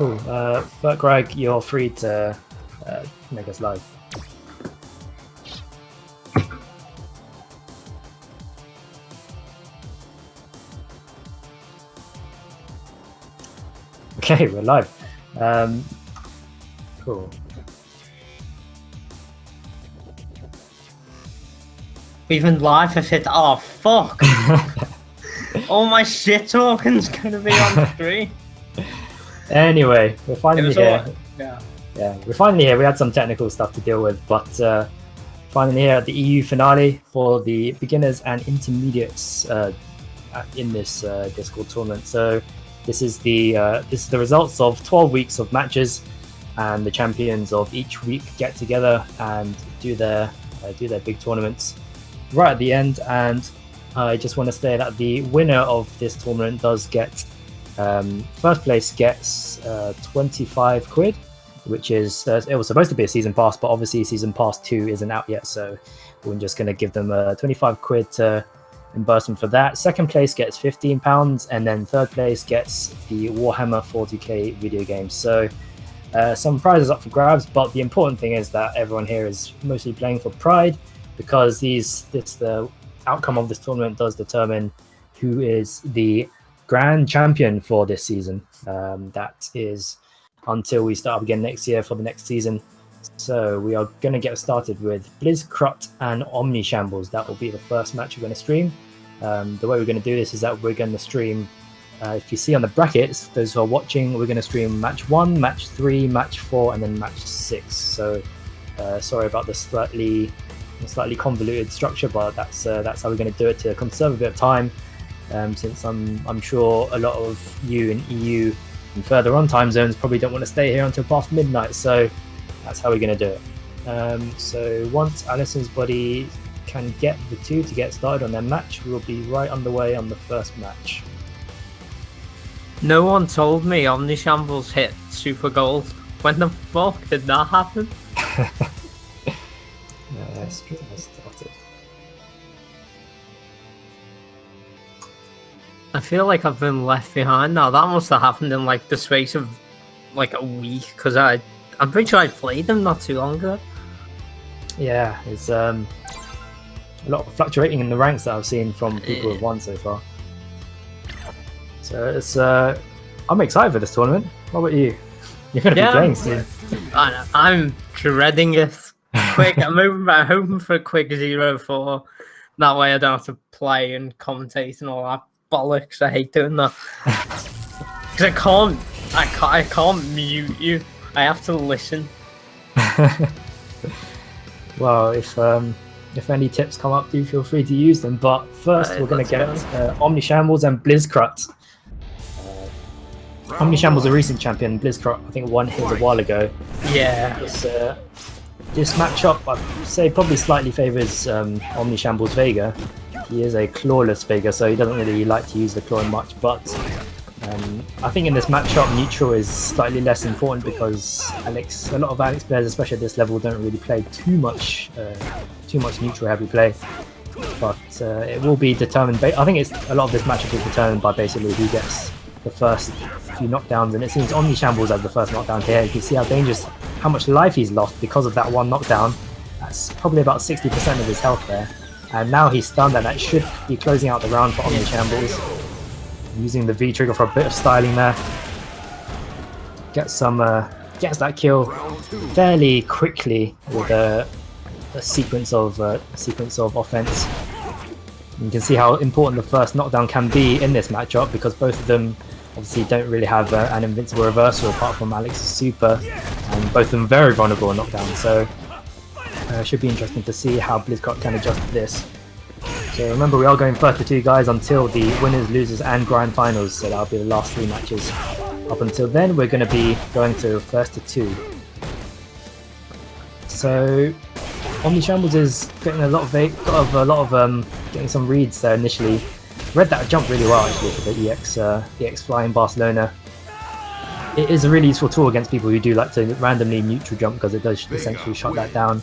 Cool. Greg, you're free to make us live. Okay, we're live. Cool. We've been live for 50. Oh, fuck. All my shit talking's gonna be on screen. Anyway, we're finally here. Yeah, we're finally here. We had some technical stuff to deal with, but finally here at the EU finale for the beginners and intermediates in this Discord tournament. So this is the results of 12 weeks of matches, and the champions of each week get together and do their big tournaments right at the end. And I just want to say that the winner of this tournament does get first place gets 25 quid, which is it was supposed to be a season pass, but obviously season pass 2 isn't out yet, so we're just going to give them 25 quid to reimburse them for that. Second place gets £15, and then third place gets the Warhammer 40k video game. So some prizes up for grabs, but the important thing is that everyone here is mostly playing for pride, because the outcome of this tournament does determine who is the grand champion for this season. That is until we start up again next year for the next season. So we are going to get started with Blizzcrut and Omni Shambles. That will be the first match we're going to stream. The way we're going to do this is that we're going to stream, if you see on the brackets, those who are watching, we're going to stream match 1, match 3, match 4, and then match 6. So sorry about the slightly convoluted structure, but that's how we're going to do it to conserve a bit of time, since I'm sure a lot of you in EU and further on time zones probably don't want to stay here until past midnight. So that's how we're going to do it. So once Alison's body can get the 2 to get started on their match, we'll be right underway on the first match. No one told me Omni Shambles hit Super Gold. When the fuck did that happen? That's started. I feel like I've been left behind now. That must have happened in like the space of like a week, because I'm pretty sure I played them not too long ago. Yeah, it's a lot of fluctuating in the ranks that I've seen from people who've won so far. So it's I'm excited for this tournament. What about you? You're going to be playing soon. I'm dreading it. Quick, I'm hoping for a quick 0-4. That way I don't have to play and commentate and all that bollocks. I hate doing that. Because I can't mute you. I have to listen. Well, if any tips come up, do feel free to use them. But first, we're going to get Omni Shambles and Blizzcrut. Omni Shambles a recent champion. Blizzcrut, I think, won his a while ago. Yeah. This matchup, I'd say, probably slightly favours Omni Shambles Vega. He is a clawless Vega, so he doesn't really like to use the claw much. But I think in this matchup, neutral is slightly less important, because a lot of Alex players, especially at this level, don't really play too much neutral heavy play. But it will be determined. I think a lot of this matchup is determined by basically who gets the first few knockdowns, and it seems Omni Shambles has the first knockdown here. You can see how dangerous, how much life he's lost because of that one knockdown. That's probably about 60% of his health there. And now he's stunned, and that should be closing out the round for Omni Shambles. Using the V trigger for a bit of styling there. Gets that kill fairly quickly with a sequence of offense. You can see how important the first knockdown can be in this matchup, because both of them obviously don't really have an invincible reversal apart from Alex's super, and both of them very vulnerable on knockdown. So it should be interesting to see how Blizzcrut can adjust to this. So remember, we are going first to 2 guys until the winners, losers and grand finals, so that'll be the last 3 matches. Up until then, we're going to be going to first to 2. So Omni Shambles is getting a lot of getting some reads there initially. Read that jump really well actually for the EX fly in Barcelona. It is a really useful tool against people who do like to randomly neutral jump, because it does essentially shut that down.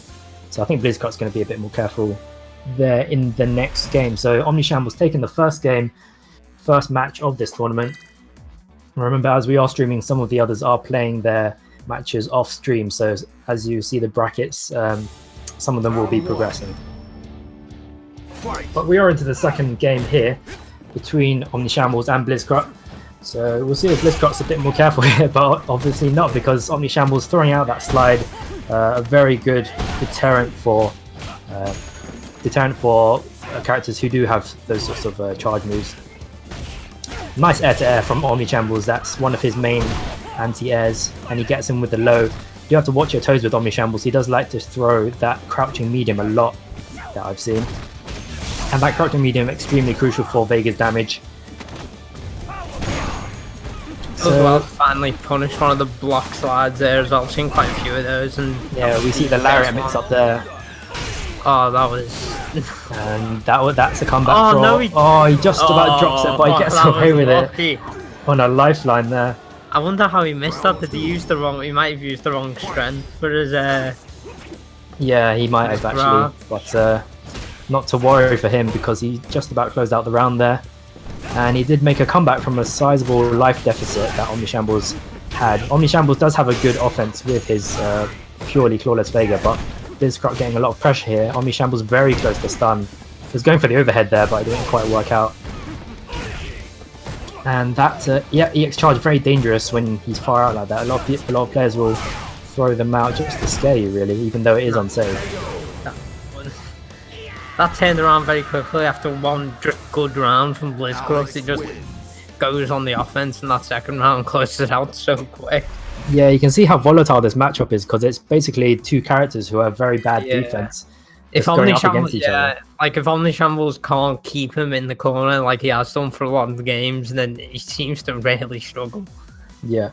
So I think Blizzcrut's going to be a bit more careful there in the next game. So Omni Shambles taking the first match of this tournament. Remember, as we are streaming, some of the others are playing their matches off stream. So as you see the brackets, some of them will be progressing. But we are into the second game here between OmniShambles and Blizzcrot. So we'll see if Blizzcrot's a bit more careful here, but obviously not, because OmniShambles throwing out that slide, a very good deterrent for characters who do have those sorts of charge moves. Nice air-to-air from OmniShambles. That's one of his main anti-airs, and he gets him with the low. You have to watch your toes with OmniShambles. He does like to throw that crouching medium a lot, that I've seen. And that crouching medium extremely crucial for Vega's damage. So, as well, finally punished one of the block slides there as well. I've seen quite a few of those. And yeah, we see the lariat mix up there. Oh, that was... and that's a comeback oh, no, he just about drops it, but he gets away with it. On a lifeline there. I wonder how he missed that. Did he use the wrong... He might have used the wrong strength for his... Yeah, he might have actually. But not to worry for him, because he just about closed out the round there. And he did make a comeback from a sizable life deficit that OmniShambles had. OmniShambles does have a good offense with his purely clawless Vega, but Blizzcrot getting a lot of pressure here. OmniShambles very close to stun. He was going for the overhead there, but it didn't quite work out. And that, yeah, EX charge very dangerous when he's far out like that. A lot of players will throw them out just to scare you, really, even though it is unsafe. That turned around very quickly after one good round from Blizzcrot. He just goes on the offense, and that second round closes it out so quick. Yeah, you can see how volatile this matchup is, because it's basically two characters who have very bad defense. If OmniShambles can't keep him in the corner like he has done for a lot of the games, then he seems to really struggle. Yeah.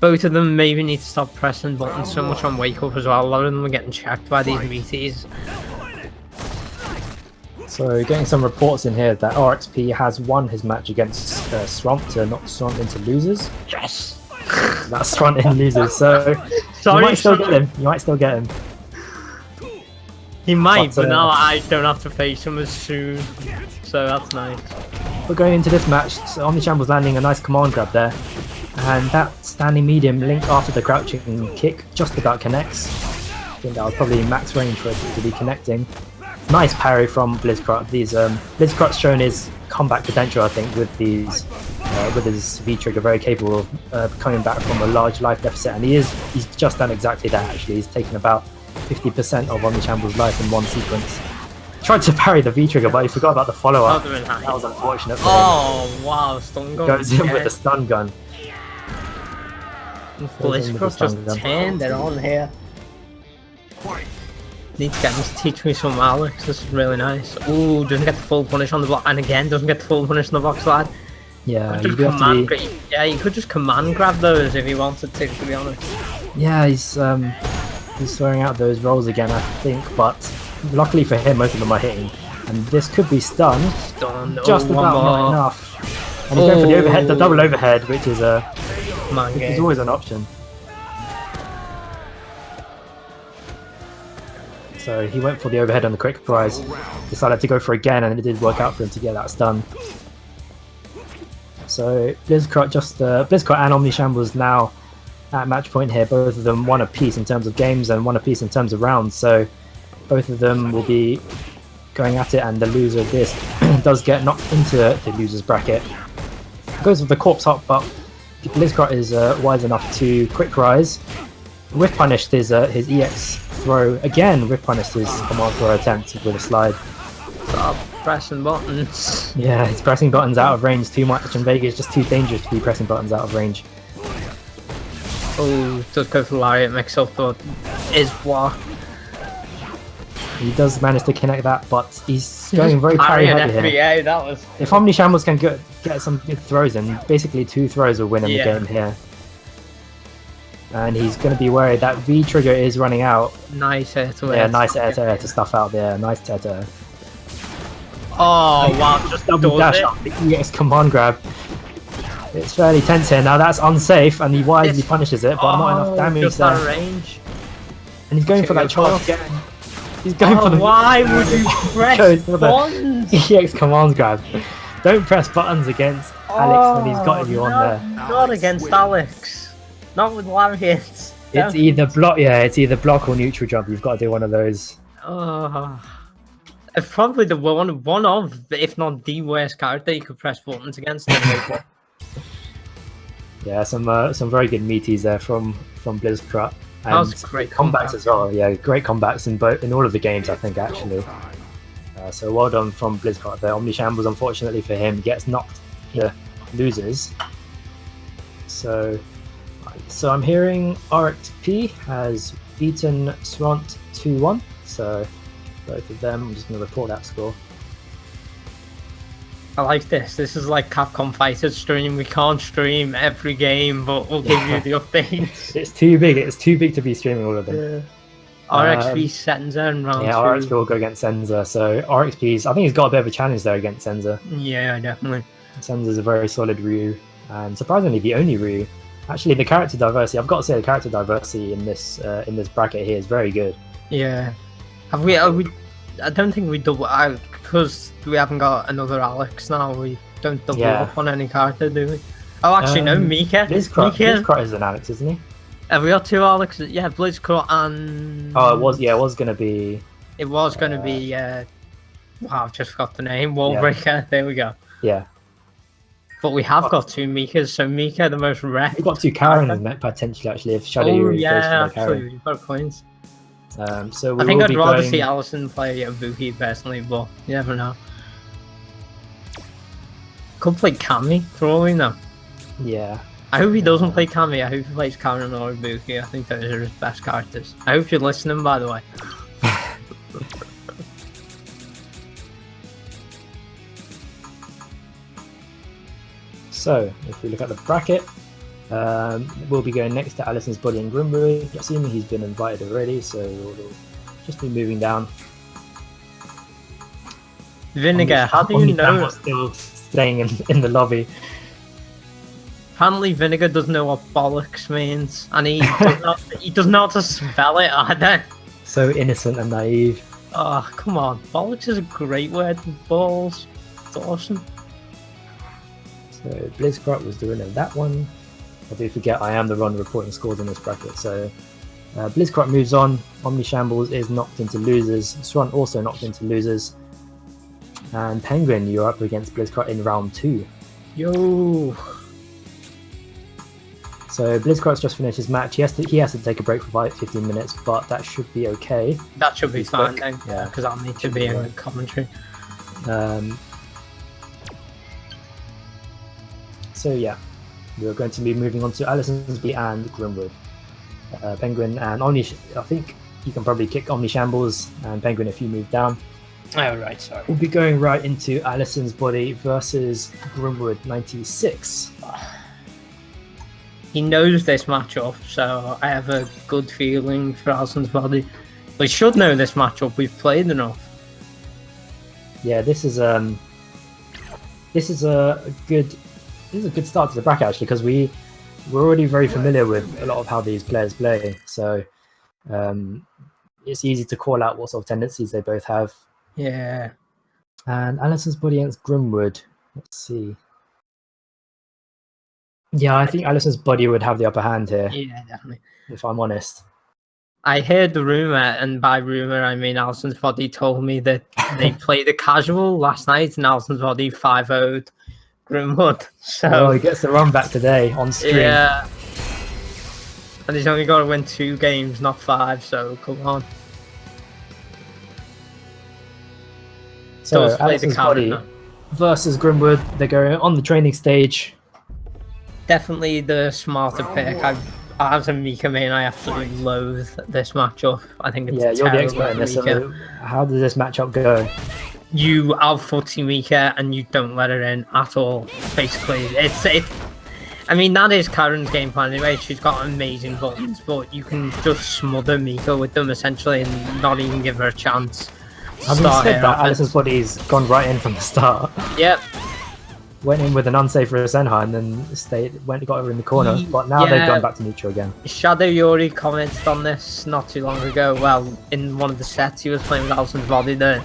Both of them maybe need to stop pressing buttons so much on Wake Up as well. A lot of them are getting checked by these meaties. So getting some reports in here that RXP has won his match against Swamp to knock Swamp into losers. Yes! That's Swamp in losers, so you might still get him. You might still get him. He might, but now I don't have to face him as soon, so that's nice. We're going into this match, so OmniShambles landing a nice command grab there. And that standing medium link after the crouching kick just about connects. I think that was probably max range for it to be connecting. Nice parry from Blizzcrot. Blizzcrot's shown his comeback potential, I think, with his V trigger, very capable of coming back from a large life deficit, and he's just done exactly that. Actually, he's taken about 50% of OmniShambles' life in one sequence. Tried to parry the V trigger, but he forgot about the follow up. That was unfortunate for him. Oh wow, stun gun! Goes in with the stun gun. Blizzcrot just turned it on here. Need to get him to teach me some Alex. This is really nice. Ooh, doesn't get the full punish on the block, and again doesn't get the full punish on the box slide. Yeah, you do have to be... Yeah, you could just command grab those if he wanted to be honest. Yeah, he's throwing out those rolls again, I think, but luckily for him, most of them are hitting. And this could be stunned. Just about not enough. And he's going for the overhead, the double overhead, which is always an option. So he went for the overhead on the quick prize, decided to go for again, and it did work out for him to get that stun. So Blizzcrot and OmniShambles now at match point here. Both of them one apiece in terms of games and one apiece in terms of rounds. So both of them will be going at it, and the loser of this does get knocked into the loser's bracket. Goes with the corpse hop, but Blizzcrot is wise enough to quick rise. Whiff punished his EX throw again. Whiff punished his command throw attempt with a slide. Stop pressing buttons. Yeah, he's pressing buttons out of range too much, and Vega is just too dangerous to be pressing buttons out of range. Oh, does go for Lariat mix up, but is block. He does manage to connect that, but he's going very parry heavy here. That was... If OmniShambles can get some good throws in, basically 2 throws will win him the game here. And he's going to be worried that V trigger is running out. Nice air to air. Yeah, nice air to air to stuff out there. Nice air to air. Oh wow, just double dash up the EX command grab. It's fairly tense here. Now that's unsafe, and he wisely punishes it, but not enough damage just there. Out of range. And he's going for that charge again. He's going for the... Why would you press buttons? EX command grab. Don't press buttons against Alex when he's got you on there. Not against Alex. Not with Lariats. It's either block, it's either block or neutral jump. You've got to do one of those. Oh, it's probably the one of, if not the worst character you could press buttons against. Yeah, some very good meaties there from Blizzcrut. That was great combats as well. Yeah, great combats in all of the games, I think, actually. So well done from Blizzcrut there. Omni Shambles, unfortunately for him, gets knocked. Loses. So I'm hearing RXP has beaten Swant 2-1. So both of them. I'm just going to report that score. I like this. This is like Capcom Fighters stream. We can't stream every game, but we'll give you the updates. It's too big. It's too big to be streaming all of them. Yeah. RXP Senza in round 2. Yeah, RXP will go against Senza. So RXP's, I think he's got a bit of a challenge there against Senza. Yeah, definitely. Senza's a very solid Ryu, and surprisingly the only Ryu. Actually, the character diversity, I've got to say, the character diversity in this bracket here is very good. Yeah. Have we? I don't think we double out because we haven't got another Alex now. We don't double up on any character, do we? Oh, actually, no, Mika. Blizzcrut is an Alex, isn't he? Have we got 2 Alexes? Yeah, Blizzcrut and... Oh, it was going to be... It was going to be... Wow, I've just forgot the name. Wallbreaker. Yeah. There we go. Yeah. But we have got 2 Mikas, so Mika, the most rare. We've got 2 Karens potentially, actually, if Shadow Yuri goes for the Karen. You've got coins. So I think I'd rather see Allison play Ibuki personally, but you never know. Could play Kami for all we know. Yeah. I hope he doesn't play Kami. I hope he plays Karen or Ibuki. I think those are his best characters. I hope you're listening, by the way. So, if we look at the bracket, we'll be going next to Alison's Body and Grimbury, assuming he's been invited already, so we'll just be moving down. Vinegar, how do you know? Still staying in the lobby. Apparently Vinegar doesn't know what bollocks means, and he doesn't know how to spell it either. So innocent and naive. Oh, come on. Bollocks is a great word. Balls. It's awesome. So Blizzcrut was the winner of that one. I do forget I am the one reporting scores in this bracket. So Blizzcrut moves on. Omni Shambles is knocked into losers. Swan also knocked into losers. And Penguin, you're up against Blizzcrut in round 2. Yo. So Blizzcrut's just finished his match. He has to take a break for 15 minutes, but that should be okay. That should be fine then, yeah, because I'll need to be in commentary. So yeah, we're going to be moving on to Alison's B and Grimwood. Penguin and Omni, I think you can probably kick Omni Shambles and Penguin if you move down. Oh, right, sorry. We'll be going right into Alison's Body versus Grimwood 96. He knows this matchup, so I have a good feeling for Alison's Body. We should know this matchup, we've played enough. Yeah, this is a good start to the bracket actually, because we're already very familiar with a lot of how these players play, so it's easy to call out what sort of tendencies they both have. Yeah. And Alison's Body against Grimwood. Let's see. Yeah, I think Alison's Body would have the upper hand here. Yeah, definitely. If I'm honest. I heard the rumour, and by rumour I mean Alison's Body told me that they played a casual last night and Alison's Body 5-0'd Grimwood. So he gets the run back today on stream. Yeah. And he's only got to win 2 games, not 5, so come on. So Alison's Body versus Grimwood, they're going on the training stage. Definitely the smarter pick. As a Mika main, I absolutely loathe this matchup. I think it's you're the expert in this. So how does this matchup go? You out-footy Mika and you don't let her in at all. Basically, I mean, that is Karen's game plan anyway. She's got amazing buttons, but you can just smother Mika with them essentially and not even give her a chance. Having said that, Alison's Body's gone right in from the start. Yep. Went in with an unsafe Senha and then got her in the corner, but now they've gone back to neutral again. Shadow Yuri commented on this not too long ago. Well, in one of the sets he was playing with Alison's Body there.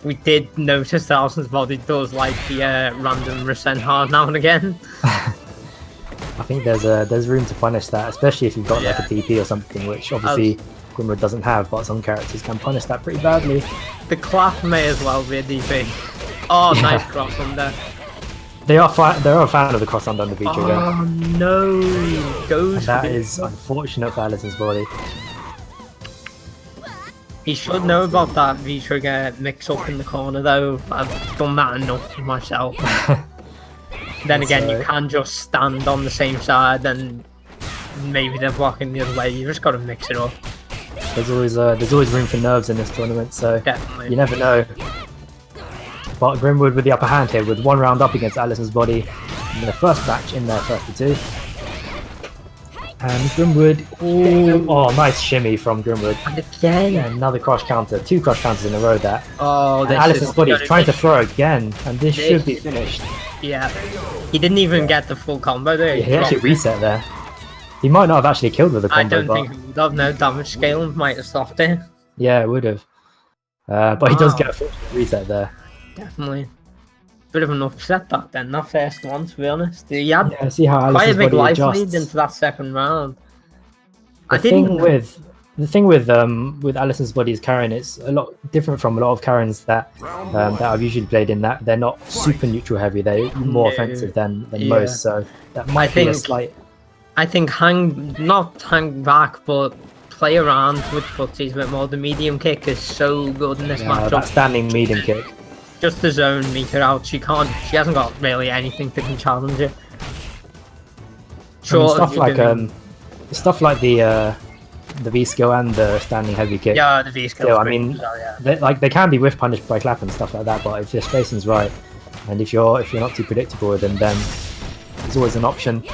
we did notice that Allison's body does like the random resent hard now and again. I think there's room to punish that, especially if you've got like a TP or something, which obviously Grimwood doesn't have, but some characters can punish that pretty badly. The clap may as well be a DP. Oh, yeah. Nice cross under. They're a fan of the cross under the V-trigger. Oh no, goes. That is unfortunate for Allison's body. He should know about that V-trigger mix-up in the corner though. I've done that enough for myself. Then again, you can just stand on the same side and maybe they're blocking the other way. You just got to mix it up. There's always room for nerves in this tournament, so definitely. You never know. But Grimwood with the upper hand here, with 1 round up against Allison's body in their first match in their first to 2. And Grimwood, oh, nice shimmy from Grimwood. And again, yeah, another cross counter, 2 cross counters in a row there. Oh, and Allison's body is trying to throw again, and this should be finished. Yeah, he didn't even get the full combo there. Yeah, he actually reset there. He might not have actually killed with the combo. I don't think he would have. No damage scale might have stopped it. Yeah, it would have. But he does get a full reset there. Definitely. Bit of an upset that then, that first one, to be honest. He had see how quite a big life adjusts. lead into that second round. The thing with Allison's body's Karen, it's a lot different from a lot of Karens that I've usually played in, that they're not super neutral heavy. They're more offensive than most, so that might be a slight. I think not hang back, but play around with footsies a bit more. The medium kick is so good in this matchup. That standing medium kick. Just the zone meet her out. She hasn't got really anything that can challenge it. Sure, stuff like the V skill and the standing heavy kick. Yeah, the V skill. I mean, they can be whiff punished by clap and stuff like that, but if your spacing's right, and if you're not too predictable with them, then there's always an option.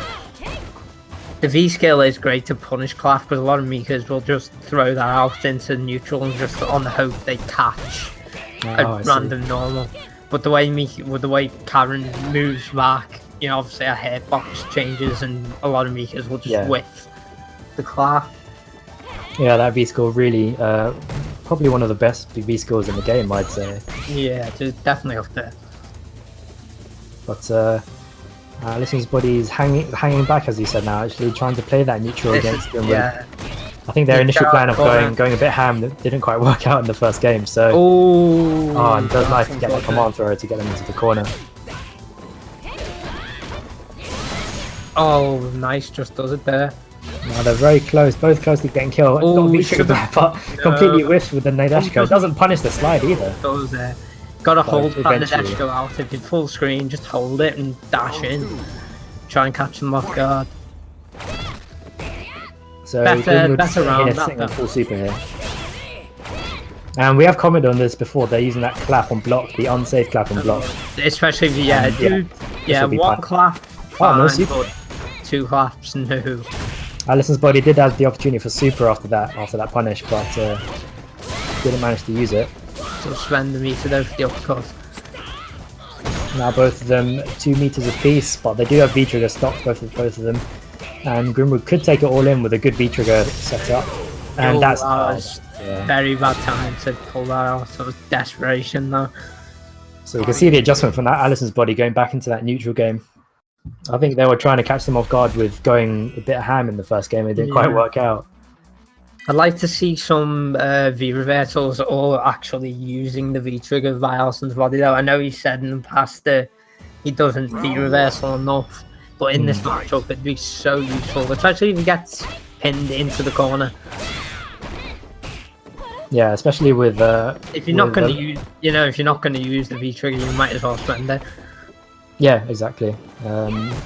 The V skill is great to punish clap because a lot of Mikas will just throw that out into neutral and just on the hope they catch a random normal. But the way Karen moves back, you know, obviously her hitbox changes and a lot of Mikas will just whiff the clap. Yeah, that V skill really probably one of the best V skills in the game, I'd say. Yeah, it's definitely up there. But Allison's body is hanging back, as you said now, actually trying to play that neutral against Grimwood. Yeah. I think their initial plan of going a bit ham didn't quite work out in the first game, so... and it does nice to get the command thrower to get them into the corner. Oh, nice, just does it there. No, they're very close, both close to getting killed. Got V-trigger back, but completely whiffed with the Nadeshko. Doesn't punish the slide either. Does there. Gotta hold that Nadeshko out. If you full screen, just hold it and dash in. Try and catch them off guard. So better round that full super here. And we have commented on this before, they're using that clap on block, the unsafe clap on block. Especially if one clap, fine, but 2 claps, no. Allison's body did have the opportunity for super after that punish, but didn't manage to use it. So spend the meter though for the uppercut. Now both of them 2 meters apiece, but they do have V-trigger stocked, both of them. And Grimwood could take it all in with a good V-trigger set up. And that was very bad time to pull that out. So it was desperation though. So you can see the adjustment from that Allison's body going back into that neutral game. I think they were trying to catch them off guard with going a bit ham in the first game. It didn't quite work out. I'd like to see some V reversals or actually using the V trigger by Allison's body though. I know he said in the past that he doesn't V reversal enough, but in this matchup it'd be so useful, especially if he gets pinned into the corner. Yeah, especially with if you're not going to use, if you're not going to use the V trigger, you might as well spend it. Yeah, exactly.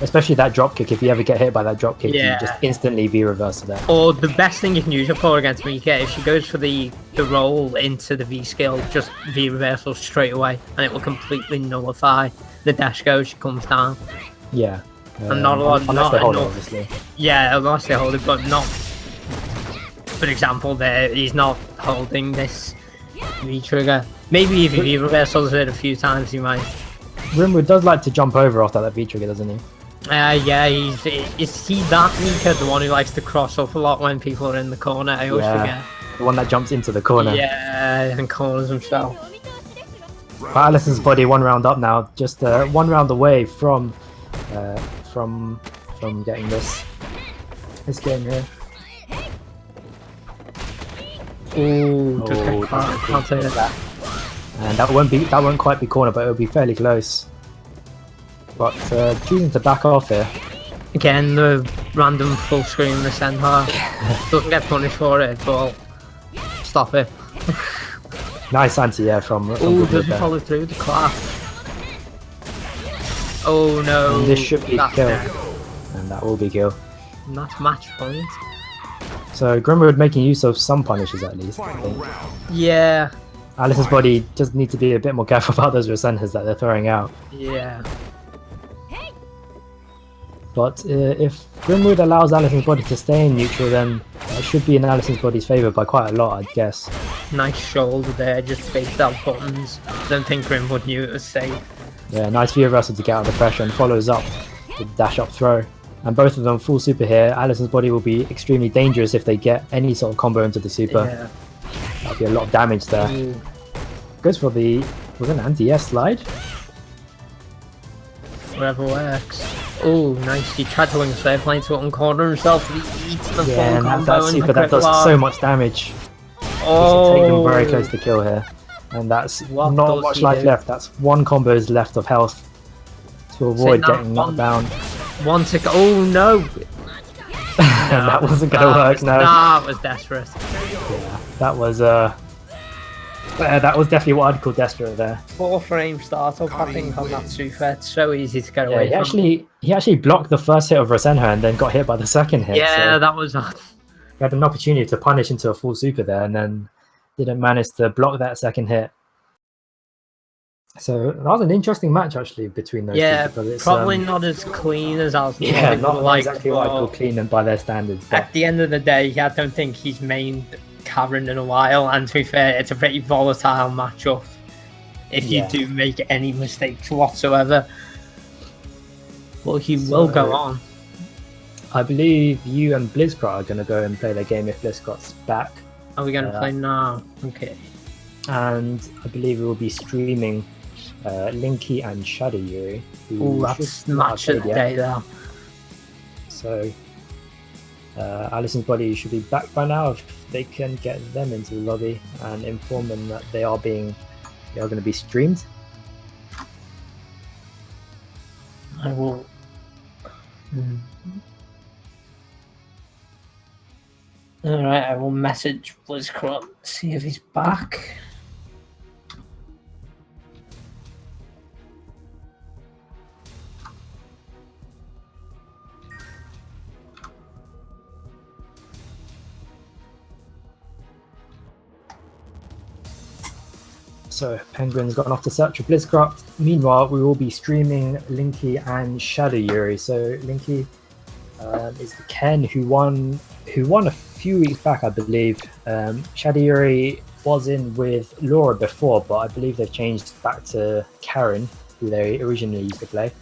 Especially that drop kick. If you ever get hit by that drop kick, you just instantly V reverse that. Or the best thing you can use it for against Mika, if she goes for the roll into the V skill, just V reversal straight away, and it will completely nullify the dash go. She comes down. Yeah. And not a lot. Unless they hold it, obviously. Yeah, unless they hold it, but not. For example, he's not holding this V trigger. Maybe if he V reversals it a few times, he might. Grimwood does like to jump over after that V-trigger, doesn't he? Yeah, is he that Mika, the one who likes to cross up a lot when people are in the corner? I always forget. The one that jumps into the corner. Yeah, and corners himself. But Alison's body 1 round up now, just 1 round away from getting this game here. Ooh, Oh, can't say that. And that won't quite be corner, but it'll be fairly close. But choosing to back off here. Again, the random full screen the center doesn't get punished for it, but stop it. Nice anti, yeah, from Oh, doesn't follow through the clap. Oh no. And this should be kill. Dead. And that will be kill. And that's match point. So Grimwood making use of some punishes at least, I think. Yeah. Alice's body just needs to be a bit more careful about those resenters that they're throwing out. Yeah. But if Grimwood allows Alison's body to stay in neutral, then it should be in Alison's body's favour by quite a lot, I'd guess. Nice shoulder there, just faked out buttons. Don't think Grimwood knew it was safe. Yeah, nice view of Russell to get out of the pressure and follows up with dash up throw. And both of them full super here. Alison's body will be extremely dangerous if they get any sort of combo into the super. Yeah. That'll be a lot of damage there. Ooh. Goes for the, was it an anti-F slide? Whatever works. Oh, nice. He tried to wing save lane to uncorner himself, but he eats the Yeah, full and combo that and super the that does crit so bar. much damage. Oh, Take them very close to kill here. And that's What not does much he life do? left. That's 1 combos left of health to avoid now getting knocked down. One tick. Oh no! And that wasn't going to work, no. That was desperate. Yeah, that was definitely what I'd call desperate there. 4 frame startup, I think, on that super. It's so easy to get Yeah, away from. he actually blocked the first hit of Rosenha and then got hit by the second hit. Yeah, so that was odd. he had an opportunity to punish into a full super there and then didn't manage to block that second hit. So that was an interesting match actually between those Yeah, two. Because it's, probably not as clean as I was yeah, would not like. exactly what I call clean and by their standards. But At the end of the day, I don't think he's mained Karen in a while, and to be fair, it's a pretty volatile matchup if you Yeah. do make any mistakes whatsoever. Well, he will go on. I believe you and Blizzcrot are going to go and play their game if Blizzcrot's back. Are we going to play now? Okay. And I believe we will be streaming Linky and Shadow Yuri. Oh, that's match of the day there. So Alison's body should be back by now if they can get them into the lobby and inform them that they are going to be streamed. I will. Alright, I will message Blizzcrot, see if he's back. So Penguin's gone off to search for Blizzcraft. Meanwhile, we will be streaming Linky and Shadow Yuri. So Linky is the Ken who won a few weeks back, I believe. Shadow Yuri was in with Laura before, but I believe they've changed back to Karen, who they originally used to play.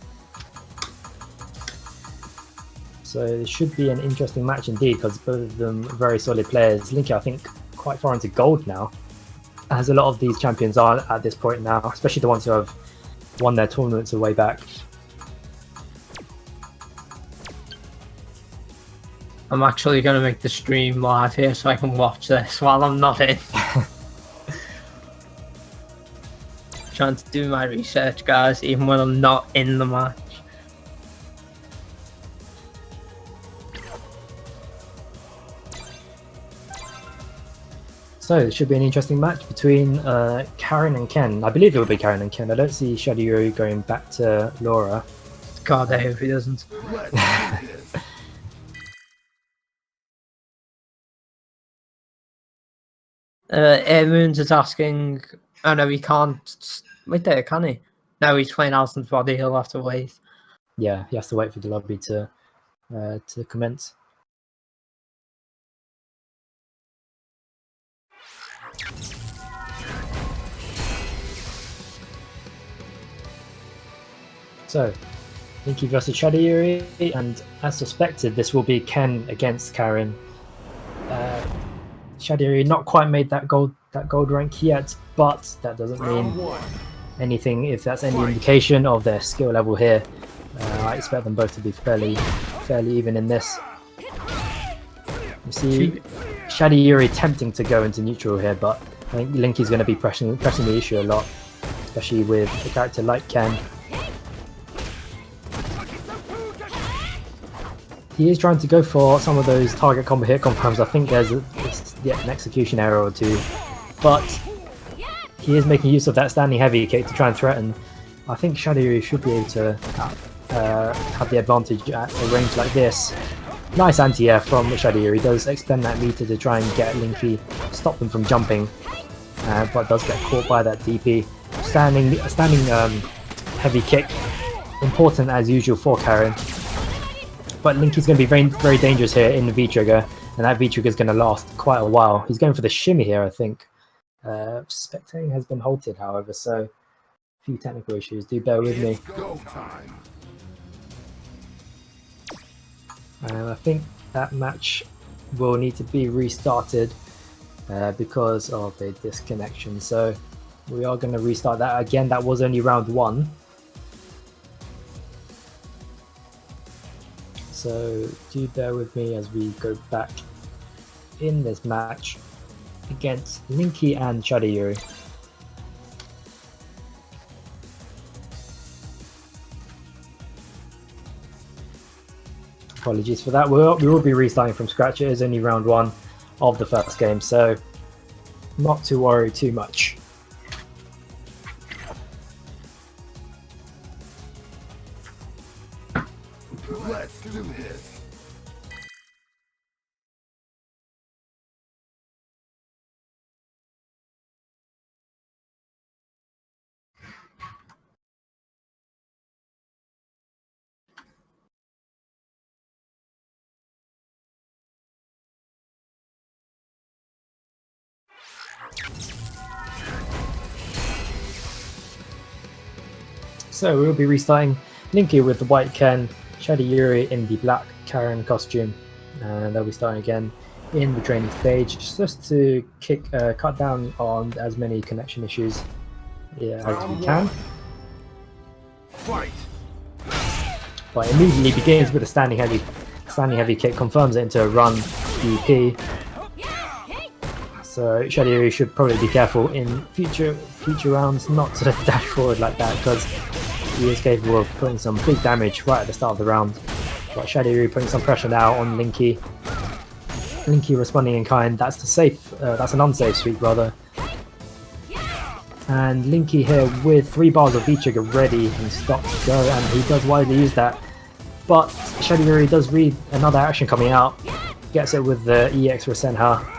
So this should be an interesting match indeed, because both of them are very solid players. Linky, I think, quite far into gold now, as a lot of these champions are at this point now, especially the ones who have won their tournaments a way back. I'm actually going to make the stream live here so I can watch this while I'm not in. Trying to do my research, guys, even when I'm not in the match. So it should be an interesting match between Karen and Ken. I believe it will be Karen and Ken. I don't see Shadow Yuri going back to Laura. God, I hope he doesn't. Airmoons is asking. Oh no, he can't. Wait there, can he? No, he's playing Alison's body. He'll have to wait. Yeah, he has to wait for the lobby to commence. So, Linky versus Shadow Yuri, and as suspected, this will be Ken against Karen. Shadow Yuri not quite made that gold rank yet, but that doesn't mean anything, if that's any indication of their skill level here. I expect them both to be fairly even in this. You see Shady Yuri tempting to go into neutral here, but I think Linky's going to be pressing the issue a lot, especially with a character like Ken. He is trying to go for some of those target combo hit confirms. I think there's an execution error or two, but he is making use of that standing heavy kick to try and threaten. I think Shady Yuri should be able to have the advantage at a range like this. Nice anti-air from Shady Yuri. Does expend that meter to try and get Linky, stop them from jumping, but does get caught by that DP. Standing heavy kick, important as usual for Karen. But Linky's going to be very dangerous here in the V-trigger, and that V-trigger is going to last quite a while. He's going for the shimmy here, I think. Spectating has been halted, however, so a few technical issues. Do bear with me. I think that match will need to be restarted because of a disconnection. So we are going to restart that again. That was only round 1. So do bear with me as we go back in this match against Linky and Shady Yuri. Apologies for that. We will be restarting from scratch. It is only round 1 of the first game, so not to worry too much. Let's do this. So we will be restarting Linky with the white Ken, Shady Yuri in the black Karen costume, and they'll be starting again in the training stage just to cut down on as many connection issues as we can. Fight. But immediately begins with a standing heavy kick, confirms it into a run DP. So Shady Yuri should probably be careful in future rounds not to dash forward like that, because he is capable of putting some big damage right at the start of the round. But Shady Yuri putting some pressure now on Linky. Linky responding in kind. That's that's an unsafe sweep rather. And Linky here with 3 bars of V-trigger ready and stopped to go, and he does widely use that. But Shady Yuri does read another action coming out, gets it with the EX Rasenha.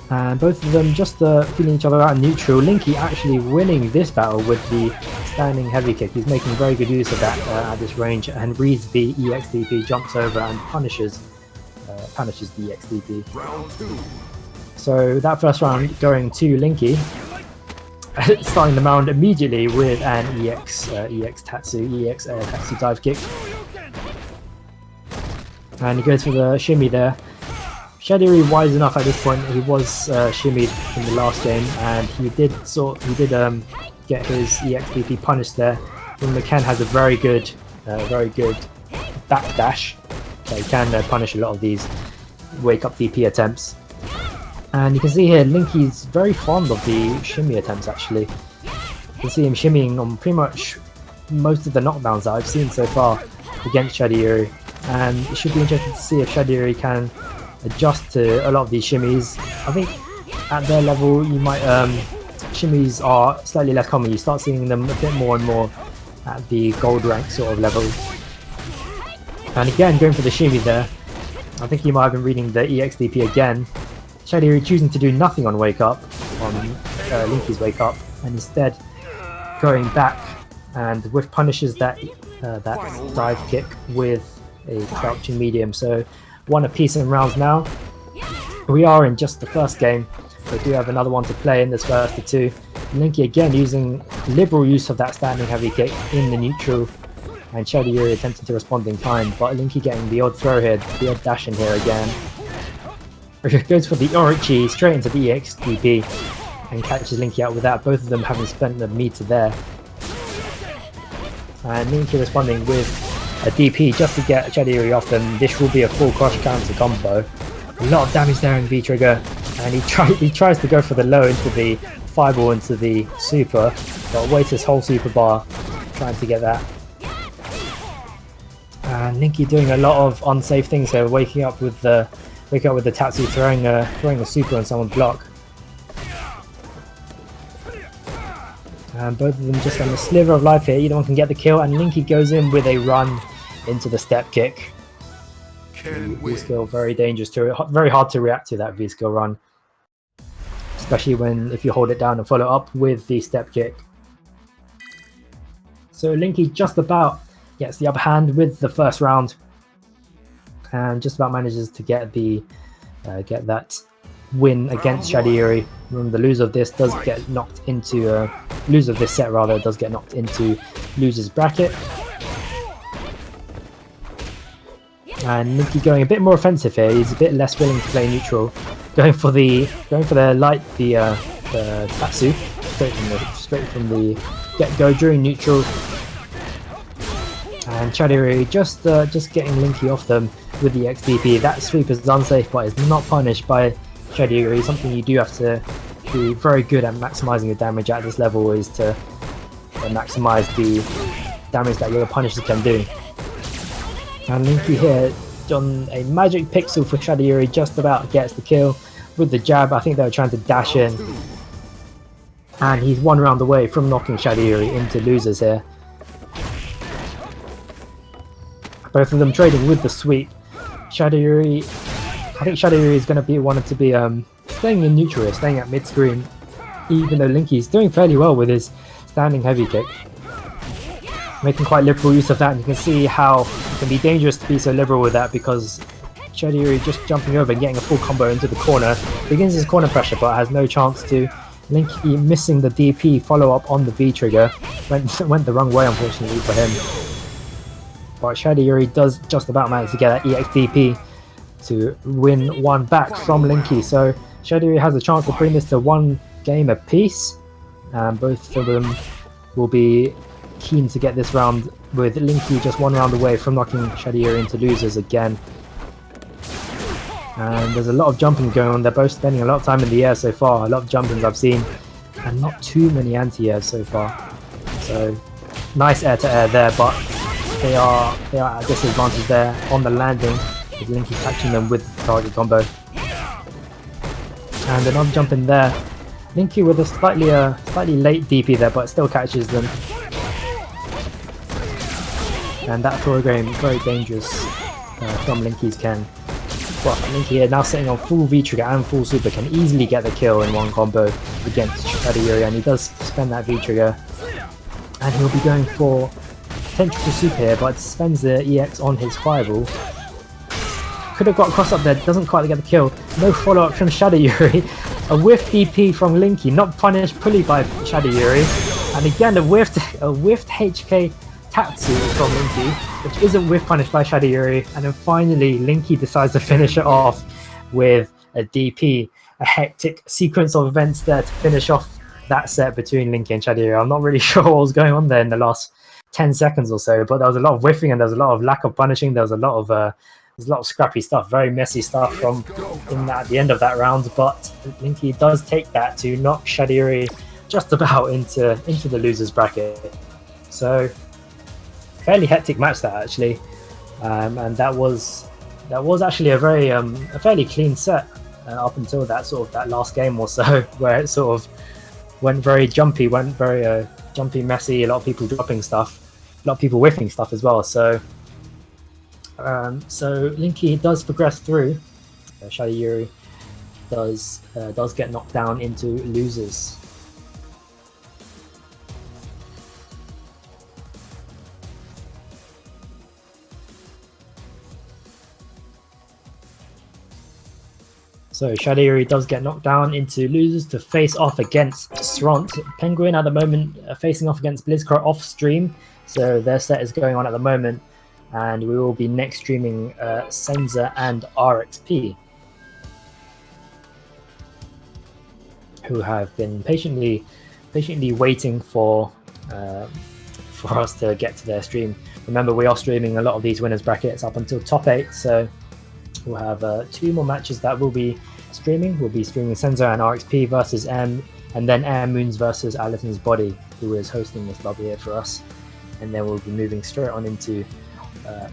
And both of them just feeling each other out in neutral. Linky actually winning this battle with the standing heavy kick. He's making very good use of that at this range and reads the EXDP, jumps over and punishes the EXDP. Round 2. So that first round going to Linky, starting the round immediately with an EX Tatsu dive kick. And he goes for the shimmy there. Shady Yuri wise enough at this point. He was shimmied in the last game, and he did get his EXDP punished there. And McKen has a very good backdash. So he can punish a lot of these wake up DP attempts. And you can see here, Linky's very fond of the shimmy attempts actually. You can see him shimmying on pretty much most of the knockdowns that I've seen so far against Shady Yuri. And it should be interesting to see if Shady Yuri can adjust to a lot of these shimmies. I think at their level you might shimmies are slightly less common. You start seeing them a bit more and more at the gold rank sort of level. And again going for the shimmy there. I think you might have been reading the EXDP again. Shady Yuri choosing to do nothing on wake up, on Linky's wake up, and instead going back and with punishes that dive kick with a crouching medium. So 1 apiece in rounds now. We are in just the first game. We do have another one to play in this first of 2. Linky again using liberal use of that standing heavy kick in the neutral, and Shady Yuri attempting to respond in kind, but Linky getting the odd throw here, the odd dash in here again. Goes for the Orochi straight into the EXDP, and catches Linky out with that, both of them having spent the meter there. And Linky responding with a DP just to get Shadiri off them. This will be a full cross counter combo. A lot of damage there in V-Trigger, and he tries to go for the low into the fireball into the super, but waits his whole super bar trying to get that. And Linky doing a lot of unsafe things here, waking up with the Tatsu, throwing a super on someone's block. And both of them just on a sliver of life here. Either one can get the kill, and Linky goes in with a run into the step kick. V-skill, very dangerous very hard to react to that V-skill run, especially if you hold it down and follow up with the step kick. So Linky just about gets the upper hand with the first round, and just about manages to get that win against Shadiri. Remember, the loser of this does get knocked into loser of this set rather does get knocked into loser's bracket. And Linky going a bit more offensive here. He's a bit less willing to play neutral, going for the Tatsu straight from the get-go during neutral. And Shadiri just getting Linky off them with the XDP. That sweep is unsafe, but is not punished by Shadiri. Something you do have to be very good at maximizing the damage at this level, is to maximize the damage that your punisher can do. And Linky here on a magic pixel for Shadiri, just about gets the kill with the jab. I think they were trying to dash in, and he's one round away from knocking Shadiri into losers here. Both of them trading with the sweep. Shadiri, I think Shadiri is going to wanted to be staying in neutral here, staying at mid screen, even though Linky's doing fairly well with his standing heavy kick, making quite liberal use of that. And you can see how it can be dangerous to be so liberal with that, because Shadiri just jumping over and getting a full combo into the corner begins his corner pressure, but has no chance to. Linky missing the DP follow up on the V trigger, went the wrong way unfortunately for him. But Shadiri does just about manage to get that EXDP to win one back from Linky. So Shadiri has a chance to bring this to one game apiece, and both of them will be keen to get this round, with Linky just one round away from knocking Shadiri into losers again. And there's a lot of jumping going on. They're both spending a lot of time in the air so far. A lot of jumpings I've seen, and not too many anti-airs so far. So nice air-to-air there, but they are at a disadvantage there on the landing, with Linky catching them with the target combo. And another jump in there. Linky with a slightly late DP there, but still catches them. And that throw game very dangerous from Linky's Ken. But Linky here now sitting on full V-trigger and full super, can easily get the kill in one combo against Shadiri, and he does spend that V-trigger. And he'll be going for potential super here, but spends the EX on his fireball. Could have got a cross up there, doesn't quite get the kill. No follow up from Shadiri. A whiff DP from Linky, not punished fully by Shadiri. And again a whiffed HK Tatsu from Linky, which isn't whiff punished by Shadiri. And then finally Linky decides to finish it off with a DP. A hectic sequence of events there to finish off that set between Linky and Shadiri. I'm not really sure what was going on there in the last 10 seconds or so, but there was a lot of whiffing and there was a lot of lack of punishing. There was a lot of scrappy stuff, very messy stuff from at the end of that round. But Linky does take that to knock Shadiri just about into the losers bracket. So fairly hectic match that actually, and that was actually a fairly clean set up until that last game or so, where it sort of went very jumpy, jumpy, messy, a lot of people dropping stuff, a lot of people whiffing stuff as well. So Linky does progress through. Shadiri does get knocked down into losers. So Shadiri does get knocked down into losers to face off against Sront. Penguin at the moment facing off against Blizzcrow off stream. So their set is going on at the moment, and we will be next streaming Senza and RXP. who have been patiently waiting for us to get to their stream. Remember, we are streaming a lot of these winners brackets up until top 8, so we'll have 2 more matches that we'll be streaming. We'll be streaming Senzo and RXP versus M, and then Air Moons versus Alison's Body, who is hosting this lobby here for us. And then we'll be moving straight on into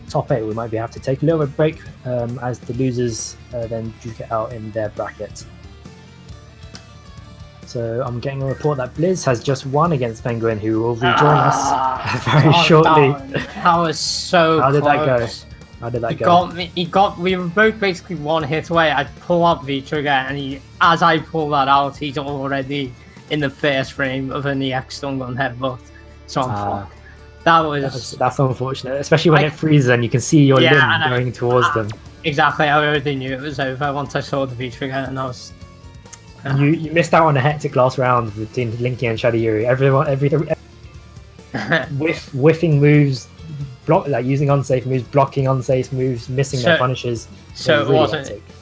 top 8. We might have to take a little bit of break as the losers then duke it out in their bracket. So I'm getting a report that Blizz has just won against Penguin, who will rejoin us very shortly. That was so How did close. that go? How did that go? We were both basically 1 hit away. I pull out V-Trigger, and as I pull that out, he's already in the first frame of an EX stun gun headbutt. So I'm fucked. That's unfortunate, especially when it freezes and you can see your limb going towards them. Exactly, I already knew it was over once I saw the V-Trigger, and I was... You missed out on a hectic last round between Linky and Shadow Yuri. Everything whiffing moves, using unsafe moves, blocking unsafe moves, missing their punishes. So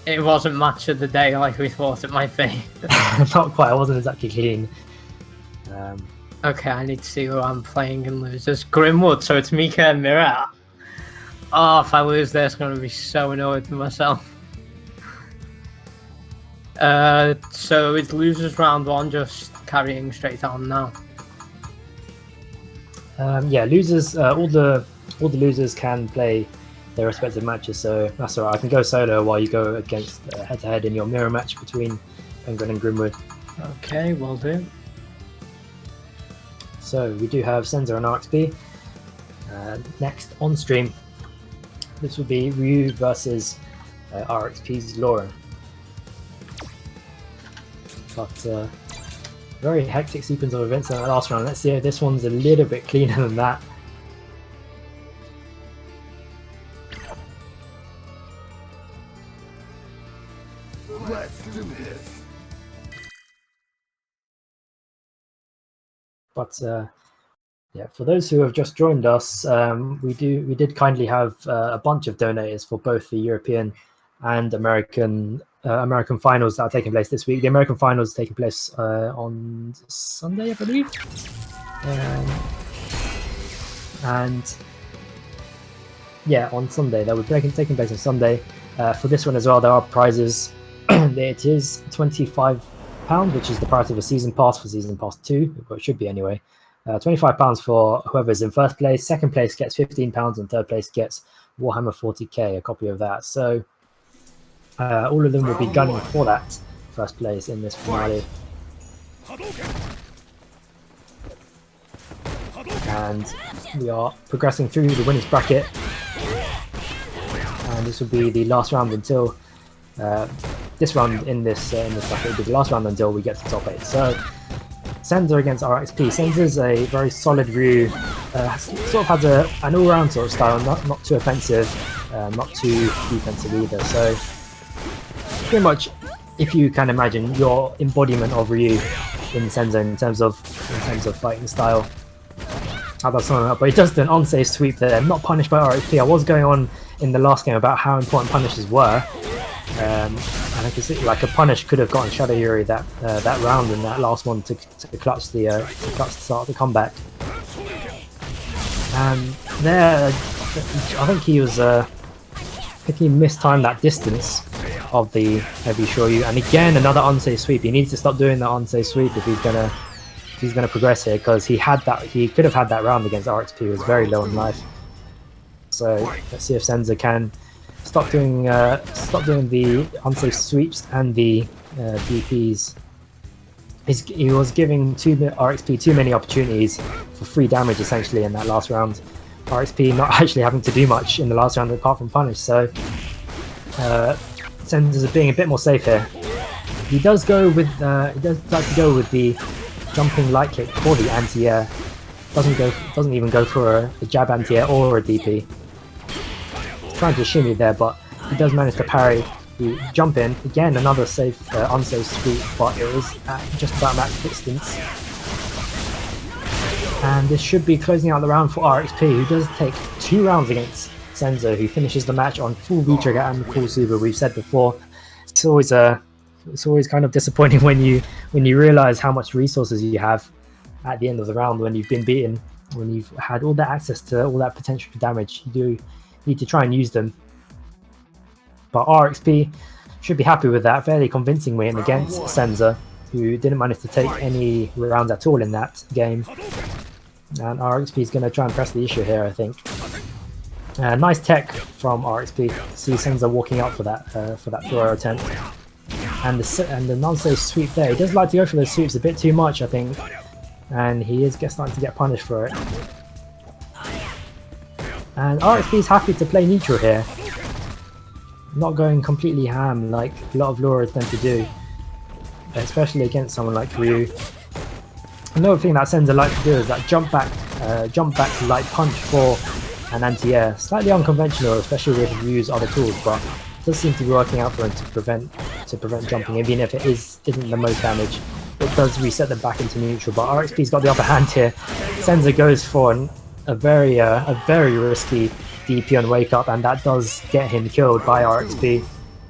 it wasn't match of the day like we thought it might be. Not quite. It wasn't exactly clean. Okay, I need to see who I'm playing and lose. It's Grimwood, so it's Mika and Mirror. Oh, if I lose this, I'm going to be so annoyed with myself. So it's losers round 1, just carrying straight on now. Yeah, losers. All the losers can play their respective matches, so that's alright. I can go solo while you go against head-to-head in your mirror match between Penguin and Grimwood. Okay, will do. So we do have Senzo and RXP. Next on stream, this will be Ryu versus RXP's Lauren. But very hectic sequence of events in that last round. Let's see if this one's a little bit cleaner than that. Let's do this. But yeah, for those who have just joined us, we did kindly have a bunch of donators for both the European and American finals that are taking place this week. The American finals is taking place on Sunday, I believe. And yeah, on Sunday. That will be taking place on Sunday. For this one as well, there are prizes. It is £25, which is the price of a season pass for season pass 2. Well, it should be anyway. £25 for whoever's in first place. Second place gets £15, and third place gets Warhammer 40k, a copy of that. So all of them will be gunning for that first place in this finale. And we are progressing through the winners bracket, and this will be the last round until this round in this bracket will be the last round until we get to top 8. So Senzo against RXP. Senzo's a very solid Ryu, sort of has an all-round sort of style, not too offensive, not too defensive either. So pretty much, if you can imagine, your embodiment of Ryu in Senzo in terms of fighting style. How that's something up, but he does do an unsafe sweep there, not punished by RXP. I was going on in the last game about how important punishes were, and I can see like a punish could have gotten Shadow Yuri that round in that last one to clutch the start of the comeback. And there, I think he was he mistimed that distance of the heavy Shoryu, and again another unsafe sweep. He needs to stop doing that unsafe sweep if he's gonna progress here, because he could have had that round against RXP. He was very low on life. So let's see if Senzo can stop doing the unsafe sweeps and the DPs. He was giving RXP too many opportunities for free damage essentially in that last round. RXP not actually having to do much in the last round apart from punish. So Senzo's being a bit more safe here. He does like to go with the jumping light kick for the anti-air. Doesn't even go for a jab anti-air or a DP. He's trying to shimmy there, but he does manage to parry the jump in. Again, another unsafe sweep, but it was at just about max distance. And this should be closing out the round for RXP, who does take 2 rounds against Senzo, who finishes the match on full V-Trigger and full Super. We've said before, it's always it's always kind of disappointing when you realize how much resources you have at the end of the round when you've been beaten, when you've had all that access to all that potential damage. You do need to try and use them. But RXP should be happy with that fairly convincing win against Senza, who didn't manage to take any rounds at all in that game. And RXP is going to try and press the issue here, I think. Nice tech from RXP to see Senza walking up for that throw attempt. And the non-safe sweep there. He does like to go for those sweeps a bit too much, I think. And he is starting to get punished for it. And RXP is happy to play neutral here. Not going completely ham like a lot of Laura's tend to do. Especially against someone like Ryu. Another thing that Senza likes to do is that jump back light punch for an anti-air. Slightly unconventional, especially with Ryu's other tools, but it does seem to be working out for him to prevent jumping, even if it isn't the most damage. It does reset them back into neutral, but RXP's got the upper hand here. Senza goes for a very risky DP on wake up, and that does get him killed by RXP.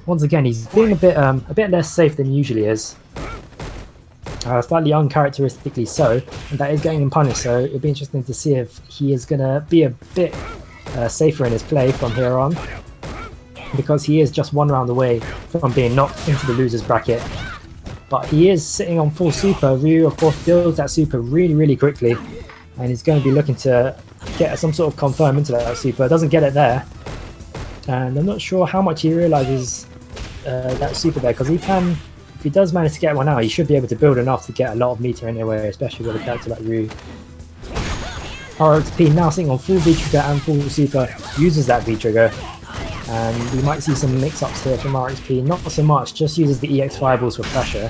Once again, he's being a bit less safe than he usually is. Slightly uncharacteristically so, and that is getting him punished, so it'll be interesting to see if he is going to be a bit safer in his play from here on, because he is just one round away from being knocked into the loser's bracket. But he is sitting on full super. Ryu, of course, builds that super really quickly, and he's going to be looking to get some sort of confirm into that super. Doesn't get it there, and I'm not sure how much he realizes that super there, because if he does manage to get one out, he should be able to build enough to get a lot of meter anyway, especially with a character like Ryu. RXP now sitting on full V-trigger and full super, uses that V-trigger, and we might see some mix-ups here from RXP. Not so much, just uses the EX fireballs for pressure.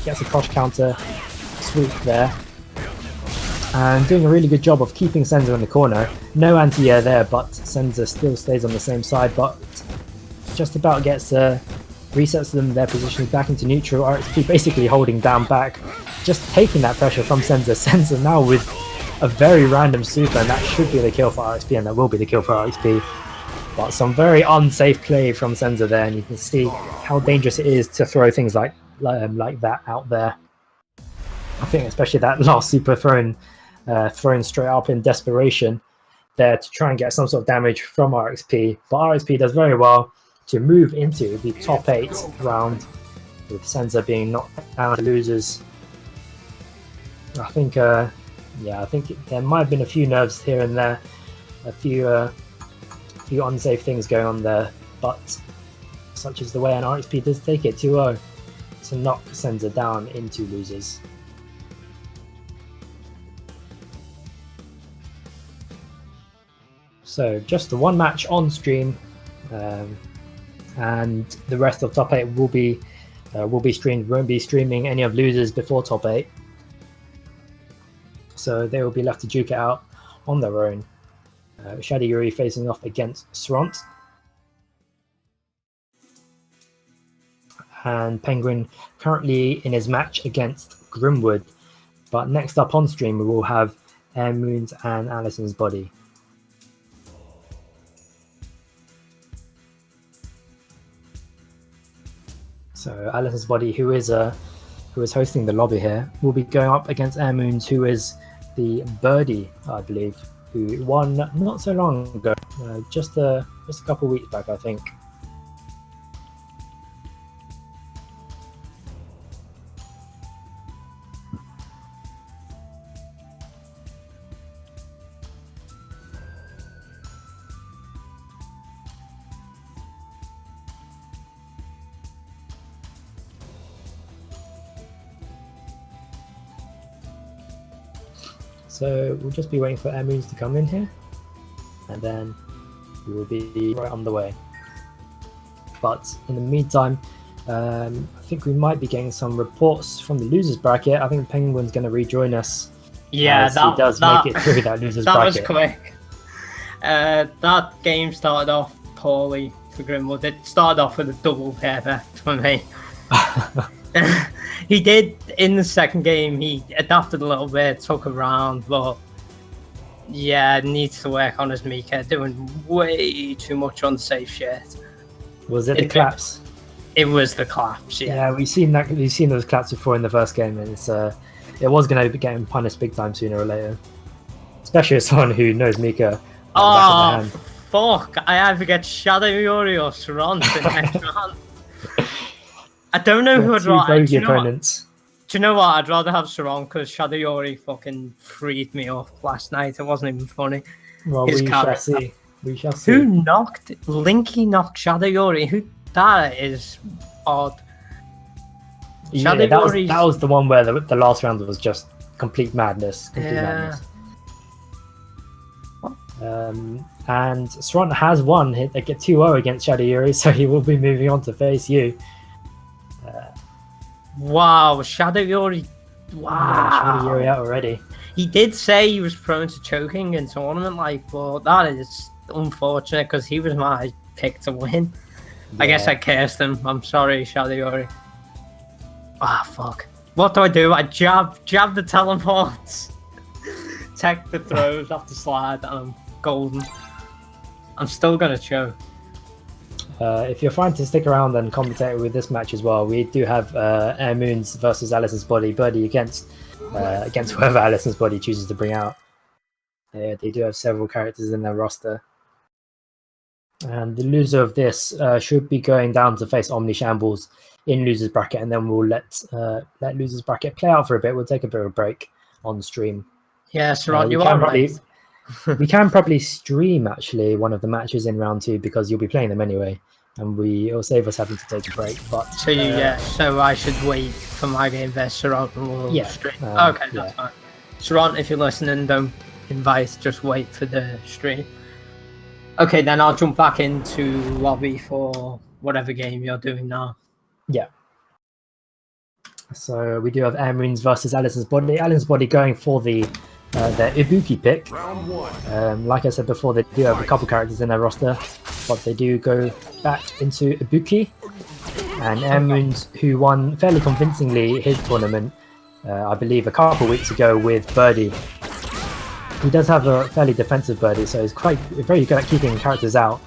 Gets a cross counter, sweep there, and doing a really good job of keeping Senza in the corner. No anti-air there, but Senza still stays on the same side, but just about gets resets them their position back into neutral. RXP basically holding down back, just taking that pressure from Senza. Senza now with a very random super, and that should be the kill for RXP, and that will be the kill for RXP. But some very unsafe play from Senza there, and you can see how dangerous it is to throw things like that out there. I think especially that last super thrown straight up in desperation there to try and get some sort of damage from RXP. But RXP does very well to move into the top 8 round, with Senza being knocked down to losers. I think there might have been a few nerves here and there, a few unsafe things going on there, but such is the way, and RXP does take it 2-0 to knock Senza down into losers. So just the one match on stream, and the rest of top 8 will be streamed. Won't be streaming any of losers before top 8, so they will be left to duke it out on their own. Shadow Yuri facing off against Sront, and Penguin currently in his match against Grimwood. But next up on stream we will have Air Moons and Alison's Body. So Alison's Body, who is hosting the lobby here, will be going up against Air Moons, who is the birdie, I believe, who won not so long ago, just a couple of weeks back, I think. So we'll just be waiting for Air Moons to come in here, and then we will be right on the way. But in the meantime, I think we might be getting some reports from the losers bracket. I think Penguin's going to rejoin us. Yeah, he does make it through that losers bracket. That was quick. That game started off poorly for Grimwood. It started off with a double perfect for me. He did in the second game. He adapted a little bit, took a round, but yeah, needs to work on his Mika. Doing way too much unsafe shit. Was it the claps? It was the claps, Yeah, we've seen those claps before in the first game, and it was going to be getting punished big time sooner or later. Especially as someone who knows Mika. Oh, fuck. I either get Shadow Yuri or Sarant in the next round. I don't know who I'd rather. Do you know what? I'd rather have Sarant because Shadow Yuri fucking freed me off last night. It wasn't even funny. Well, we shall see. Who knocked? Linky knocked Shadow Yuri. That is odd. Yeah, that was the one where the last round was just complete madness. Madness. And Sarant has won. They get 2-0 against Shadow Yuri, so he will be moving on to face you. Wow, Shadow Yuri. Wow. Shadow Yuri out already. He did say he was prone to choking in tournament, but that is unfortunate because he was my pick to win. Yeah. I guess I cursed him. I'm sorry, Shadow Yuri. Fuck. What do? I jab the teleports, tech the throws off the slide, and I'm golden. I'm still gonna choke. If you're fine to stick around and commentate with this match as well, we do have Air Moons versus Alison's Body. Birdie against whoever Alison's Body chooses to bring out. They do have several characters in their roster. And the loser of this should be going down to face Omni Shambles in loser's bracket, and then we'll let loser's bracket play out for a bit. We'll take a bit of a break on stream. Yeah, Sarant, you are right. We can probably stream actually one of the matches in round 2 because you'll be playing them anyway, and it'll save us having to take a break. But so I should wait for my game versus Sarant and we'll stream. Okay, that's fine. Sarant, if you're listening, don't invite, just wait for the stream. Okay, then I'll jump back into lobby for whatever game you're doing now. Yeah. So we do have Air Marines versus Alison's Body. Alison's Body going for their Ibuki pick. Like I said before, they do have a couple characters in their roster, but they do go back into Ibuki. And Air Marines, who won fairly convincingly his tournament, I believe a couple weeks ago with Birdie. He does have a fairly defensive Birdie, so he's very good at keeping characters out.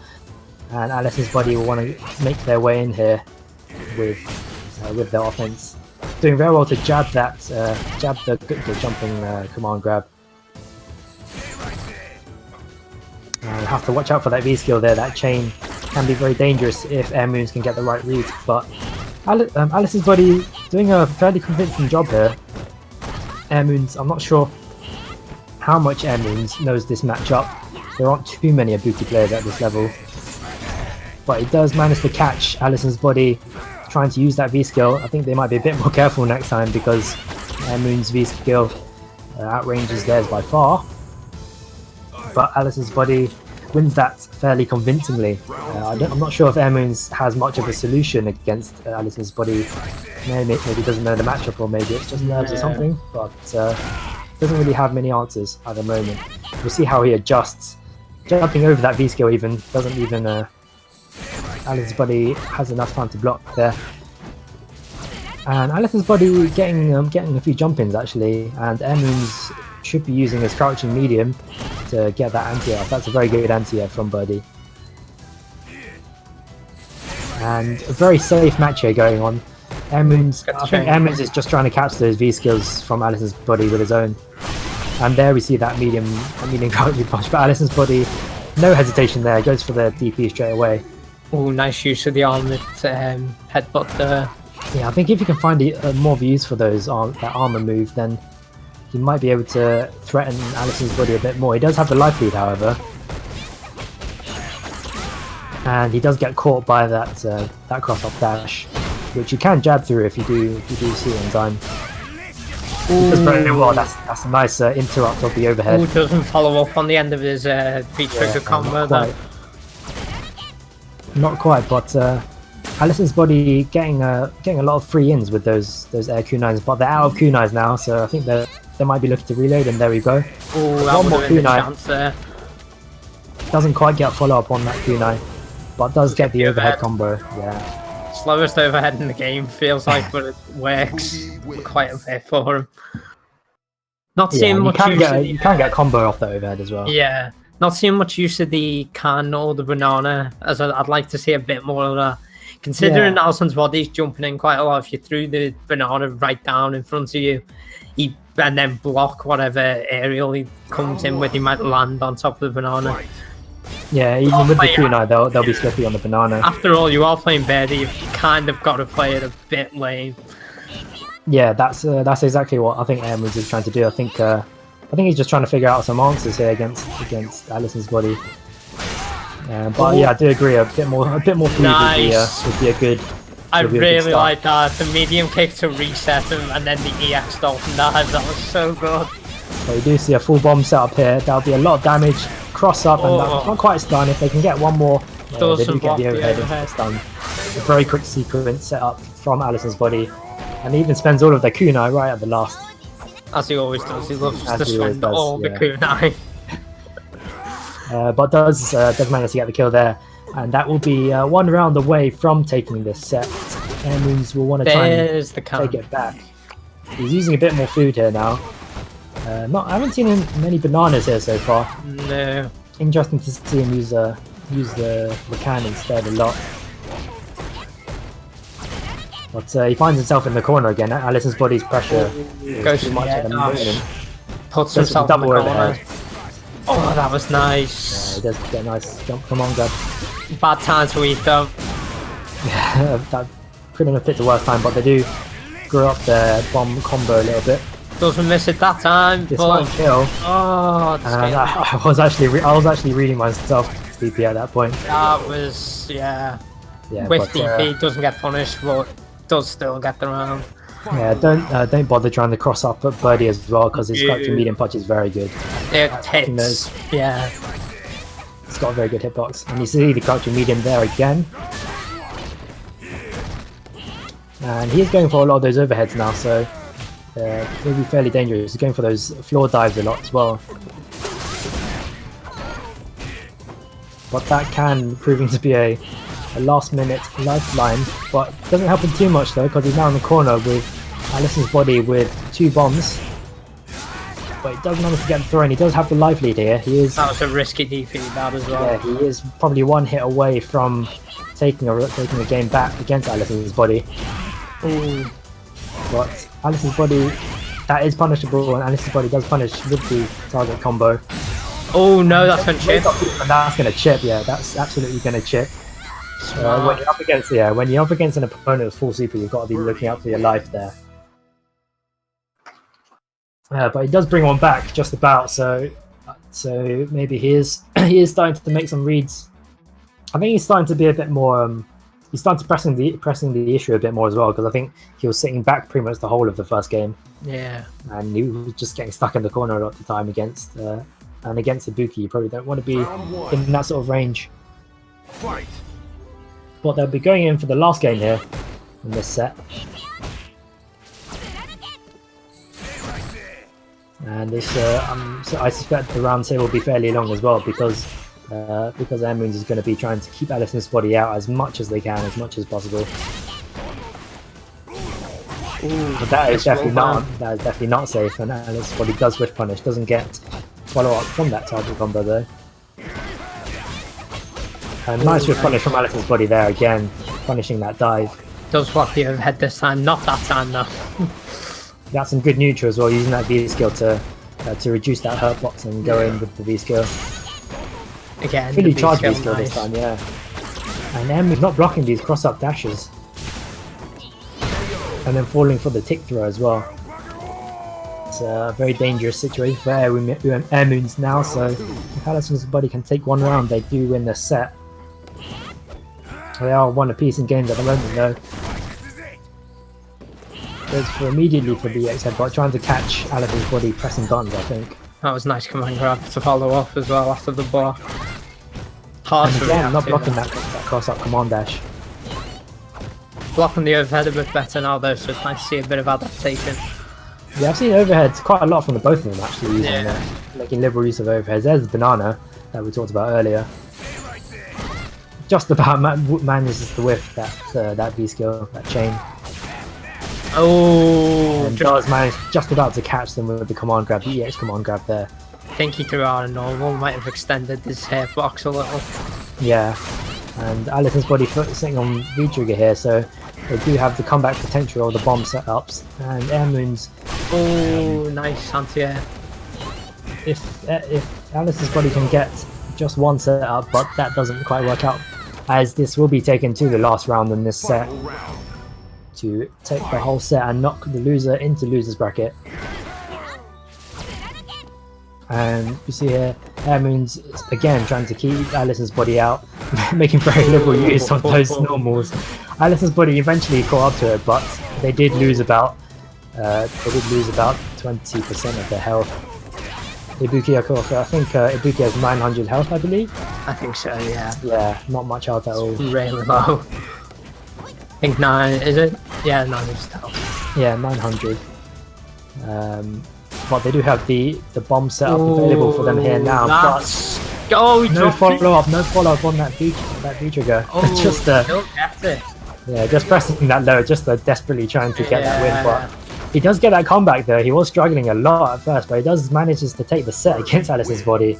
And Alison's Body will want to make their way in here with their offense. Doing very well to jab the jumping command grab. Have to watch out for that V skill there. That chain can be very dangerous if Air Moons can get the right reads. But Alison's Body doing a fairly convincing job here. Air Moons, I'm not sure how much Air Moons knows this matchup. There aren't too many Ibuki players at this level. But he does manage to catch Alison's Body trying to use that V skill. I think they might be a bit more careful next time because Air Moon's V skill outranges theirs by far. But Alison's Body wins that fairly convincingly. I'm not sure if Air Moons has much of a solution against Alison's Body. Maybe doesn't know the matchup, or maybe it's just nerves or something. But doesn't really have many answers at the moment. We'll see how he adjusts. Jumping over that V skill doesn't even. Alison's Body has enough time to block there, and Alison's Body getting a few jump-ins actually, and Air Moons should be using his crouching medium to get that anti-air. That's a very good anti-air from Birdie, and a very safe match here going on. I think Air Moons is just trying to catch those V skills from Alison's Body with his own, and there we see that medium crouching punch. But Alison's Body, no hesitation there, goes for the DP straight away. Oh, nice use of the armored headbutt there. Yeah, I think if you can find more views for that armor move, then he might be able to threaten Alison's Body a bit more. He does have the life lead, however, and he does get caught by that cross-up dash, which you can jab through if you do see it in time. He does very well. That's a nice interrupt of the overhead. Who doesn't follow up on the end of his V-trigger combo there? Not quite, but Alison's Body getting a lot of free ins with those air kunais, but they're out of kunais now, so I think they might be looking to reload, and there we go. Oh, that would have been a chance there. Doesn't quite get a follow up on that kunai, but does get the overhead combo. Yeah. Slowest overhead in the game feels like, but it works quite a bit for him. Not seeing much. You can get a combo off the overhead as well. Yeah. Not seeing much use of the can or the banana, as I'd like to see a bit more of that. Considering Allison's body's jumping in quite a lot, if you threw the banana right down in front of you, and then block whatever aerial he comes in with, he might land on top of the banana. Yeah, even with the kunai, they'll be slippy on the banana. After all, you are playing Birdie, you've kind of got to play it a bit lame. Yeah, that's exactly what I think Airmoons is trying to do. I think he's just trying to figure out some answers here against Allison's body. But yeah, I do agree. A bit more food would be a good. I really like that. The medium kick to reset him, and then the EX dolphin dive. That was so good. So you do see a full bomb set up here. That'll be a lot of damage. Cross up, and that's not quite stun. If they can get one more, they do get the overhead stun. A very quick sequence set up from Allison's body, and he even spends all of their kunai right at the last. As he always does. He loves to spend all the kunai. But does manage to get the kill there, and that will be 1 round away from taking this set. Airmoons will want to try and take it back. He's using a bit more food here now. I haven't seen many bananas here so far. No. Interesting to see him use the can instead a lot. But he finds himself in the corner again. Allison's body's pressure goes too much at the moment. Puts himself in the corner. Oh, that was nice. Yeah, he does get a nice jump from on grab. Bad time to eat though. Yeah, that couldn't have picked the worst time, but they do screw up their bomb combo a little bit. Doesn't miss it that time. This might kill. Oh, I was actually reading myself DP at that point. That was with DP doesn't get punished, but does still get the round. Yeah, don't bother trying to cross up at Birdie as well, because his crouching medium punch is very good. It hits. Yeah. It's got a very good hitbox, and you see the crouching medium there again. And he is going for a lot of those overheads now, so it'll be fairly dangerous. He's going for those floor dives a lot as well. But that can proving to be a last-minute lifeline, but doesn't help him too much though, because he's now in the corner with Allison's body with 2 bombs. But he does manage to get the throw, and he does have the life lead here. That was a risky defeat, that as well. Yeah, he is probably 1 hit away from taking a game back against Allison's body. Ooh. But Allison's body, that is punishable, and Allison's body does punish with the target combo. Oh no, that's gonna chip. And that's gonna chip, yeah, that's absolutely gonna chip. When you're up against an opponent with full super, you've got to be looking out for your life there. But he does bring one back just about, so maybe he is starting to make some reads. I think he's starting to be a bit more. He's starting to pressing the issue a bit more as well, because I think he was sitting back pretty much the whole of the first game. Yeah. And he was just getting stuck in the corner a lot of the time against Ibuki. You probably don't want to be in that sort of range. Fight. But they'll be going in for the last game here in this set. And this, so I suspect the rounds here will be fairly long as well, because Airmoons is going to be trying to keep Allison's body out as much as they can, as much as possible. Ooh, but that is definitely not safe, and Allison's body does whiff punish, doesn't get follow up from that target combo though. And nice whiff punish from Allison's body there again, punishing that dive. Does block the overhead this time, not that time though. Got some good neutral as well, using that V skill to reduce that hurt box and go in with the V skill. Again, fully charged V skill this time, yeah. And Airmoon's not blocking these cross up dashes. And then falling for the tick throw as well. It's a very dangerous situation for Airmoons now, so if Allison's body can take 1 round, they do win the set. They are 1 apiece in games at the moment though. Goes for immediately for the X headbutt, trying to catch Allison's body pressing buttons, I think. That was nice command grab to follow up as well after the block. Hard and again, not blocking that cross up command dash. Blocking the overhead a bit better now though, so it's nice to see a bit of adaptation. Yeah, I've seen overheads quite a lot from the both of them actually, using making liberal use of overheads. There's the banana that we talked about earlier. Just about manages to whiff that V skill, that chain. Oh, and does manage just about to catch them with the command grab, the EX command grab there. I think he threw out a normal, might have extended his hitbox a little. Yeah, And Alison's body sitting on V-Trigger here, so they do have the comeback potential of the bomb setups. And Air Moon's... Oh, nice anti-air. If Alison's body can get just one setup, but that doesn't quite work out, as this will be taken to the last round in this set to take the whole set and knock the loser into loser's bracket. And you see here, Air Moon's again trying to keep Alison's body out, making very liberal use of those normals. Alison's body eventually caught up to it, but they did lose about 20% of their health. Ibuki, of course, I think Ibuki has 900 health, I believe. I think so, yeah. Yeah, not much health at all. Really low. I think 9, is it? Yeah, 9 is health. Yeah, 900. But they do have the bomb setup available for them here now. But no follow up on that V-Trigger. Oh, just yeah, just pressing that low, just desperately trying to get that win. But he does get that comeback though. He was struggling a lot at first, but he does manages to take the set against Alison's body.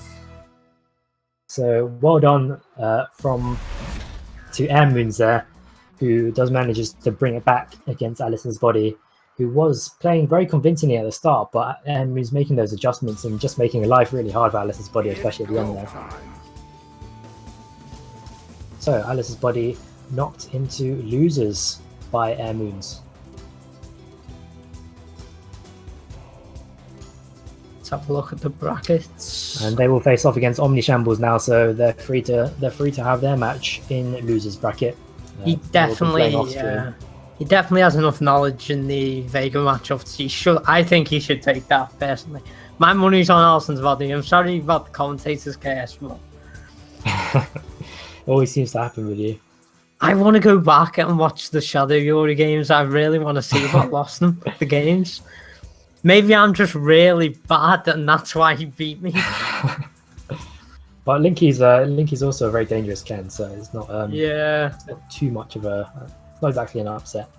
So well done to Air Moons there, who manages to bring it back against Alison's body, who was playing very convincingly at the start, but Air Moons making those adjustments and just making life really hard for Alison's body, especially at the end there. So Alison's body knocked into losers by Air Moons. Let's have a look at the brackets. And they will face off against Omni Shambles now, so they're free to have their match in losers bracket. He definitely has enough knowledge in the Vega matchup. I think he should take that personally. My money's on Alison's body. I'm sorry about the commentators' chaos, but always seems to happen with you. I want to go back and watch the Shadow Yuri games. I really want to see what lost them the games. Maybe I'm just really bad, and that's why he beat me. But Linky's also a very dangerous Ken, so it's not not too much of a it's not exactly an upset.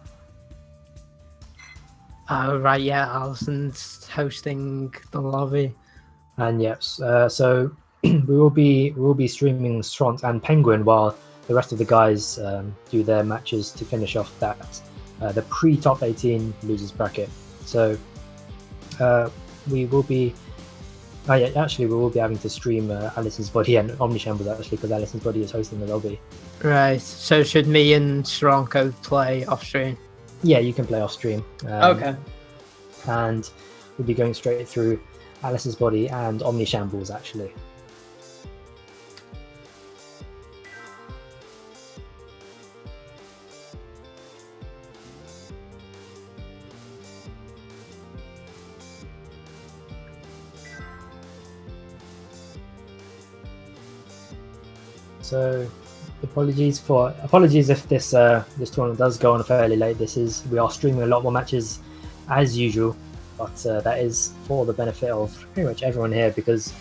Oh right, yeah, Alison's hosting the lobby. And yes, so we will be streaming Stront and Penguin while the rest of the guys do their matches to finish off that the pre-top 18 losers bracket. So we will be we will be having to stream Alison's body and Omni Shambles actually, because Alison's body is hosting the lobby. Right, so should me and Stronko play off stream? Yeah, you can play off stream. Okay. And we'll be going straight through Alison's body and Omni Shambles actually. So apologies if this this tournament does go on fairly late. We are streaming a lot more matches as usual, but that is for the benefit of pretty much everyone here, because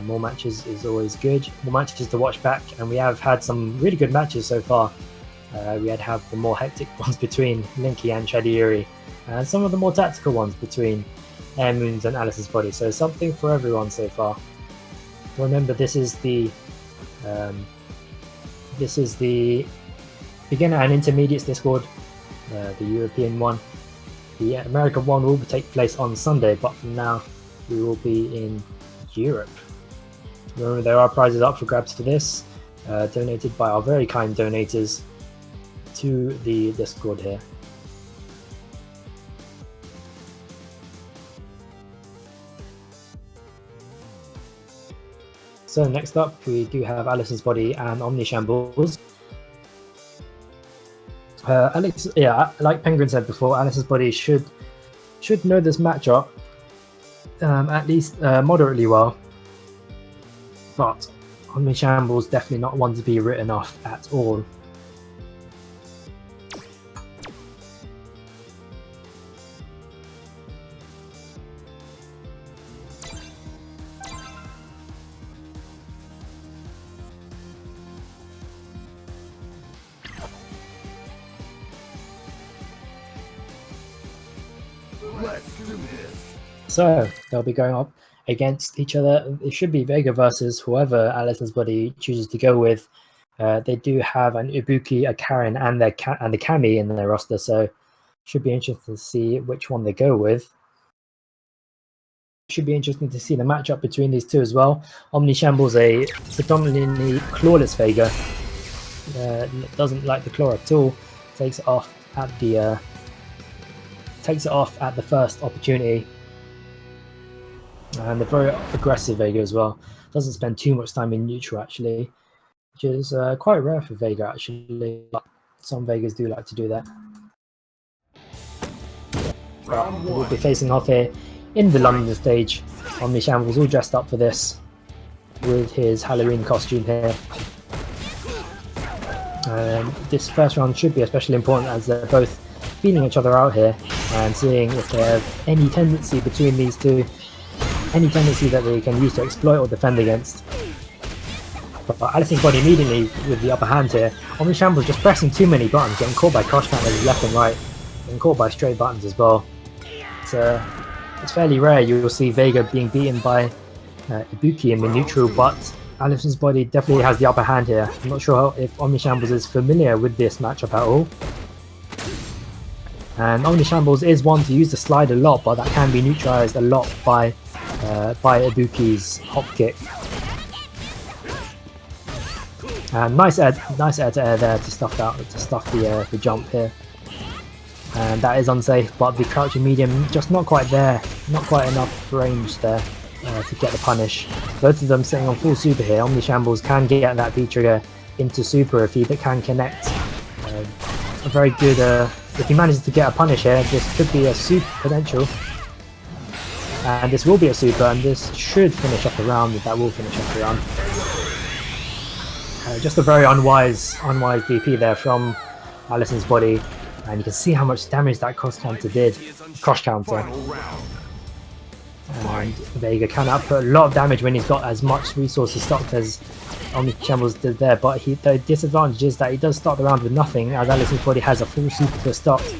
more matches is always good. More matches to watch back, and we have had some really good matches so far. We have the more hectic ones between Linky and Chadiyuri, and some of the more tactical ones between Air Moons and Alison's body. So something for everyone so far. Remember, this is the beginner and intermediates Discord, the European one. The American one will take place on Sunday, but for now we will be in Europe. Remember, there are prizes up for grabs for this, donated by our very kind donators to the Discord here. So next up, we do have Alison's body and Omni Shambles. Alex, yeah, like Penguin said before, Alison's body should know this matchup at least moderately well. But Omni Shambles definitely not one to be written off at all. Let's do this. So they'll be going up against each other. It should be Vega versus whoever Alison's body chooses to go with. They do have an Ibuki, a Karen, and the Kami in their roster, so should be interesting to see which one they go with. Should be interesting to see the matchup between these two as well. Omni Shambles, a predominantly clawless Vega, doesn't like the claw at all. Takes it off at the first opportunity, and a very aggressive Vega as well. Doesn't spend too much time in neutral actually, which is quite rare for Vega actually. But some Vegas do like to do that. But we'll be facing off here in the London stage. Omni Shambles all dressed up for this with his Halloween costume here. This first round should be especially important as they're both feeling each other out here and seeing if they have any tendency between these two, any tendency that they can use to exploit or defend against. But Alison's body immediately with the upper hand here. Omni Shambles just pressing too many buttons, getting caught by cross counters left and right, getting caught by straight buttons as well. It's fairly rare you will see Vega being beaten by Ibuki in the neutral, but Alison's body definitely has the upper hand here. I'm not sure if Omni Shambles is familiar with this matchup at all. And Omni Shambles is one to use the slide a lot, but that can be neutralized a lot by Ibuki's hop kick. And nice air to air there to stuff the jump here. And that is unsafe, but the crouching medium just not quite there, not quite enough range there to get the punish. Both of them sitting on full super here. Omni Shambles can get that V trigger into super if he can connect. A very good, if he manages to get a punish here, this could be a super potential. And this will be a super, and this should finish off the round. That will finish off the round. Just a very unwise DP there from Alison's body. And you can see how much damage that cross counter did. And Vega can output a lot of damage when he's got as much resources stocked as Omni Shambles did there. But the disadvantage is that he does start the round with nothing, as Alison's body has a full super stocked.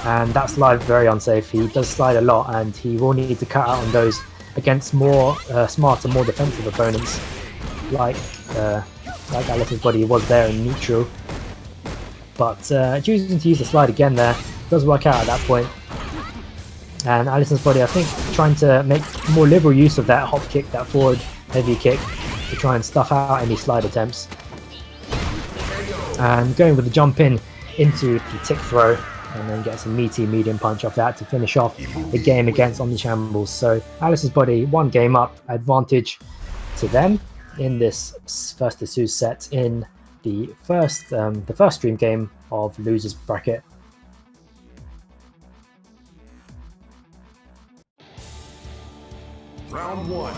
And that slide very unsafe. He does slide a lot, and he will need to cut out on those against more smarter, more defensive opponents, like Alison's body was there in neutral. But choosing to use the slide again there does work out at that point. And Alison's body, I think, trying to make more liberal use of that hop kick, that forward heavy kick, to try and stuff out any slide attempts. And going with the jump in into the tick throw, and then gets a meaty medium punch off that to finish off the game against Omni Shambles. So Alison's body, one game up, advantage to them in this first to two set in the first stream game of losers bracket. Round one.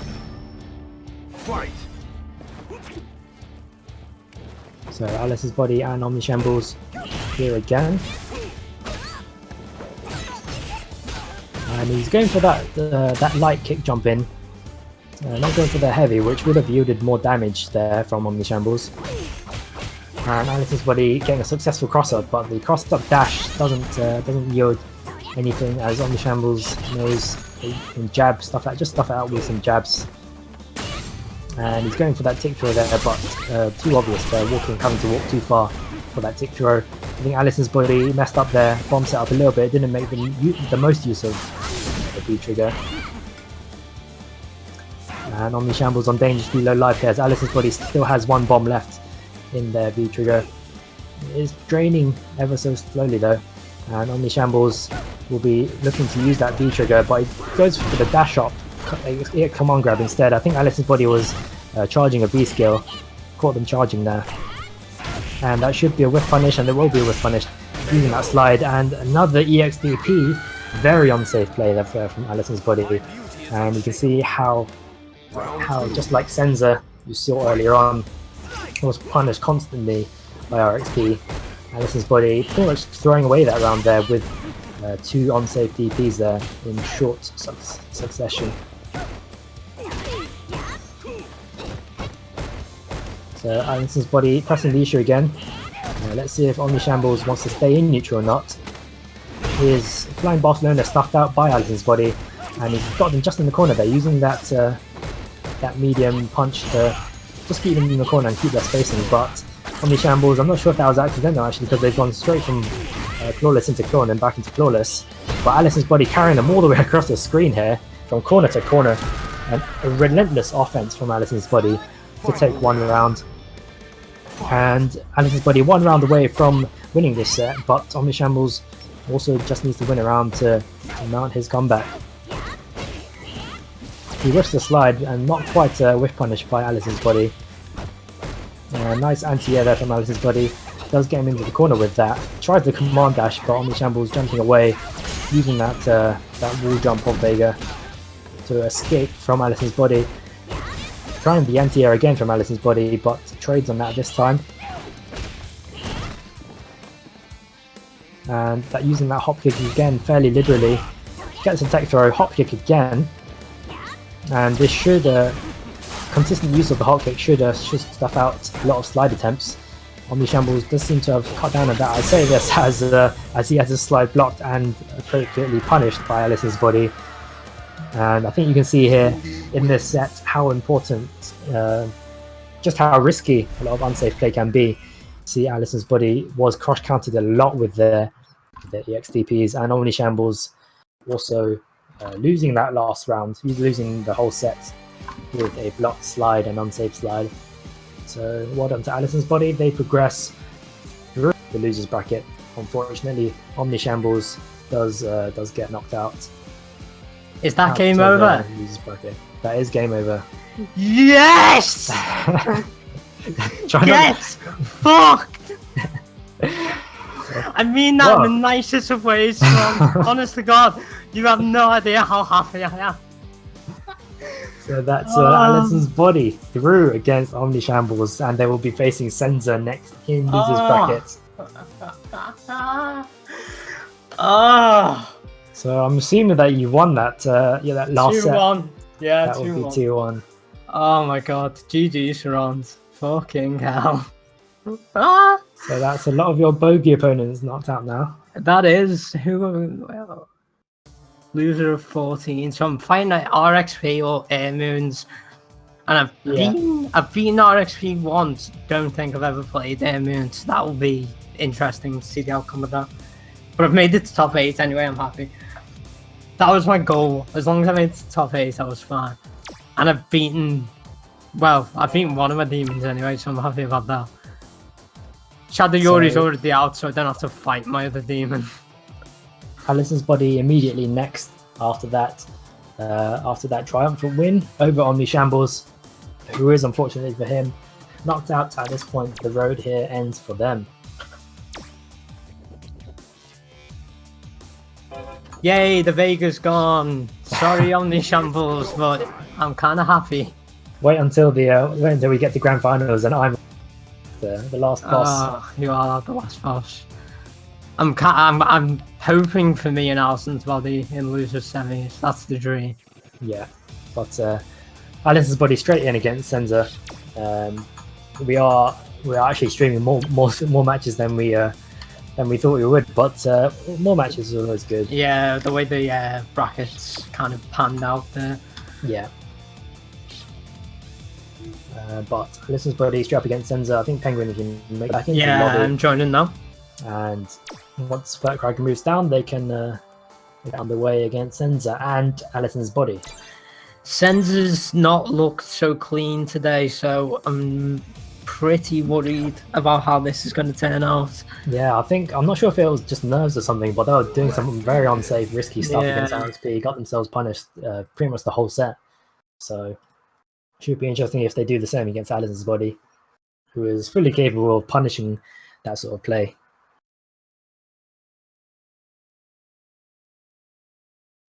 Fight. So Alice's body and Omni Shambles here again. And he's going for that light kick jump in. Not going for the heavy, which would have yielded more damage there from Omni Shambles. And Alice's body getting a successful cross-up, but the cross-up dash doesn't yield anything, as Omni Shambles knows he can jab stuff out, just stuff it out with some jabs. And he's going for that tick throw there, but too obvious there, having to walk too far for that tick throw. I think Alison's body messed up there, bomb set up a little bit, didn't make the most use of the V trigger. And Omni Shambles on dangerously low life here, as Alison's body still has one bomb left in their V trigger. It is draining ever so slowly though, and Omni Shambles will be looking to use that V trigger, but he goes for the dash up, command grab instead. I think Alison's body was charging a V skill, caught them charging there, and that should be a whiff punish, and there will be a whiff punish using that slide. And another EXDP, very unsafe play there from Alison's body, and you can see how just like Senza you saw earlier on, was punished constantly by RXP. Alison's body pretty much throwing away that round there with two unsafe DPs there in short succession. So Alison's body pressing the issue again. Let's see if Omni Shambles wants to stay in neutral or not. His Flying Barcelona stuffed out by Alison's body, and he's got them just in the corner there, using that medium punch to just keep them in the corner and keep their spacing. But Omni Shambles, I'm not sure if that was accidental actually, because they've gone straight from Clawless into Claw and then back into Clawless. But Alison's Body carrying them all the way across the screen here, from corner to corner. And a relentless offense from Alison's Body to take one round. And Alison's Body 1 round away from winning this set, but Omni Shambles also just needs to win a round to mount his comeback. He whiffs the slide and not quite whiff punished by Alison's Body. Nice anti-air there from Alison's Body. Does get him into the corner with that. Tries the command dash, but Omni Shambles jumping away, using that wall jump of Vega to escape from Alison's Body. Trying the anti-air again from Alison's Body, but trades on that this time. And that using that hop kick again fairly liberally. Gets a tech throw, hop kick again. And this should, consistent use of the hop kick should stuff out a lot of slide attempts. Omni Shambles does seem to have cut down on that. I say this as he has his slide blocked and appropriately punished by Alison's Body. And I think you can see here in this set how important, just how risky a lot of unsafe play can be. See, Alison's Body was cross counted a lot with the EXTPs, and Omni Shambles also losing that last round. He's losing the whole set with a blocked slide and unsafe slide. So well done to Alison's Body. They progress through the losers bracket. Unfortunately, Omni Shambles does get knocked out. Is that game over? That is game over. Yes! Yes! Fucked! I mean that in the nicest of ways, man. Honest to God, you have no idea how happy I am. So that's Alison's Body through against Omni Shambles, and they will be facing Senza next in losers bracket. So I'm assuming that you won that, that last set. 2-1. Yeah, that 2-1. would be 2-1. Oh my God, GG's Sharons. Fucking hell. So that's a lot of your bogey opponents knocked out now. That is loser of 14. So I'm fighting at RXP or Air Moons, and I've beaten RXP once. Don't think I've ever played Air Moons. That will be interesting to see the outcome of that. But I've made it to top 8 anyway. I'm happy. That was my goal. As long as I made it to top 8, I was fine. And I've beaten one of my demons anyway, so I'm happy about that. Shadow Yori's already out, so I don't have to fight my other demon. Alison's Body immediately next after that triumphant win over Omni Shambles, who is, unfortunately for him, knocked out at this point. The road here ends for them. Yay, the Vega's gone. Sorry, Omni Shambles, but I'm kind of happy. Wait until we get to grand finals and I'm the last boss. You are the last boss. I'm hoping for me and Alison's Body in losers semis. That's the dream. Yeah, but Alison's Body straight in against Senza. We are actually streaming more matches than we thought we would, but more matches is always good. Yeah, the way the brackets kind of panned out there. Yeah. But Alison's Body straight up against Senza. I think Penguin can make back into the lobby. I'm joining now. And once Furtkrager moves down, they can get underway against Senza and Alison's Body. Senza's not looked so clean today, so I'm pretty worried about how this is going to turn out. Yeah, I'm not sure if it was just nerves or something, but they were doing some very unsafe, risky stuff against RXP, got themselves punished pretty much the whole set. So should be interesting if they do the same against Alison's Body, who is fully capable of punishing that sort of play.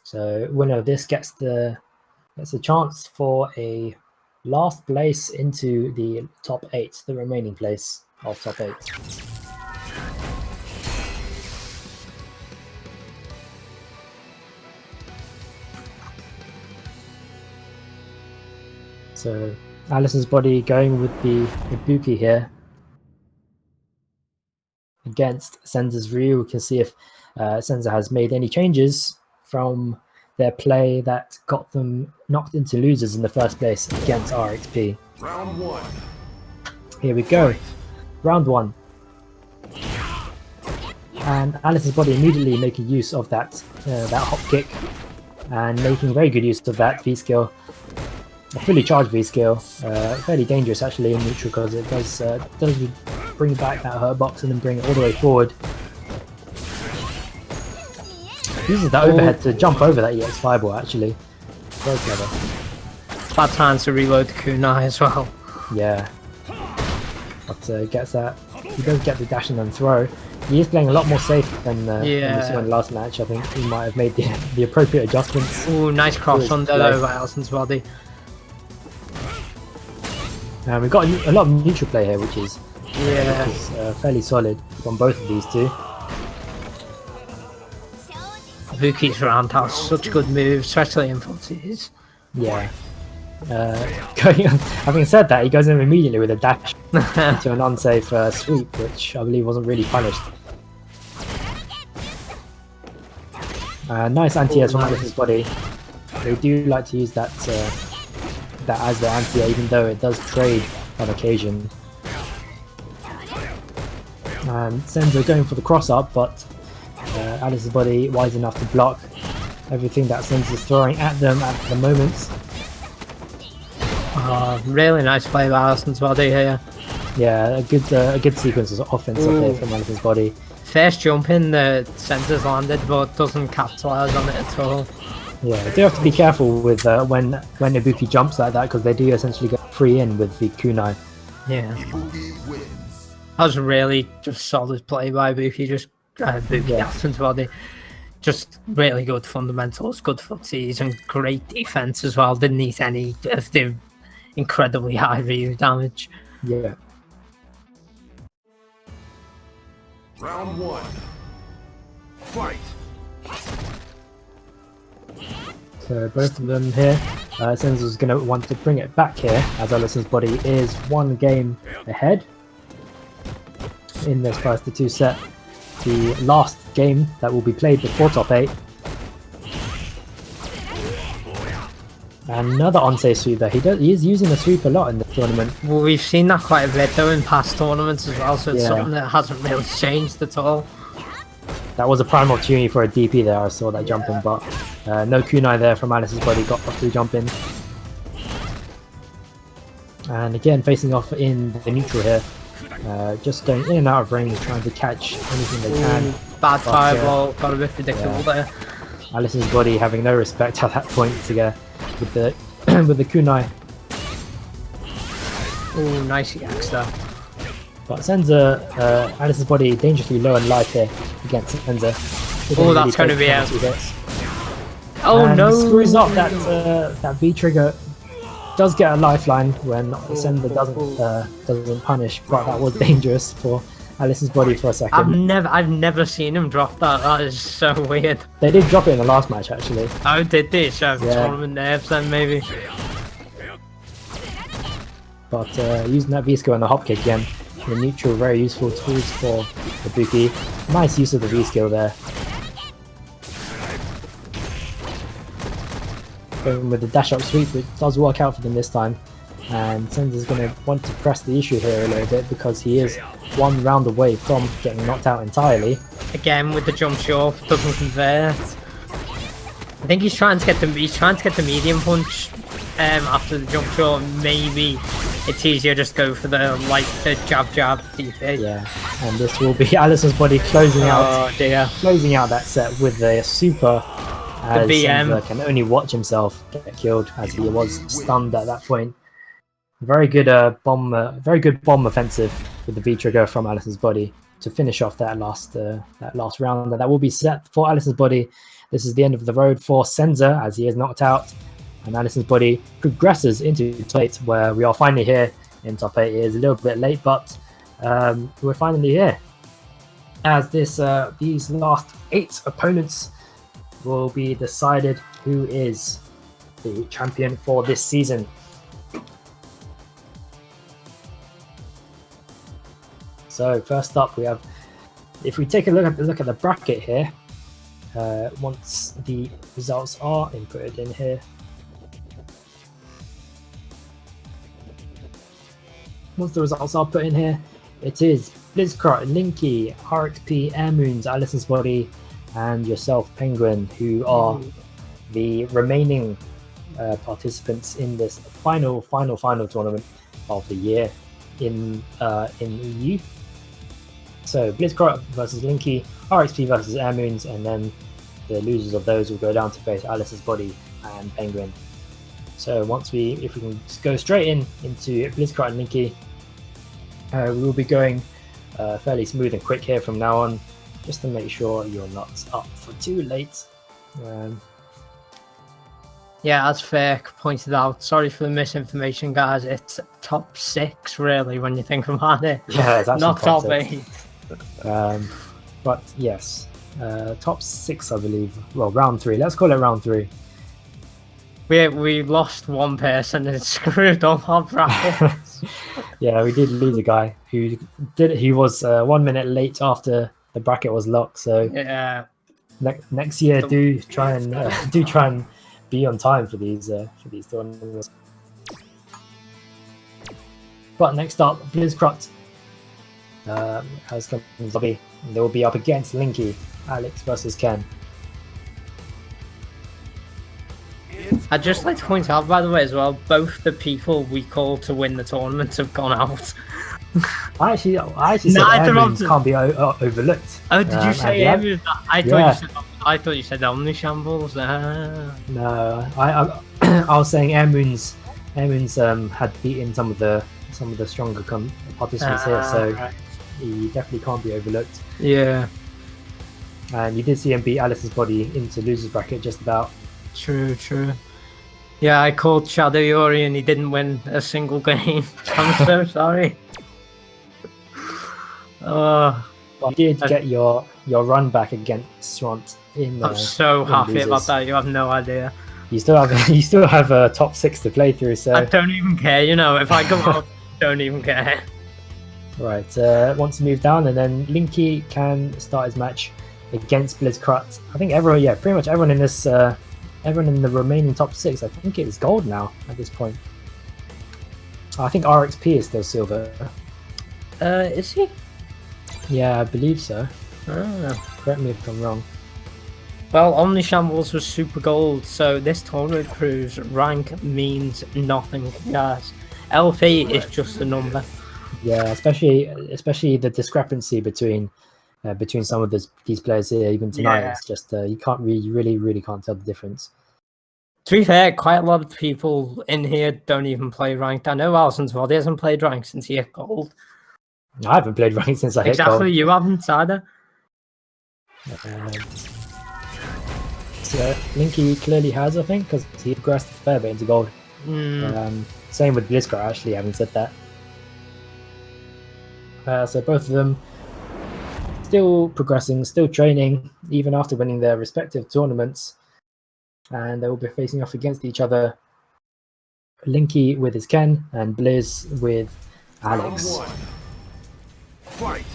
So winner of this gets a chance for a last place into the top 8, the remaining place of top 8. So Alison's Body going with the Ibuki here against Senza's Ryu. We can see if Senza has made any changes from their play that got them knocked into losers in the first place against RXP. Round 1. Here we go. Round 1. And Alice's body immediately making use of that hop kick and making very good use of that V skill. A fully charged V skill, fairly dangerous actually in neutral because it does bring back that hurt box and then bring it all the way forward. Uses that overhead to jump over that EX fireball actually. Very clever. Bad time to reload the kunai as well. Yeah. But gets that. He does get the dash and then throw. He is playing a lot more safe than we saw in the last match. I think he might have made the appropriate adjustments. Ooh, nice cross under though by Allison's body. We've got a lot of neutral play here, which is fairly solid from both of these two. Ibuki's roundhouse, such good moves, especially in footies. Yeah. Having said that, he goes in immediately with a dash to an unsafe sweep, which I believe wasn't really punished. Nice anti-air from Alice's body. They do like to use that as their anti-air, even though it does trade on occasion. And Senza going for the cross-up, but Alice's body wise enough to block everything that Senza's throwing at them at the moment. Really nice play by Allison's body here. Yeah, a good sequence of offense up here from Alice's body. First jump in the Senza's landed, but doesn't capitalise on it at all. Yeah, you do have to be careful with when Ibuki jumps like that because they do essentially get free in with the kunai. Yeah. That was really just solid play by Ibuki, just Allison's body. Just really good fundamentals, good footies, and great defense as well. Didn't need any of the incredibly high view damage. Yeah. Round 1. Fight. So both of them here. Senza's going to want to bring it back here as Allison's body is 1 game ahead in this first to 2 set. The last game that will be played before top 8. Another unsafe sweep there. He is using the sweep a lot in the tournament. Well, we've seen that quite a bit though in past tournaments as well, so it's something that hasn't really changed at all. That was a prime opportunity for a DP there. I saw that jump in, but no kunai there from Alice's body. Got a free jump in. And again, facing off in the neutral here. Just going in and out of range, trying to catch anything they can. Bad fireball, got a bit predictable there. Alice's body having no respect at that point to get with the with the kunai. Oh, nice EX there. But Senza, Alice's body dangerously low in life here against Senza. Oh, that's going to be out. Oh and no! Screws up that V trigger. Does get a lifeline when Senza doesn't punish, but that was dangerous for Alice's body for a second. I've never seen him drop that. That is so weird. They did drop it in the last match actually. Oh, did they? So tournament nerves then maybe. But using that V-skill and the hop kick again, the neutral, very useful tools for Ibuki. Nice use of the V-skill there. Going with the dash up sweep, which does work out for them this time. And Senza's going to want to press the issue here a little bit because he is 1 round away from getting knocked out entirely. Again with the jump short, doesn't convert. I think he's trying to get the medium punch after the jump short. Maybe it's easier just go for the jab DP. Yeah, and this will be Allison's body closing out that set with a super. As the BM Senza can only watch himself get killed as he was stunned at that point. Very good bomb offensive with the V trigger from Allison's body to finish off that last round. And that will be set for Allison's body. This is the end of the road for Senza as he is knocked out, and Allison's body progresses into top 8, where we are finally here in top 8. It is a little bit late, but we're finally here as these last 8 opponents will be decided who is the champion for this season. So first up we have, if we take a look at the bracket here, once the results are inputted in here, once the results are put in here, it is Blizzcrot, Linky, RXP, Airmoons, Alison's Body, and yourself, Penguin, who are the remaining participants in this final tournament of the year in EU. So Blizzcrot versus Linky, RXP versus Airmoons, and then the losers of those will go down to face Alice's Body and Penguin. So if we can just go straight into Blizzcrot and Linky, we will be going fairly smooth and quick here from now on, just to make sure you're not up for too late. Yeah, as Fair pointed out, sorry for the misinformation, guys. It's top 6, really, when you think about it. Yeah, it's actually not top 8. But yes, top 6, I believe. Well, round 3. Let's call it round 3. We lost one person and it screwed up our brackets. Yeah, we did lose a guy who was 1 minute late after the bracket was locked. So yeah, next year do try and be on time for these tournaments. But next up, Blizzcrot has come from the lobby. They will be up against Linky, Alex versus Ken. I'd just like to point out, by the way, as well, both the people we called to win the tournament have gone out. I actually said Airmoons can't be overlooked. Oh, did you say Airmoons? I thought you said Omni Shambles. No, I was saying Airmoons had beaten some of the stronger participants here, so right. He definitely can't be overlooked. Yeah. And you did see him beat Alice's Body into losers bracket just about. True. Yeah, I called Shadow Yuri and he didn't win a single game. I'm so sorry. But you did get your run back against Swant in. I'm so happy about that. You have no idea. You still have a top 6 to play through, so I don't even care. If I go out, don't even care. Right. Want to move down, and then Linky can start his match against Blizzcrot. I think pretty much everyone in this. Everyone in the remaining top 6, I think it's gold now at this point. I think RXP is still silver. Is he? Yeah, I believe so. Oh. Correct me if I'm wrong. Well, Omni Shambles was super gold, so this tournament proves rank means nothing, guys. LP is just a number. Yeah, especially the discrepancy between some of these players here, even tonight. Yeah. It's just you really can't tell the difference. To be fair, quite a lot of people in here don't even play ranked. I know Alison's Body hasn't played ranked since he hit gold. I haven't played ranked since I hit gold. Exactly, you haven't either. So Linky clearly has, I think, because he progressed a fair bit into gold. Same with Blizzcrot, actually, having said that. So both of them still progressing, still training, even after winning their respective tournaments. And they will be facing off against each other. Linky with his Ken, and Blizz with Alex. Fight.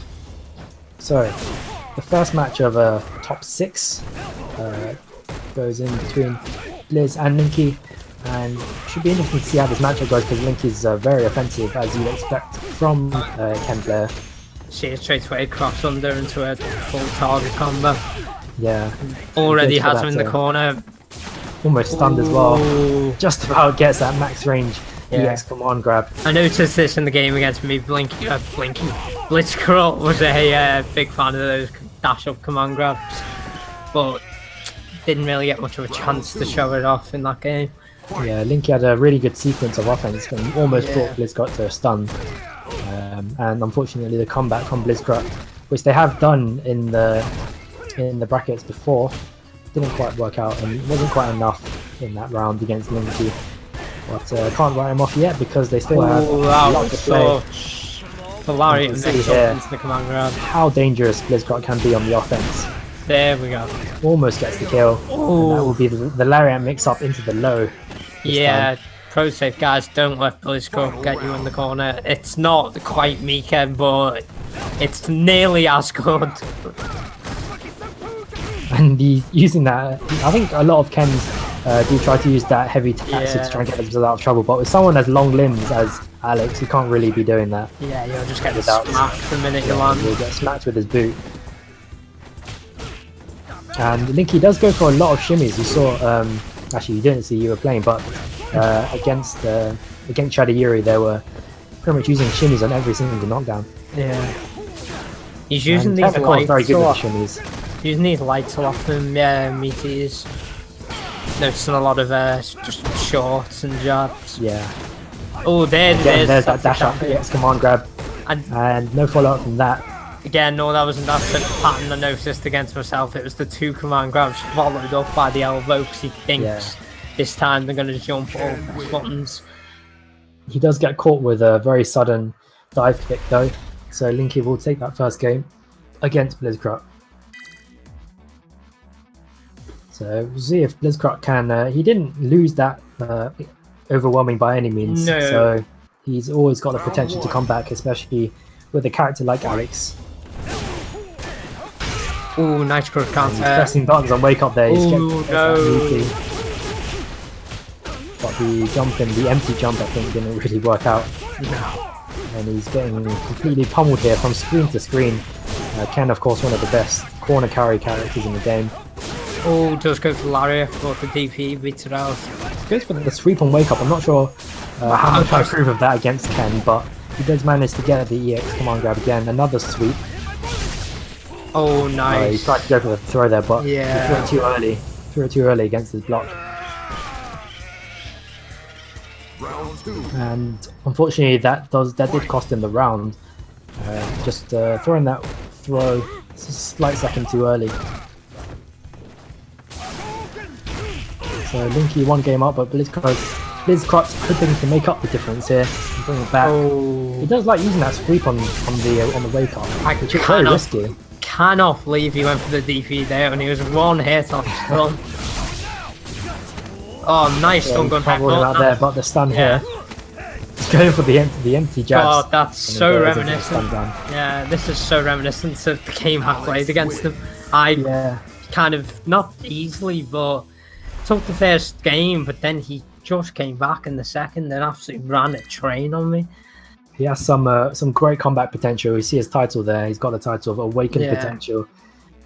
So, the first match of top 6 goes in between Blizz and Linky. And it should be interesting to see how this matchup goes, because Linky's very offensive, as you'd expect from Ken player. See it straight away, cross under into a full target combo. Yeah. Already has him in the corner. Almost stunned as well. Just about gets that max range EX command grab. I noticed this in the game against me. Blizzcrot was a big fan of those dash up command grabs, but didn't really get much of a chance to show it off in that game. Yeah, Linky had a really good sequence of offense and almost brought Blizzcrot to a stun. And unfortunately, the comeback from Blizzcrot, which they have done in the brackets before, didn't quite work out and wasn't quite enough in that round against Linky. But can't write him off yet, because they still have a lot to play. The lariat mix up into the command grab. How dangerous Blizzcrot can be on the offense. There we go. Almost gets the kill. And that will be the lariat mix up into the low. Yeah, pro safe, guys. Don't let Blizzcrot get you in the corner. It's not quite Mika, but it's nearly as good. And he's using that. I think a lot of Ken's do try to use that heavy Tatsu to try and get themselves out of trouble. But with someone as long limbs as Alex, you can't really be doing that. Yeah, you'll just get smacked the minute you land. He'll get smacked with his boot. And Linky does go for a lot of shimmies. You saw, actually you didn't see, you were playing, but against Chadayuri they were pretty much using shimmies on every single knockdown. Yeah. He's using And these Technical lights is very good a with lot. shimmies. Using these lights a lot from meteors. Noticing a lot of just shorts and jabs. Yeah. Oh, there it is. There's that dash up, yes, command grab, and no follow up from that. Again, no, that wasn't that pattern I noticed against myself. It was the 2 command grabs followed up by the elbow because he thinks this time they're going to jump all the buttons. He does get caught with a very sudden dive kick though, so Linky will take that first game against Blizzcrot. So we'll see if Blizzcrot can. He didn't lose that overwhelming by any means, no. So he's always got the potential to come back, especially with a character like Alex. Ooh, nice cross counter. He's pressing buttons on wake up there. He's Ooh, no. But the empty jump, I think, didn't really work out. No. And he's getting completely pummeled here from screen to screen. Ken, of course, one of the best corner carry characters in the game. Oh, does go for Lariat, but the DP beats it out. Goes for the sweep on wake up. I'm not sure how much I approve of that against Ken, but he does manage to get the EX command grab again. Another sweep. Oh, nice. He tried to go for the throw there, but he threw it too early. Threw it too early against his block. And unfortunately, that did cost him the round. Just throwing that throw a slight second too early. So Linky 1 game up, but Blizzcrot's hoping to make up the difference here and bring it back. Oh. He does like using that sweep on the wake up, which is very risky. Cannot believe he went for the DP there and he was 1 hit off stun. Oh, nice stun gun back out there, but the stun here. He's going for the empty jabs. Oh, that's so reminiscent. Yeah, this is so reminiscent of the game I played against him. I kind of, not easily, but took the first game, but then he just came back in the second and absolutely ran a train on me. He has some great comeback potential. You see his title there. He's got the title of Awakened Potential.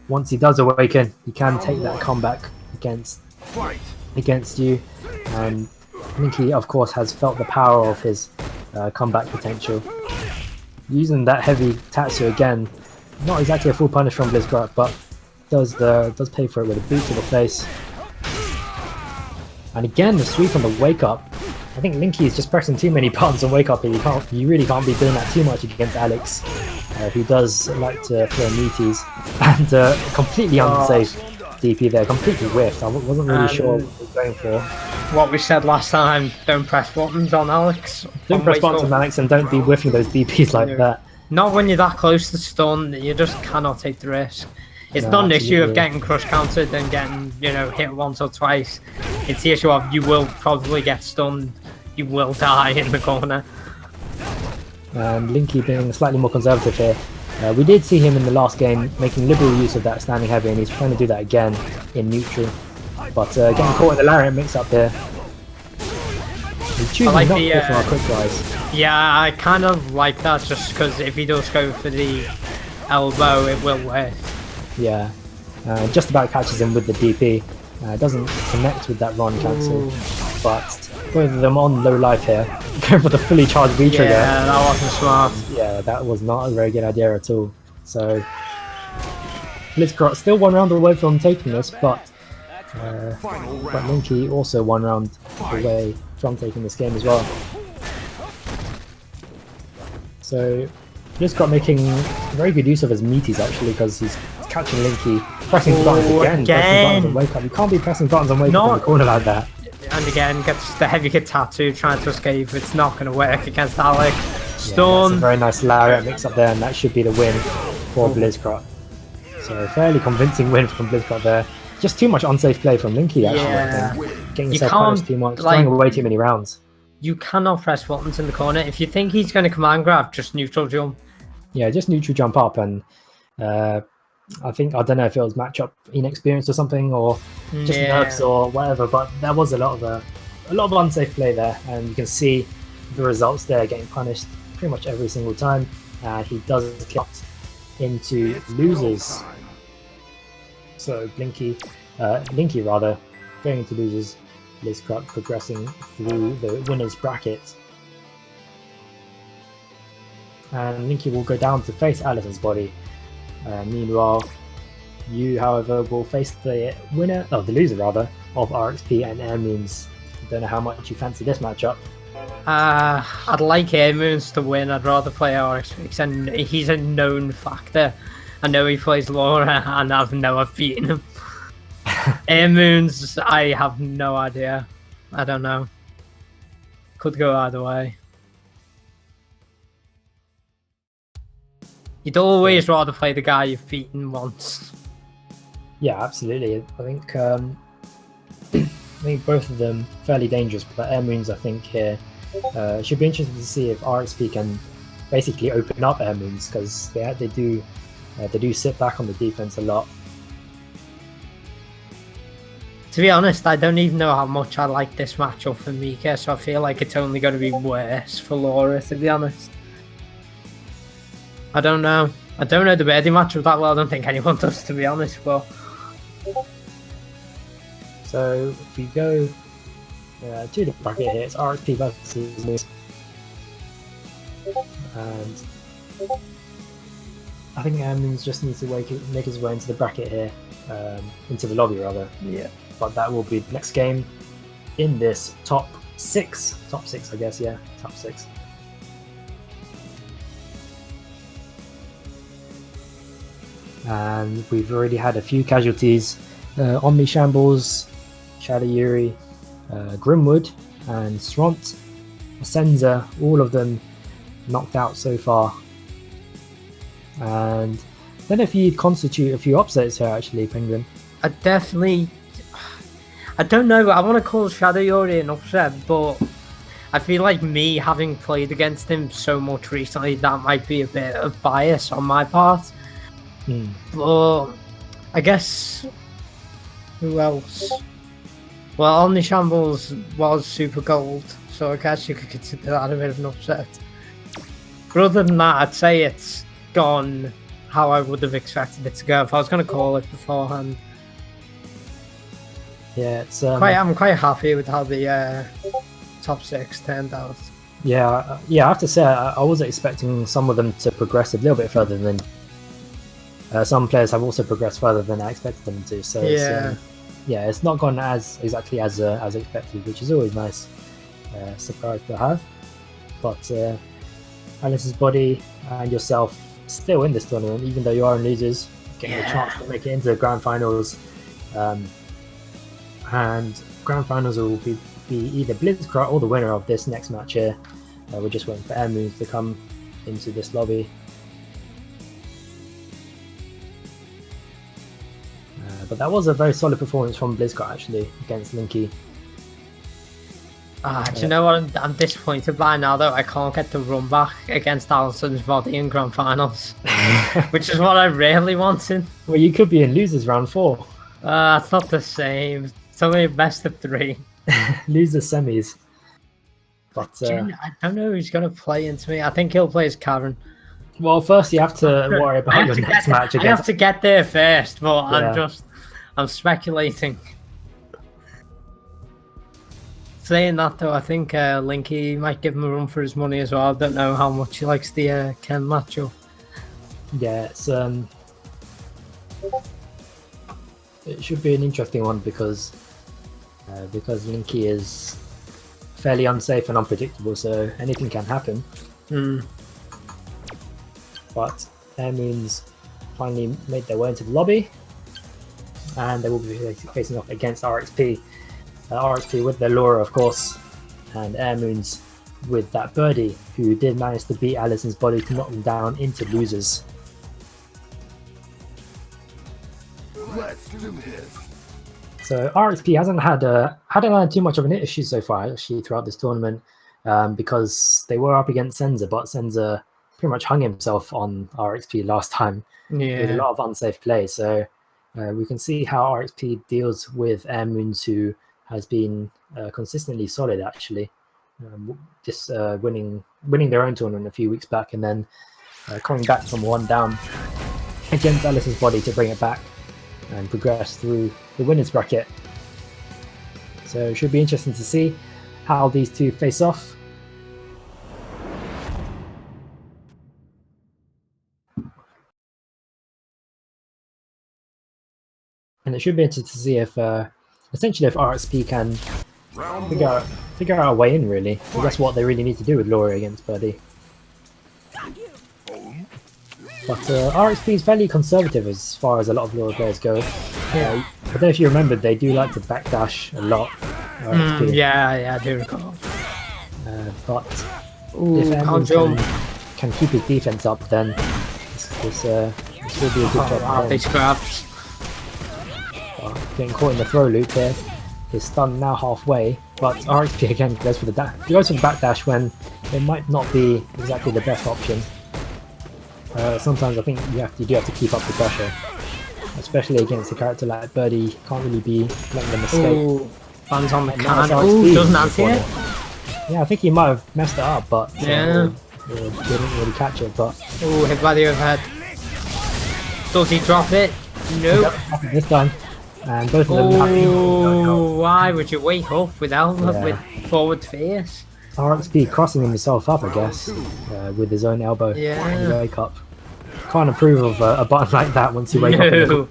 Once he does awaken, he can take that comeback against you. And Linky, of course, has felt the power of his comeback potential. Using that heavy Tatsu again, not exactly a full punish from Blizzcrot, but does pay for it with a boot to the face. And again, the sweep on the wake up. I think Linky is just pressing too many buttons on wake up here. You really can't be doing that too much against Alex, who does like to throw meaties. And completely unsafe DP there, completely whiffed. I wasn't really sure what he was going for. What we said last time, don't press buttons on Alex. Don't press buttons on Alex and don't be whiffing those DPs like that. Not when you're that close to stun, you just cannot take the risk. It's not an issue of getting crush countered and getting, hit once or twice. It's the issue of you will probably get stunned, you will die in the corner. And Linky being slightly more conservative here. We did see him in the last game making liberal use of that standing heavy, and he's trying to do that again in neutral. But getting caught in the lariat mix up here. He's choosing not to go for our quick rise. Yeah, I kind of like that just because if he does go for the elbow, it will work. Yeah, just about catches him with the DP. Doesn't connect with that run cancel, but both of them on low life here. Going for the fully charged V-trigger. Yeah, that wasn't smart. Yeah, that was not a very good idea at all. So Blizzcrot still 1 round away from taking this, but Linky also 1 round away from taking this game as well. So Blizzcrot making very good use of his meaties actually, because he's catching Linky, pressing buttons again. Pressing buttons on wake up. You can't be pressing buttons on wake up in the corner like that. And again, gets the heavy hit Tattoo trying to escape. It's not going to work against Alec. Stun. Yeah, that's a very nice lariat mix up there, and that should be the win for Blizzcrot. So a fairly convincing win from Blizzcrot there. Just too much unsafe play from Linky actually. Yeah. I think. Getting yourself punished too much, throwing away too many rounds. You cannot press buttons in the corner. If you think he's going to command grab, just neutral jump. Yeah, just neutral jump up, and I don't know if it was matchup inexperience or something, or just nerves or whatever. But there was a lot of unsafe play there, and you can see the results there, getting punished pretty much every single time. He does get into losers. So Linky rather, going into losers. Blizzcraft progressing through the winners bracket. And Linky will go down to face Alison's body. Meanwhile, you, however, will face the loser rather, of RXP and Air Moons. Don't know how much you fancy this matchup. I'd like Air Moons to win. I'd rather play RXP because he's a known factor. I know he plays Laura, and I've beaten him. Air Moons, I have no idea. I don't know. Could go either way. You'd always rather play the guy you've beaten once. Yeah, absolutely. I think both of them fairly dangerous, but Air Moons, I think here should be interested to see if RXP can basically open up Air Moons, because they do sit back on the defense a lot. To be honest, I don't even know how much I like this matchup for Mika, so I feel like it's only going to be worse for Laura, to be honest. I don't know. I don't know the birdie matchup that well. I don't think anyone does, to be honest. But so if we go to the bracket here, it's RXP versus Moose. And I think Moons just needs to make his way into the bracket here, into the lobby rather. Yeah. But that will be the next game in this top six, I guess. Yeah, top 6. And we've already had a few casualties. Omni Shambles, Shadow Yuri, Grimwood, and Sront, Senza, all of them knocked out so far. And then if you constitute a few upsets here, actually, Penguin. I don't know. I want to call Shadow Yuri an upset, but I feel like me having played against him so much recently, that might be a bit of bias on my part. But I guess who else? Well, Omni Shambles was super gold, so I guess you could consider that a bit of an upset. But other than that, I'd say it's gone how I would have expected it to go if I was going to call it beforehand. Yeah, it's I'm quite happy with how the top 6 turned out. Yeah, I have to say I was expecting some of them to progress a little bit further than. Some players have also progressed further than I expected them to. So yeah, it's not gone exactly as expected, which is always nice. Surprise to have. But Alice's body and yourself still in this tournament, even though you are in losers, getting a chance to make it into the grand finals. And grand finals will be either Blitzcrank or the winner of this next match here. We're just waiting for Air Moons to come into this lobby. But that was a very solid performance from Blizzcrank actually against Linky. Do you know what I'm disappointed by now though? I can't get the run back against Alison's body in grand finals, which is what I really wanted. Well, you could be in losers round 4. It's not the same. It's only a best of 3. Loser semis. But I don't know who's going to play into me. I think he'll play as Karen. Well, first you have to worry about your next match against. I have to get there first, but I'm speculating. Saying that though, I think Linky might give him a run for his money as well. I don't know how much he likes the Ken matchup. Yeah, it's it should be an interesting one because Linky is fairly unsafe and unpredictable, so anything can happen. But Air Moons finally made their way into the lobby, and they will be facing off against RXP. RXP with their Laura, of course, and Air Moons with that birdie, who did manage to beat Alison's body to knock them down into losers. Let's do this. So RXP hasn't had too much of an issue so far actually throughout this tournament, because they were up against Senza, but Senza pretty much hung himself on RXP last time with a Yeah. lot of unsafe play. So we can see how RXP deals with Air Moons, who has been consistently solid actually, just winning their own tournament a few weeks back, and then coming back from 1 down against Alice's Body to bring it back and progress through the winners bracket. So it should be interesting to see how these two face off. And it should be interesting to see if essentially if RXP can figure out a way in, really, because that's what they really need to do with Laurie against Birdie. But RXP is fairly conservative as far as a lot of Laurie players go. I don't know if you remember, they do like to backdash a lot. RXP. Yeah, I do recall. But Ooh, if Edmund jump. can keep his defense up, then this will be a good job for him. They scraps. Getting caught in the throw loop here. His stun now halfway, but RXP again goes for the backdash when it might not be exactly the best option. Sometimes I think you do have to keep up the pressure, especially against a character like Birdie. You can't really be letting them escape. Ooh, lands on the And can. now Ooh, RXP doesn't is answer it. Yeah, I think he might have messed it up, but Yeah. didn't really catch it. But Ooh, hit by the overhead. Does he drop it? Nope. this time, and both of them. Oh, why would you wake up without with forward face? RXP crossing himself up, I guess, with his own elbow. Yeah. When you wake up. Can't approve of a button like that once you wake up. No.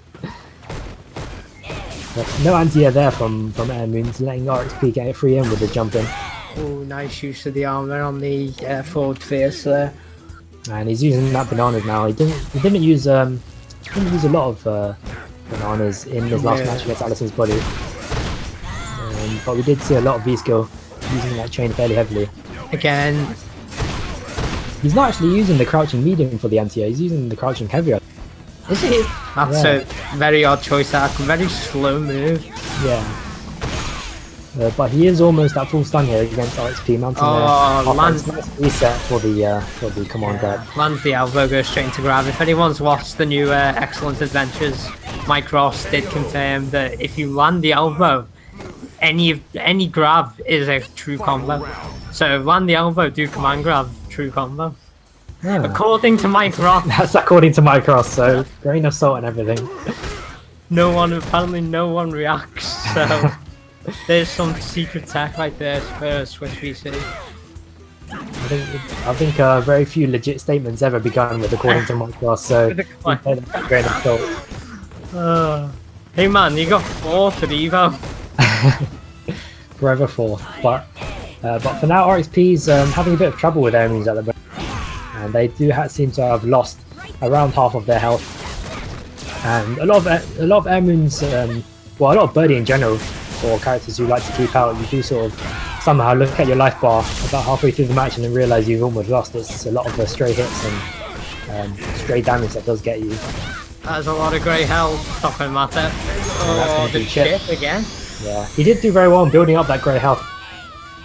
But no anti-air there from Air Moons, letting RXP get a free in with the jump in. Oh, nice use of the armor on the forward face there. And he's using that bananas now. He didn't use a lot of bananas in his last match against Alison's Body. But we did see a lot of V-skill using that chain fairly heavily. Again. He's not actually using the crouching medium for the anti-air, he's using the crouching heavier. Is it? That's a very odd choice, that very slow move. Yeah. But he is almost at full stun here against RXP, mounting lands nice reset for the command grab. Lands the elbow, goes straight into grab. If anyone's watched the new Excellent Adventures, Mike Ross did confirm that if you land the elbow, any grab is a true combo. So land the elbow, do command grab, true combo. Yeah. According to Mike Ross. That's according to Mike Ross, so grain of salt and everything. Apparently no one reacts, so there's some secret tech right there for Swiss VC. I think very few legit statements ever begun with according to Mike Ross, so grain of salt. Hey man, you got 4 for the Evo. Forever 4th, but for now RXP's having a bit of trouble with Air Moons at the moment, and they do seem to have lost around half of their health, and a lot of Air Moons, well, a lot of Birdie in general, or characters who like to keep out, you do sort of somehow look at your life bar about halfway through the match and then realise you've almost lost. It's a lot of stray hits and stray damage that does get you. That's a lot of grey health. Not gonna matter. Oh, the chip again. Yeah, he did do very well in building up that grey health.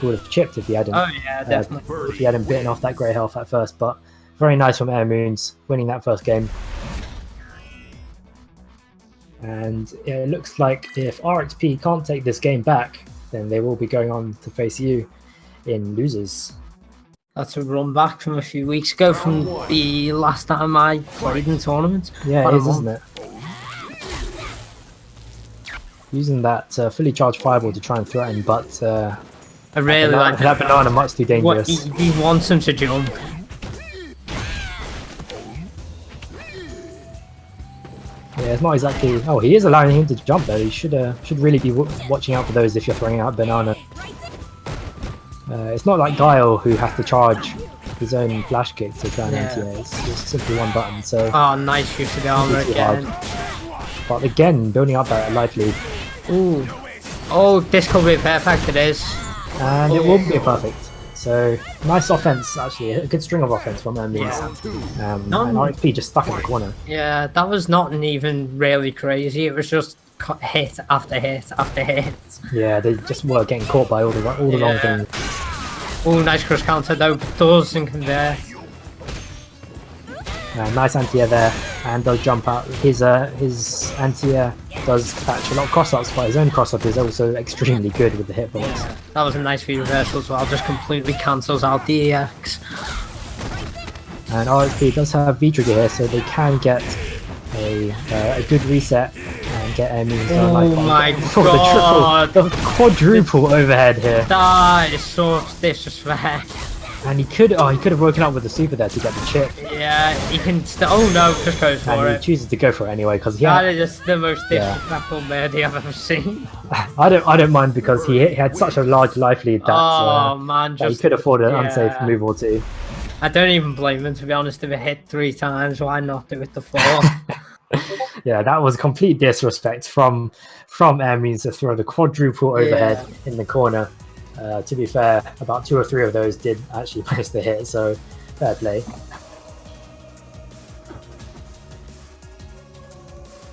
He would have chipped if he hadn't. Oh yeah, definitely. If he hadn't bitten off that grey health at first, but very nice from Air Moons winning that first game. And it looks like if RXP can't take this game back, then they will be going on to face you in losers. That's a run back from a few weeks ago from the last time I played in tournament. Yeah, it is, isn't it? Using that fully charged fireball to try and threaten, but I really like that banana much too dangerous. He wants him to jump. Yeah, it's not exactly. Oh, he is allowing him to jump though. He should really be watching out for those if you're throwing out banana. It's not like Guile who has to charge his own flash kick to try and anti-air. It's simply one button. So. Oh, nice use of the armor again. But again, building up that life lead. Ooh. Oh, this could be perfect. It is. And it will be perfect. So nice offense, actually, a good string of offense from Air Moons. And RXP just stuck in the corner. Yeah, that was not even really crazy. It was just hit after hit after hit. Yeah, they just were getting caught by all the wrong things. Oh, nice cross counter though. Doesn't convert. Nice anti-air there, and does jump out. His anti-air does catch a lot of cross-ups, but his own cross-up is also extremely good with the hitbox. Yeah, that was a nice V reversal as well, just completely cancels out the EX. And RXP does have V-trigger here, so they can get a good reset and get air moves. Oh my god! The quadruple overhead here. That is so disrespect. And he could have woken up with the super there to get the chip. Yeah, he can still. Oh no, just goes for And it. he chooses to go for it anyway because That is just the most disrespectful birdie I've ever seen. I don't mind because he had such a large life lead that, that he could afford an unsafe move or two. I don't even blame him, to be honest. If it hit 3 times, why not do it the 4th? Yeah, that was complete disrespect from Air Means to throw the quadruple overhead in the corner. To be fair, about 2 or 3 of those did actually manage to hit, so fair play.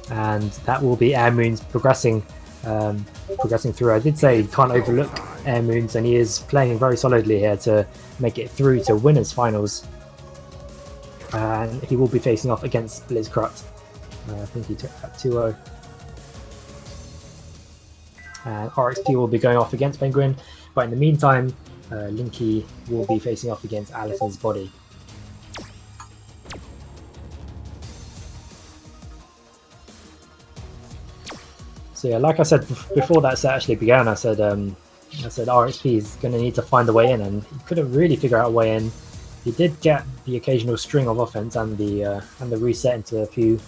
And that will be Air Moons progressing through. I did say you can't overlook Air Moons, and he is playing very solidly here to make it through to winners finals. And he will be facing off against Blitzkrut. I think he took that 2-0. And RXP will be going off against Penguin, but in the meantime, Linky will be facing off against Alison's Body. So yeah, like I said before that set actually began, I said RXP is going to need to find a way in, and he couldn't really figure out a way in. He did get the occasional string of offense and the reset into a few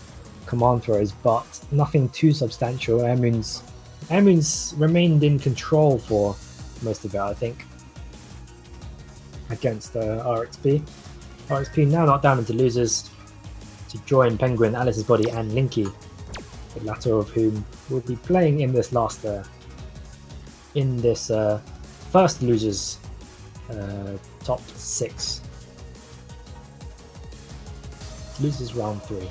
command throws, but nothing too substantial. Air Moons remained in control for most of it, I think, against RXP. RXP now knocked down into losers to join Penguin, Alice's Body, and Linky, the latter of whom will be playing in this last, first losers top 6. Losers round 3.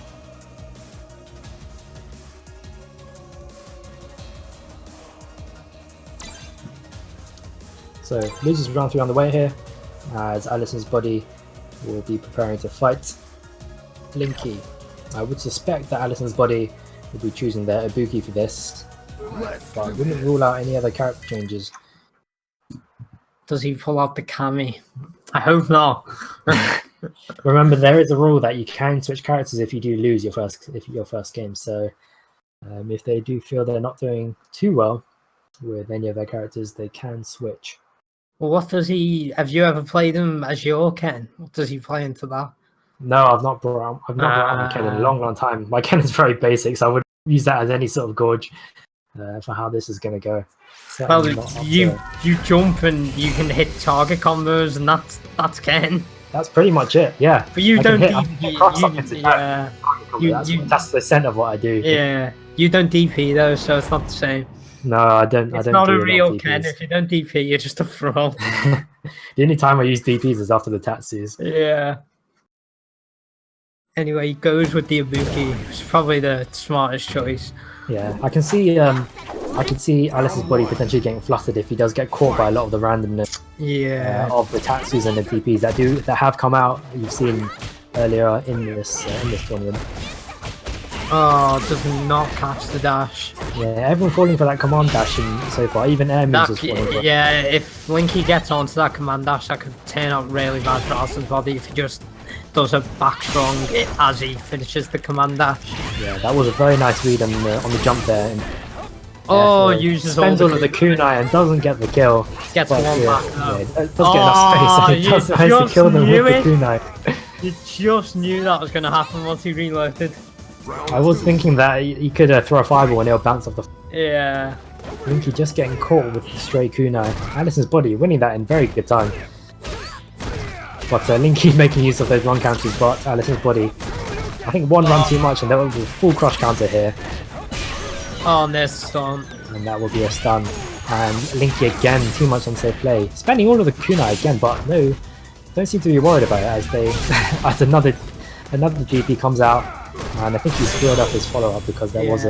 So losers round 3 on the way here, as Alison's Body will be preparing to fight Linky. I would suspect that Alison's Body will be choosing their Ibuki for this, but I wouldn't rule out any other character changes. Does he pull out the Kami? I hope not. Remember, there is a rule that you can switch characters if you do lose your first game. So if they do feel they're not doing too well with any of their characters, they can switch. Well, what does he? Have you ever played him as your Ken? What does he play into that? No, I've not brought out my Ken in a long time. My Ken is very basic, so I would use that as any sort of gauge for how this is going to go. Well, you jump and you can hit target combos, and that's Ken. That's pretty much it, yeah. But you don't DP. That's the extent of what I do. Yeah, you don't DP though, so it's not the same. No, I don't. It's not a real Ken. If you don't DP, you're just a fraud. The only time I use DPs is after the Tatsus. Yeah. Anyway, he goes with the Ibuki. It's probably the smartest choice. Yeah, I can see Alice's Body potentially getting flustered if he does get caught by a lot of the randomness. Yeah. Of the Tatsus and the DPs that have come out. You've seen earlier in this tournament. Oh, does not catch the dash. Yeah, everyone falling for that command dash so far. Even Air Moons is falling for. Yeah, if Linky gets onto that command dash, that could turn out really bad for Alice's Body if he just does a back strong as he finishes the command dash. Yeah, that was a very nice read on the jump there. And, uses spends all of the kunai and doesn't get the kill. Gets one back. Yeah, it does get enough space. It does manage to kill them with the kunai. You just knew that was going to happen once he reloaded. I was thinking that he could throw a fireball and it'll bounce off the. Yeah. Linky just getting caught with the stray kunai. Alison's Body winning that in very good time. But Linky making use of those run counters, but Alison's Body, I think one run too much and there will be a full crush counter here. Oh, and there's stun. And that will be a stun. And Linky again, too much unsafe play. Spending all of the kunai again, but no, don't seem to be worried about it as another GP comes out. And I think he screwed up his follow-up because there was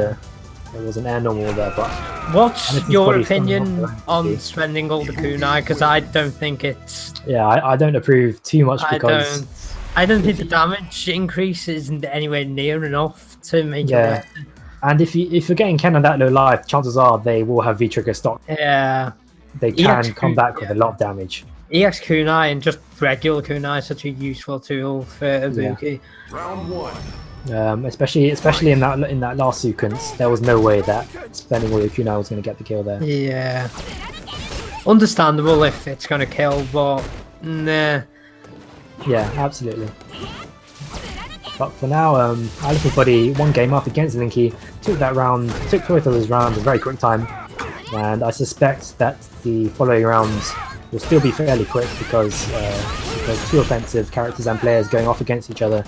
an air normal there. But what's your opinion on spending all the kunai? Because I don't think it's. Yeah, I don't approve too much because I don't think the damage increase isn't anywhere near enough to make it Yeah. worth it. And if you're getting Ken on that low life, chances are they will have V-Trigger stock. Yeah. They can come back with a lot of damage. EX Kunai and just regular Kunai is such a useful tool for Ibuki. Round 1. Especially in that last sequence, there was no way that spending all your Kunai was going to get the kill there. Yeah. Understandable if it's going to kill, but nah. Yeah, absolutely. But for now, Alice's Body 1 game up against Linky, took both of those rounds in a very quick time, and I suspect that the following rounds will still be fairly quick because two offensive characters and players going off against each other.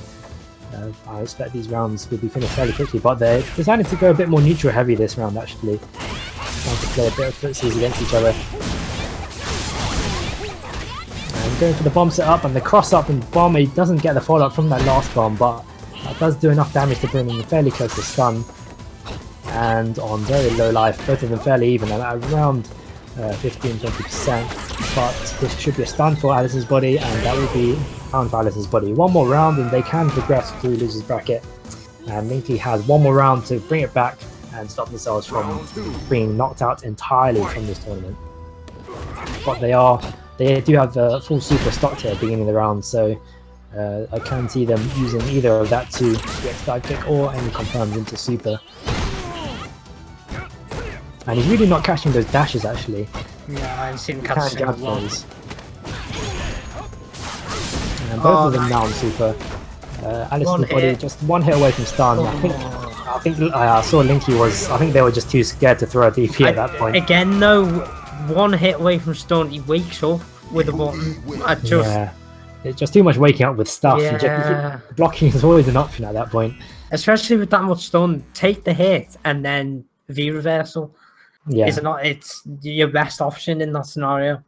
I expect these rounds will be finished fairly quickly, but they decided to go a bit more neutral heavy this round actually, trying to play a bit of footsies against each other. And going for the bomb setup and the cross up and bomb. He doesn't get the follow up from that last bomb, but that does do enough damage to bring him fairly close to stun. And on very low life, both of them fairly even at around 15-20%. But this should be a stun for Alice's Body, and that will be down for Alice's Body. One more round and they can progress through losers bracket. And Linky has one more round to bring it back and stop themselves from being knocked out entirely from this tournament. But they do have the full super stocked here at the beginning of the round, so I can see them using either of that to get dive kick or any confirms into super. And he's really not catching those dashes actually. Yeah, I've seen him catch a lot. And both of them now on super. Alice's Body just one hit away from stun. I think I saw Linky was. I think they were just too scared to throw a DP at that point. Again, no, one hit away from stun, he wakes up with a button. Yeah, it's just too much waking up with stuff. Yeah. Blocking is always an option at that point. Especially with that much stun, take the hit and then V reversal. Yeah, it's your best option in that scenario.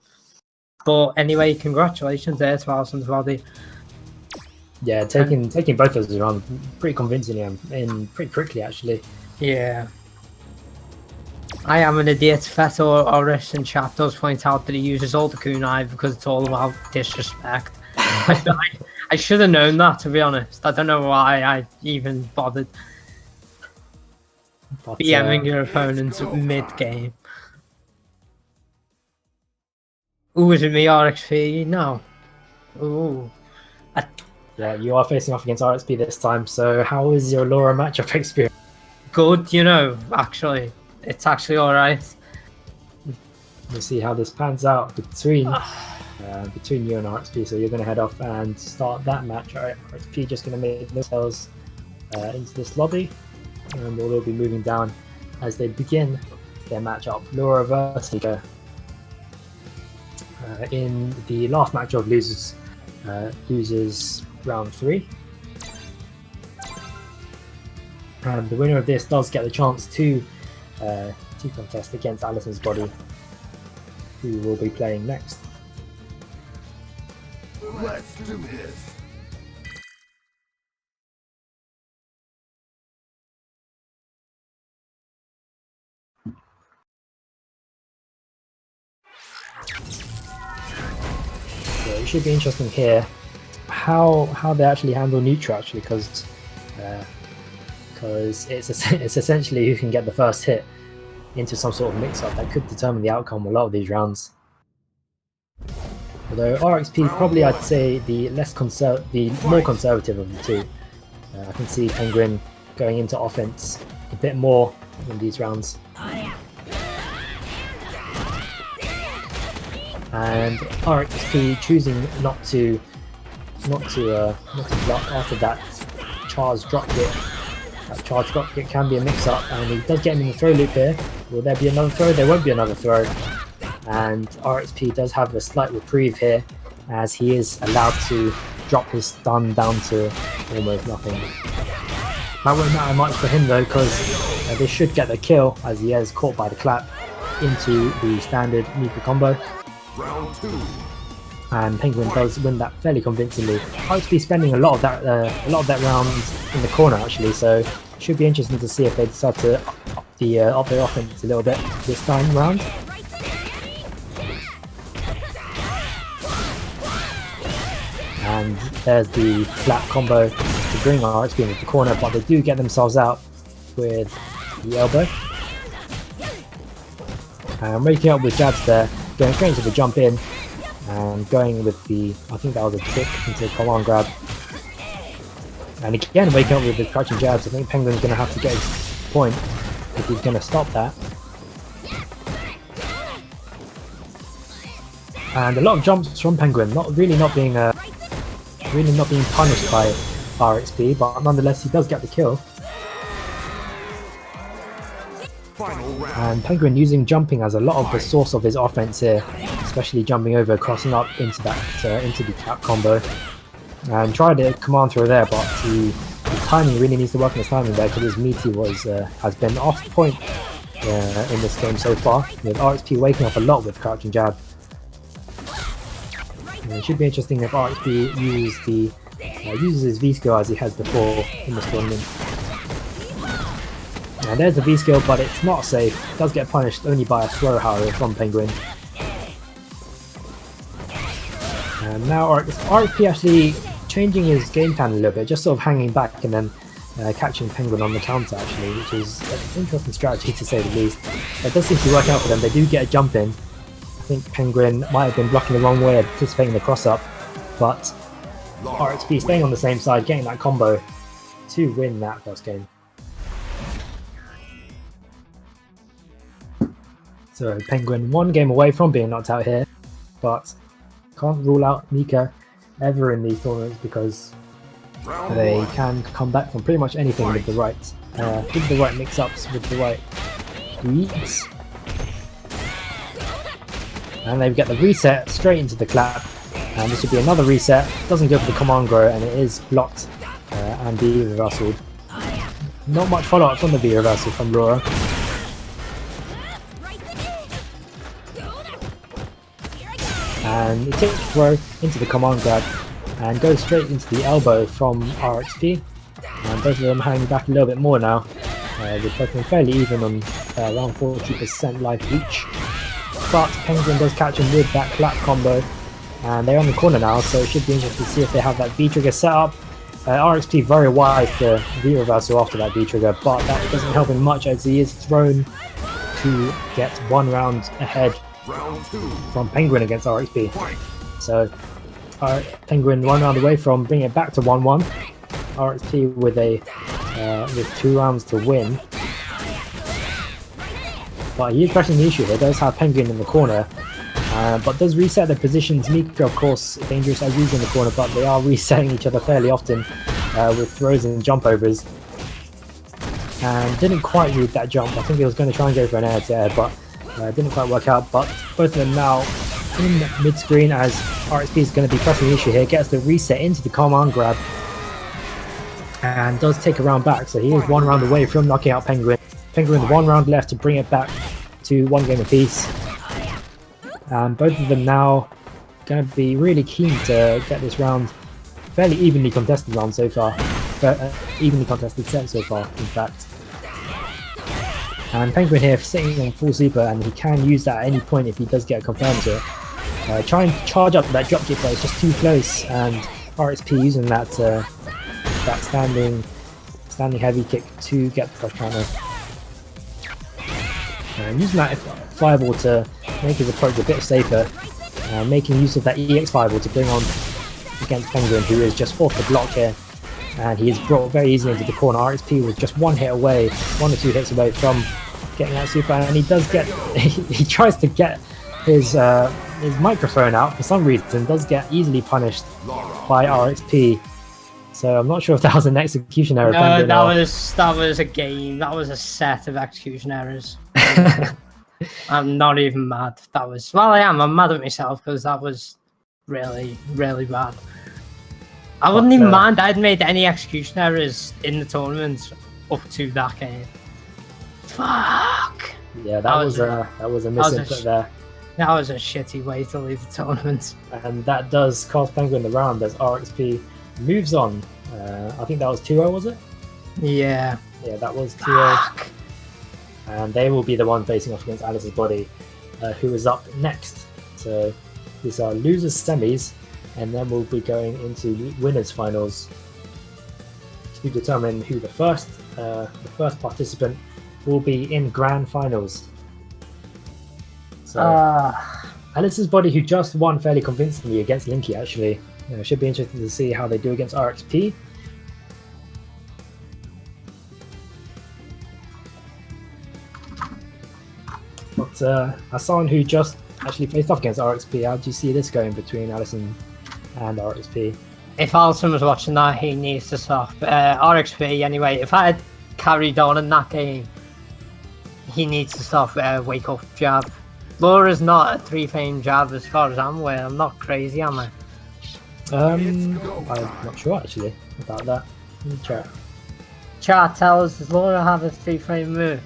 But anyway, congratulations there to Alison's Body. Yeah, taking both of those around pretty convincingly and pretty quickly actually. Yeah. I am an idiot. Feto Oris in chat does point out that he uses all the kunai because it's all about disrespect. I should have known that, to be honest. I don't know why I even bothered BMing your opponents mid-game. Ooh, is it me, RXP? No. Ooh. Yeah, you are facing off against RXP this time, so how is your Laura matchup experience? Good, you know, actually. It's actually alright. We'll see how this pans out between you and RXP, so you're going to head off and start that match. Alright, RXP just going to make themselves into this lobby, and we'll all be moving down as they begin their matchup. Laura versus Nico. In the last match of losers round 3. And the winner of this does get the chance to contest against Alison's Body, who will be playing next. Let's do this. So it should be interesting here how they actually handle neutral actually, because it's essentially who can get the first hit into some sort of mix-up that could determine the outcome of a lot of these rounds. Although RXP probably, I'd say, the more conservative of the two. I can see Penguin going into offense a bit more in these rounds. And RXP choosing not to block after that charge drop hit. That charge drop hit can be a mix-up, and he does get him in the throw loop here. Will there be another throw? There won't be another throw. And RXP does have a slight reprieve here, as he is allowed to drop his stun down to almost nothing. That won't matter much for him though, because they should get the kill, as he is caught by the clap into the standard Nika combo. Round 2. And Penguin does win that fairly convincingly. RXP spending a lot of that round in the corner actually, so it should be interesting to see if they decide to up their offense a little bit this time round. And there's the clap combo to bring RXP into the corner, but they do get themselves out with the elbow. And waking up with jabs there, going straight into the jump in, and going with the, I think that was a kick into the command grab. And again, waking up with the crouching jabs. I think Penguin's going to have to get his point if he's going to stop that. And a lot of jumps from Penguin, not being punished by RXP, but nonetheless he does get the kill. And Penguin using jumping as a lot of the source of his offense here, especially jumping over, crossing up into that into the cap combo, and tried a command throw there, but his timing really needs to work on his timing there, because his meaty has been off point in this game so far, with RXP waking up a lot with crouching jab. And it should be interesting if RXP uses his V skill as he has before in this tournament. And there's the V skill, but it's not safe. It does get punished only by a throw, however, from Penguin. And now RXP actually changing his game plan a little bit, just sort of hanging back and then catching Penguin on the counter actually, which is an interesting strategy to say the least. It does seem to work out for them. They do get a jump in. I think Penguin might have been blocking the wrong way, anticipating the cross up, but RXP staying on the same side, getting that combo to win that first game. So Penguin one game away from being knocked out here, but can't rule out Mika ever in these tournaments, because they can come back from pretty much anything with the right mix-ups, with the right reads. And they get the reset straight into the clap, and this should be another reset. Doesn't go for the command grow, and it is blocked and B reversal. Not much follow-up from the B reversal from Laura. And it takes the throw into the command grab and goes straight into the elbow from RXP. And both of them hanging back a little bit more now, with both of them fairly even on around 40% life each. But Penguin does catch him with that clap combo, and they're on the corner now, so it should be interesting to see if they have that V trigger set up. RXP very wise to V reversal after that V trigger, but that doesn't help him much as he is thrown to get one round ahead from Penguin against RXP. So Penguin 1 round away from bringing it back to 1-1. RXP with 2 rounds to win. But he is pressing the issue. He does have Penguin in the corner, but does reset the positions. Mika, of course, dangerous as usual in the corner, but they are resetting each other fairly often with throws and jump overs. And didn't quite read that jump. I think he was going to try and go for an air to air, but didn't quite work out. But both of them now in mid-screen, as RXP is going to be pressing the issue here. Gets the reset into the command grab and does take a round back, so he is 1 round away from knocking out Penguin. Penguin with 1 round left to bring it back to 1 game apiece. And both of them now going to be really keen to get this round fairly evenly contested round so far. Evenly contested set so far, in fact. And Penguin here sitting on full super, and he can use that at any point if he does get confirmed to it. Try and charge up that dropkick, but it's just too close, and RXP using that that standing heavy kick to get the cross counter. And using that fireball to make his approach a bit safer, making use of that EX fireball to bring on against Penguin, who is just forced to block here, and he is brought very easily into the corner. RXP was just 1 hit away, 1 or 2 hits away from getting that super, and he does get he tries to get his microphone out for some reason, does get easily punished by RXP. So I'm not sure if that was an execution error. No, that was a game. That was a set of execution errors. I'm not even mad. That was, well, I am. I'm mad at myself because that was really, really bad. I wouldn't even mind. I'd made any execution errors in the tournament up to that game. Fuck. Yeah, that was a misinput there. That was a shitty way to leave the tournament. And that does cost Penguin the round as RXP moves on. I think that was 2-0, was it? Yeah. Yeah, that was 2-0. And they will be the one facing off against Alice's Body, who is up next. So these are losers semis. and then we'll be going into winners finals to determine who the first participant will be in grand finals. So Alice's Body, who just won fairly convincingly against Linky, actually, should be interested to see how they do against RXP. But as someone who just actually faced off against RXP, how do you see this going between Alison and RXP? If Alison was watching that, he needs to stop. RXP, anyway, if I had carried on in that game, he needs to stop wake up jab. Laura's not a 3-frame jab as far as I'm aware. I'm not crazy, am I? I'm not sure actually about that. Let me check. Chat, tell us, does Laura have a 3-frame move?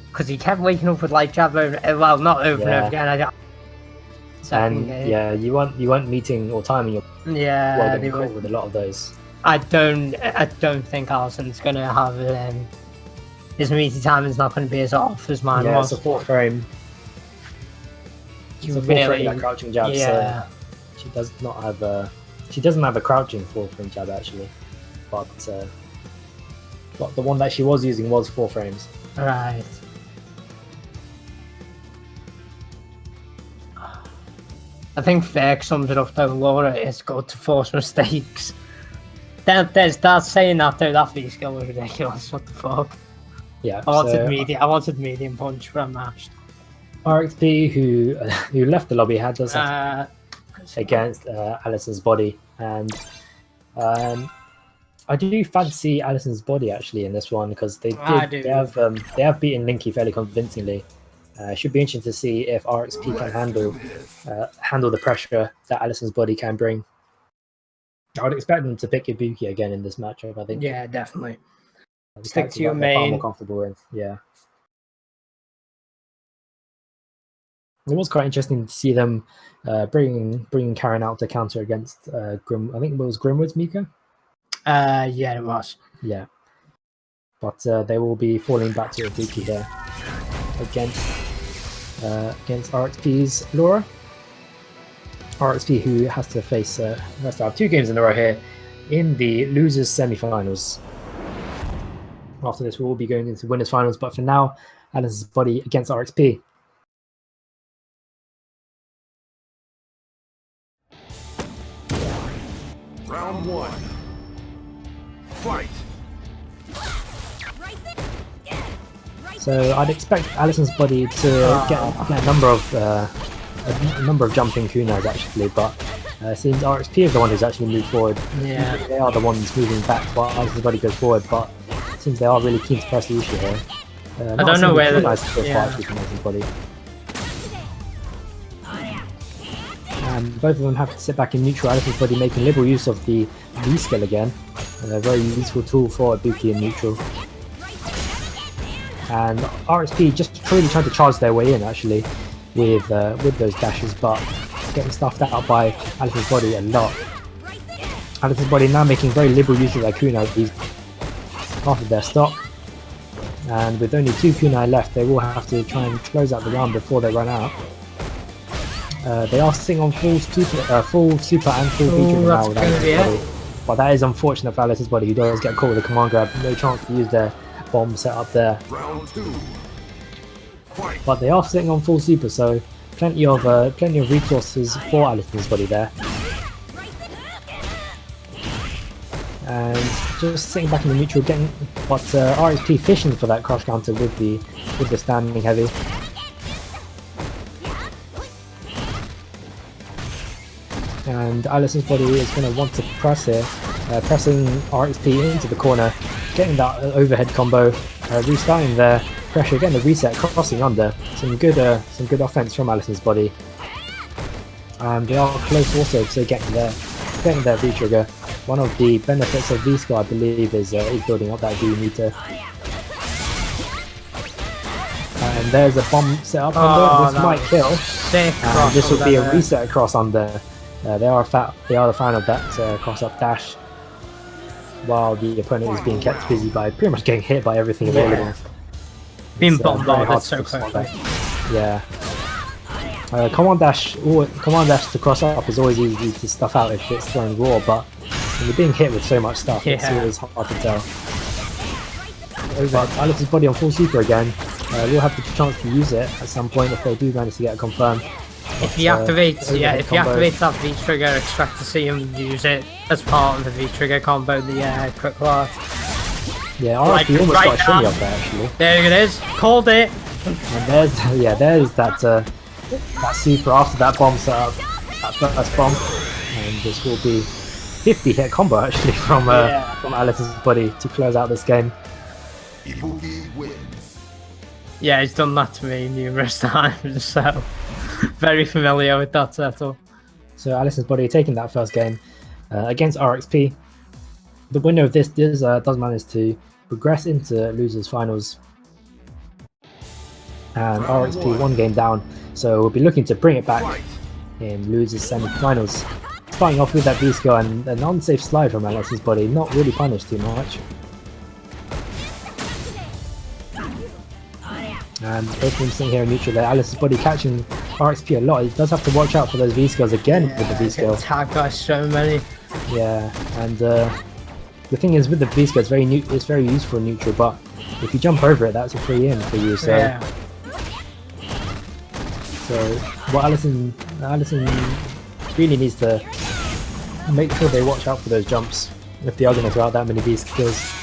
Because he kept waking up with light jab over, well, not over and over again. Yeah, you weren't meeting or timing your they were with a lot of those. I don't think Alison's gonna have his meaty timing's not gonna be as off as mine was. It's a 4-frame. It's a 4-frame that crouching jab. So she does not have she doesn't have a crouching 4-frame jab actually, but the one that she was using was 4 frames. Right. I think Ferg sums it up though. Laura is good to force mistakes. There's that saying that though. That V skill was ridiculous. What the fuck? Yeah. I wanted medium punch, but I mashed. RXP, who left the lobby, had this against Alison's Body, and I do fancy Alison's Body actually in this one because they have beaten Linky fairly convincingly. Should be interesting to see if RXP can handle the pressure that Alison's Body can bring. I would expect them to pick Ibuki again in this matchup, I think. Yeah, definitely. Stick to your main. Far more comfortable with, yeah. It was quite interesting to see them bringing Karen out to counter against Grim. I think it was Grimwood's Mika. Yeah, it was. Yeah, but they will be falling back to Ibuki here against RXP's Laura. RXP, who has to face has to have 2 games in a row here in the losers semi-finals. After this, we will be going into winners finals, but for now, Alison's Body against RXP. Round 1. Fight. So I'd expect Alison's Body to get a number of jumping kunais actually, but it seems RXP is the one who's actually moved forward. Yeah, they are the ones moving back while Alison's Body goes forward, but it seems they are really keen to press the issue here. I don't know where Body. And both of them have to sit back in neutral. Alison's Body making liberal use of the V skill again, a very useful tool for Ibuki in neutral. And RXP just really trying to charge their way in actually with those dashes, but getting stuffed out by Alison's Body a lot. Alison's Body now making very liberal use of their kunai after their stop, and with only 2 kunai left, they will have to try and close out the round before they run out. They are sitting on full super and full feature now with Alison's Body, but that is unfortunate for Alison's Body, who does get caught with a command grab, no chance to use their bomb set up there. Round 2. Fight. But they are sitting on full super, so plenty of resources for Alison's Body there. And just sitting back in the neutral, but RXP fishing for that crush counter with the standing heavy. And Alison's Body is going to want to press here, pressing RXP into the corner, getting that overhead combo, restarting their pressure, getting the reset, crossing under. Some good offense from Alison's Body. And they are close also to getting their V trigger. One of the benefits of V skill, I believe, is building up that V meter. And there's a bomb set up under. This might kill. And this will be a reset across under. They are the fan of that cross-up dash, while the opponent is being kept busy by pretty much getting hit by everything available. Being bombarded so quickly. Yeah. Command dash to cross up is always easy to stuff out if it's throwing raw, but when you're being hit with so much stuff, it's always hard to tell. But Alice's body on full super again. We'll have the chance to use it at some point if they do manage to get a confirm. If he activates, if he activates that V trigger, expect to see him use it as part of the V trigger combo. The quick art. Yeah, RBID almost got a shimmy up there actually. There it is, called it. And there's that super after that bomb setup, that first bomb, and this will be 50 hit combo actually from Alice's body to close out this game. Ibuki wins. Yeah, he's done that to me numerous times, so very familiar with that setup. So Alice's body taking that first game against RXP. The winner of this does manage to progress into losers finals, and RXP 1 game down, so we'll be looking to bring it back in losers semi-finals. Starting off with that V-skill and an unsafe slide from Alice's body, not really punished too much. And both of them sitting here in neutral there. Alice's body catching RXP a lot. He does have to watch out for those V-skills again with the V-skill. Tag guys so many. Yeah, and the thing is with the V-skill, it's very useful in neutral, but if you jump over it, that's a free in for you. So, so what Allison really needs to make sure they watch out for those jumps if they are going to throw out that many V-skills.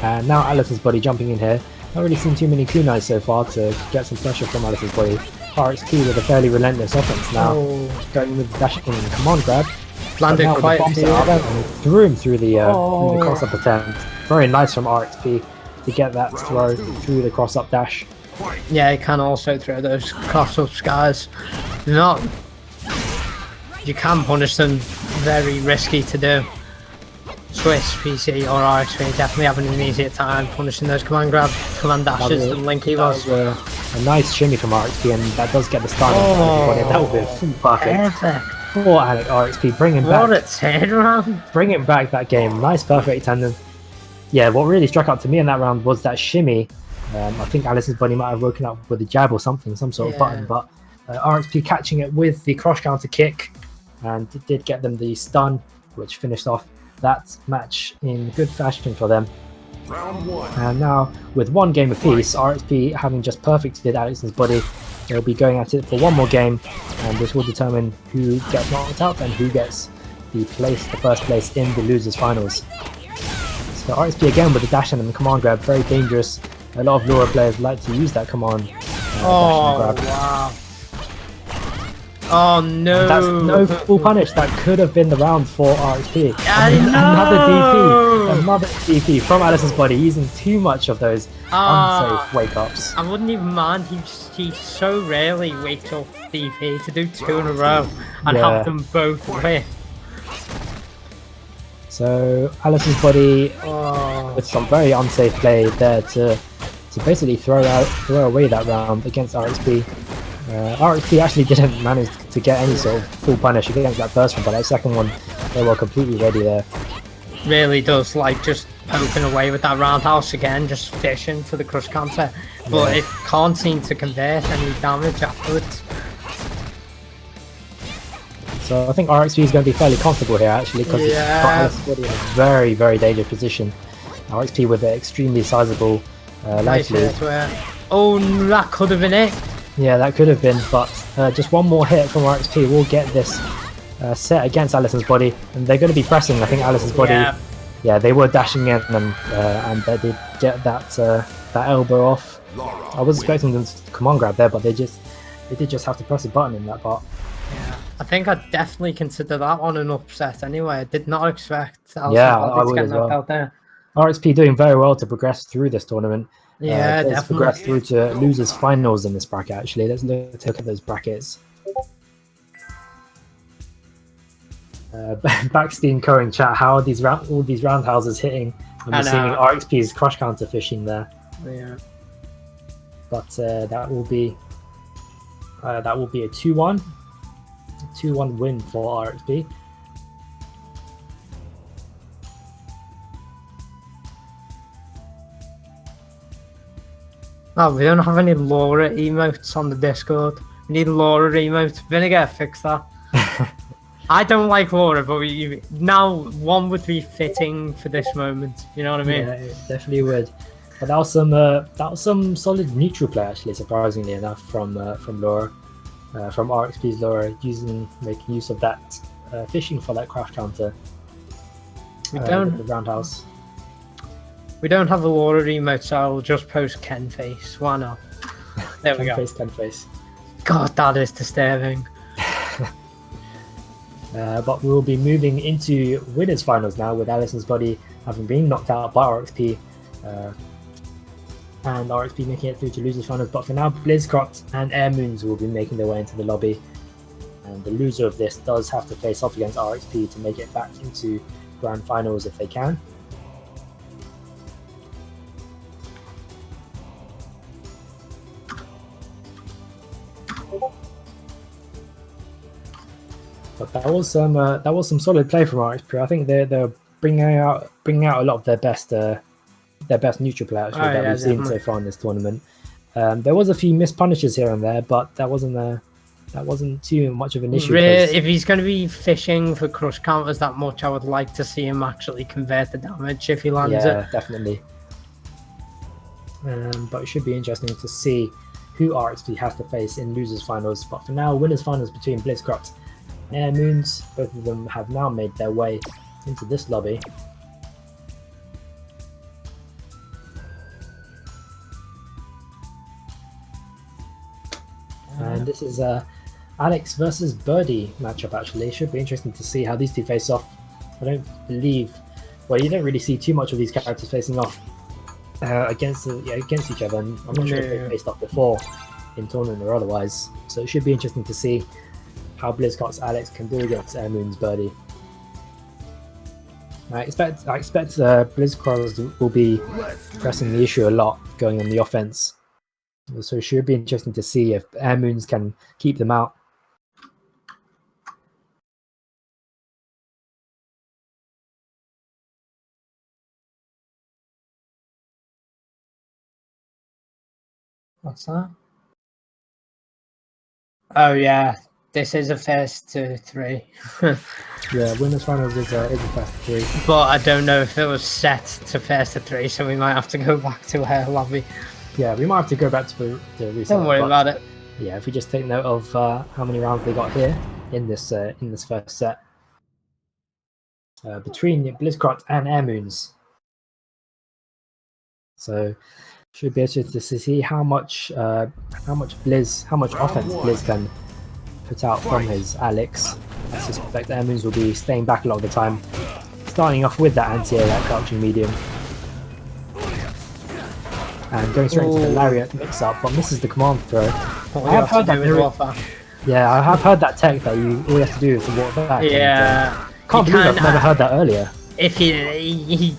And now Alice's body jumping in here. Not really seen too many kunais so far to get some pressure from Alice's body. RXP with a fairly relentless offense now. Going with the dashing and command grab. Landed quite a few. And threw him through the cross-up attempt. Very nice from RXP to get that throw through the cross-up dash. Yeah, he can also throw those cross-ups, guys. Not... You can punish them. Very risky to do. Swiss, PC or RXP definitely having an easier time punishing those command dashes than Linky was. That was a nice shimmy from RXP, and that does get the stun. That would be perfect. For RXP, bringing back. What a turnaround! Bringing back that game. Nice, perfect tandem. Yeah, what really struck out to me in that round was that shimmy. I think Alice's body might have woken up with a jab or something, some sort of button, but RXP catching it with the cross counter kick, and it did get them the stun, which finished off that match in good fashion for them. Round 1. And now with 1 game apiece, RXP having just perfected Alex's body, they'll be going at it for 1 more game, and this will determine who gets knocked out and who gets the first place in the losers finals. So RXP again with the dash and the command grab, very dangerous. A lot of Laura players like to use that command dash and grab. Wow. Oh no! That's no full punish. That could have been the round for RXP. Another DP from Alice's body, using too much of those unsafe wake ups. I wouldn't even mind. He so rarely wakes up DP to do 2 in a row and have them both win. So Alice's body with some very unsafe play there to basically throw away that round against RXP. RXP actually didn't manage to get any sort of full punish against that first one, but that second one, they were completely ready there. Really does like just poking away with that roundhouse again, just fishing for the crush counter, but it can't seem to convert any damage afterwards. So I think RXP is going to be fairly comfortable here actually, because it's got Alice's body in a very, very dangerous position. RXP with an extremely sizable life lead. Oh, that could have been it. Yeah, that could have been, but just 1 more hit from RXP will get this set against Alison's body, and they're going to be pressing. I think Alison's body, they were dashing in, and they did get that elbow off. I was expecting them to command grab there, but they did just have to press a button in that part. Yeah, I think I'd definitely consider that one an upset anyway. I did not expect I would as well. Out there. RXP doing very well to progress through this tournament. Yeah, let's progress through to losers finals in this bracket actually. Let's look at those brackets. Backstein Coing chat, how are all these roundhouses hitting? I'm seeing RXP's crush counter fishing there. Yeah. But that will be a 2-1 win for RXP. Oh, we don't have any Laura emotes on the Discord. We need Laura emotes. Vinegar, fix that. I don't like Laura, but now one would be fitting for this moment. You know what I mean? Yeah, it definitely would. But that was some solid neutral play actually, surprisingly enough, from Laura, from RXP's Laura, making use of that fishing for that craft counter. We don't. The roundhouse. We don't have a Laura emote, so I'll just post Ken face. Why not? There we go. Ken face. God, that is disturbing. But we'll be moving into winners finals now, with Alison's body having been knocked out by RXP, and RXP making it through to losers finals. But for now, Blizzcrot and Air Moons will be making their way into the lobby, and the loser of this does have to face off against RXP to make it back into grand finals if they can. But that was some solid play from RXP. I think they're bringing out a lot of their best neutral play actually that we've seen so far in this tournament. There was a few missed punishes here and there, but that wasn't too much of an issue. If he's going to be fishing for crush counters that much, I would like to see him actually convert the damage if he lands it. Yeah, definitely. But it should be interesting to see who RXP has to face in losers finals. But for now, winners finals between Blizzcrot and Air Moons. Both of them have now made their way into this lobby. And this is Alex versus Birdie matchup actually. It should be interesting to see how these two face off. I don't believe, well, you don't really see too much of these characters facing off against each other, and I'm not sure if they've faced off before in tournament or otherwise. So it should be interesting to see how Blizzcrot's Alex can do against Air Moon's Birdie. I expect Blizzcrot will be pressing the issue a lot, going on the offense. So it should be interesting to see if Air Moons can keep them out. What's that? Oh yeah, this is a first to 3. Yeah, winners finals is a first to 3. But I don't know if it was set to first to 3, so we might have to go back to her lobby. Yeah, we might have to go back to the reset. Don't worry about it. Yeah, if we just take note of how many rounds they got here in this first set between Blizzcrot and Air Moons. So should be able to see how much offense Blizz can put out from his Alex. I suspect Air Moons will be staying back a lot of the time, starting off with that anti-air, that crouching medium, and going straight into the lariat mix-up, but misses the command throw. I have heard that. Yeah, I have heard that tech that all you have to do is to walk back. Yeah, and, can't believe I've never heard that earlier. If he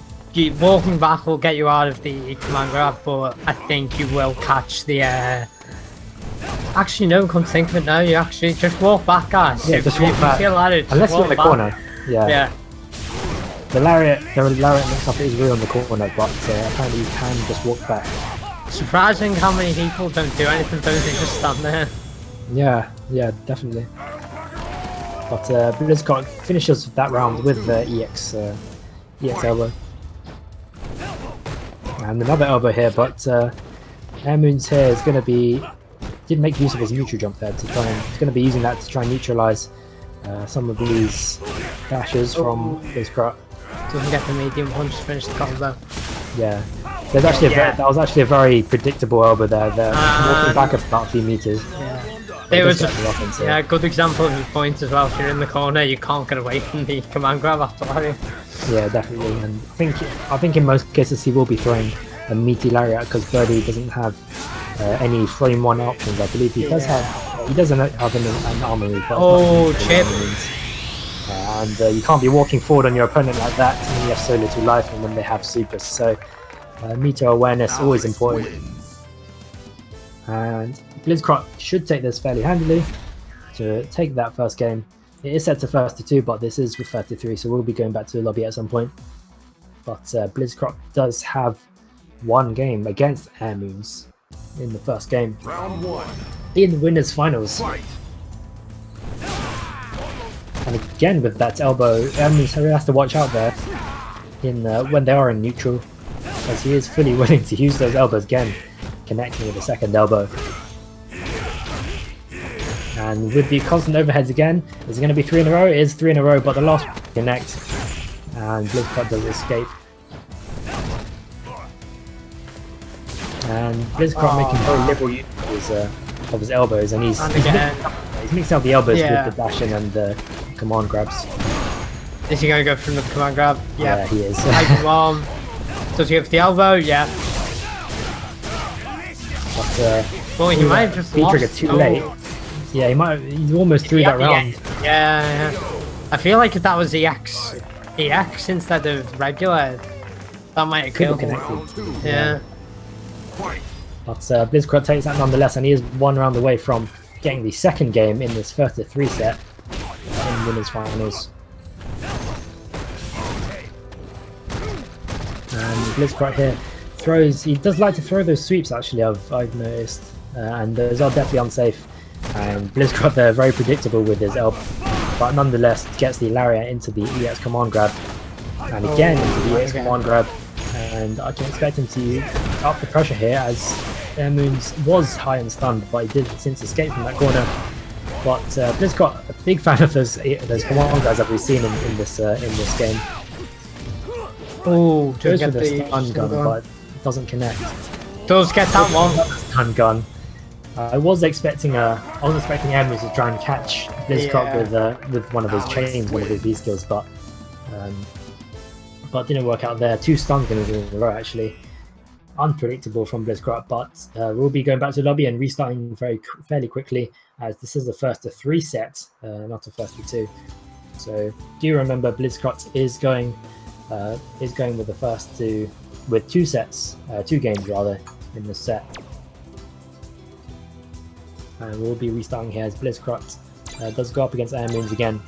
walking back will get you out of the command grab, but I think you will catch the. Actually, no, come think of it now. You actually just walk back, guys. Yeah, just walk back. Unless you're in the corner. Yeah. The lariat mix up is real in the corner, but apparently you can just walk back. Surprising how many people don't do anything, don't they just stand there? Yeah, definitely. But Blizzcrot finishes that round with the EX elbow. And another elbow here, but Air Moons here is going to be... did make use of his neutral jump there to try and... He's going to be using that to try and neutralise some of these dashes from Blizzcrot. Doesn't get the medium punch to finish the combo. Yeah. There's actually that was actually a very predictable elbow there. They're walking back about a few meters. Yeah. It was a good example of your point as well. If you're in the corner, you can't get away from the command grab after that. Yeah, definitely. And I think in most cases he will be throwing a meaty lariat because Birdie doesn't have any frame 1 options. I believe he does have. He doesn't have an armory. Oh, chip! And you can't be walking forward on your opponent like that when you have so little life and when they have supers. So meter awareness always important. And Blizzcrot should take this fairly handily to take that first game. It is set to first to 2, but this is with 33, so we'll be going back to the lobby at some point. But Blizzcrot does have one game against Air Moons in the first game. Round 1. In winners finals. Fight. And again with that elbow, so he has to watch out there in when they are in neutral, as he is fully willing to use those elbows again, connecting with the second elbow. And with the constant overheads again, is it going to be 3 in a row? It is 3 in a row, but the last connect, and Blizzcott does escape. And Blizzcott making very liberal use of his elbows, and he's mixing up the elbows with the dash in and the command grabs. Is he going to go for another command grab? Yeah, he is. Come on. Does he go for the elbow? Yeah. But well, he might have just he triggered too late. Yeah, he's almost through that round. Yeah. I feel like if that was EX instead of regular, that might have killed him. Yeah. But Blizzcott takes that nonetheless, and he is 1 round away from getting the second game in this first of 3 set in winners finals. And Blizzcott here he does like to throw those sweeps actually, I've noticed, and those are definitely unsafe. And Blizzcott there very predictable with his elbow, but nonetheless gets the lariat into the EX command grab, and again into the EX command grab, and I can expect him to up the pressure here, as Air Moons was high and stunned, but he did since escape from that corner. But Blizzcott, a big fan of those command grabs that we've seen in this game. Oh, goes for the stun gun, but doesn't connect. Does get that one. Stun gun. I was expecting Air Moons to try and catch Blizzcott with one of his chains, one of his V skills, but didn't work out there. 2 stuns going to do in a row actually. Unpredictable from Blizzcott, but we'll be going back to the lobby and restarting fairly quickly, as this is the first of 3 sets, not the first of 2. So do remember Blizzcott is going with the first with 2 sets, 2 games rather, in this set. And we'll be restarting here as Blizzcott does go up against Air Moons again.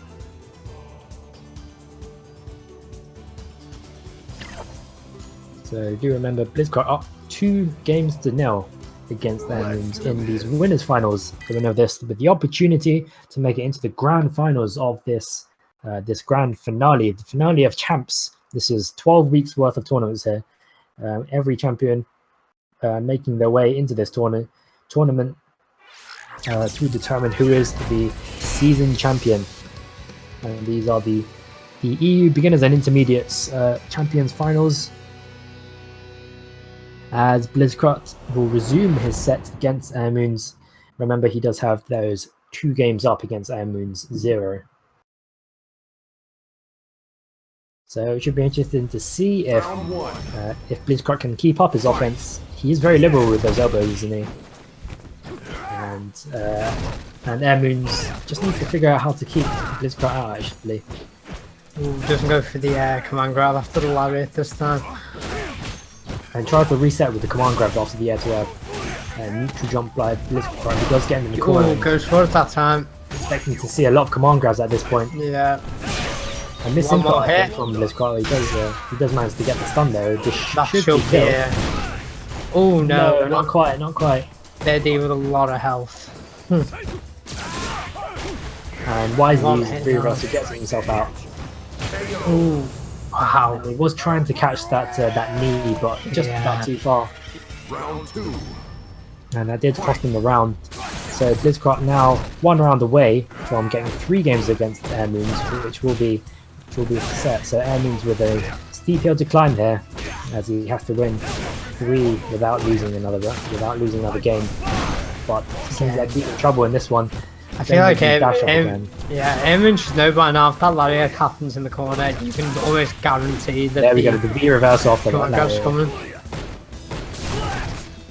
So do remember Blizzcott up 2-0 against Air Moons in these winners finals. The winner of this with the opportunity to make it into the grand finals of this grand finale, the finale of champs. This is 12 weeks worth of tournaments here. Every champion making their way into this tournament to determine who is the season champion. And these are the EU beginners and intermediates champions finals, as Blizzcott will resume his set against Air Moons. Remember, he does have those 2 games up against Air Moons 0. So it should be interesting to see if Blizzcott can keep up his offense. He is very liberal with those elbows, isn't he? And Air Moons just needs to figure out how to keep Blizzcott out actually. Ooh, doesn't go for the command grab after the lariat this time. And tries to reset with the command grab after the air-to-air neutral jump by Blizzcott. He does get him in the corner. Goes for it that time. Expecting to see a lot of command grabs at this point. Yeah. And this input from Blizzcott, he does manage to get the stun there. This should be killed. Oh no, not quite. They're dealing with a lot of health. And wisely uses free rush to get himself out. Ooh. Wow. And he was trying to catch that knee, but just about too far. Round 2. And that did cost him the round. So Blizzcott now 1 round away from getting 3 games against Air Moons, which will be the set. So Air Moons with a steep hill to climb there, as he has to win 3 without losing another game. But he seems like he's in trouble in this one. I feel like Air Moons should know by now if that lariat happens in the corner, you can almost guarantee that there we go, the V reverse off the lariat. Coming.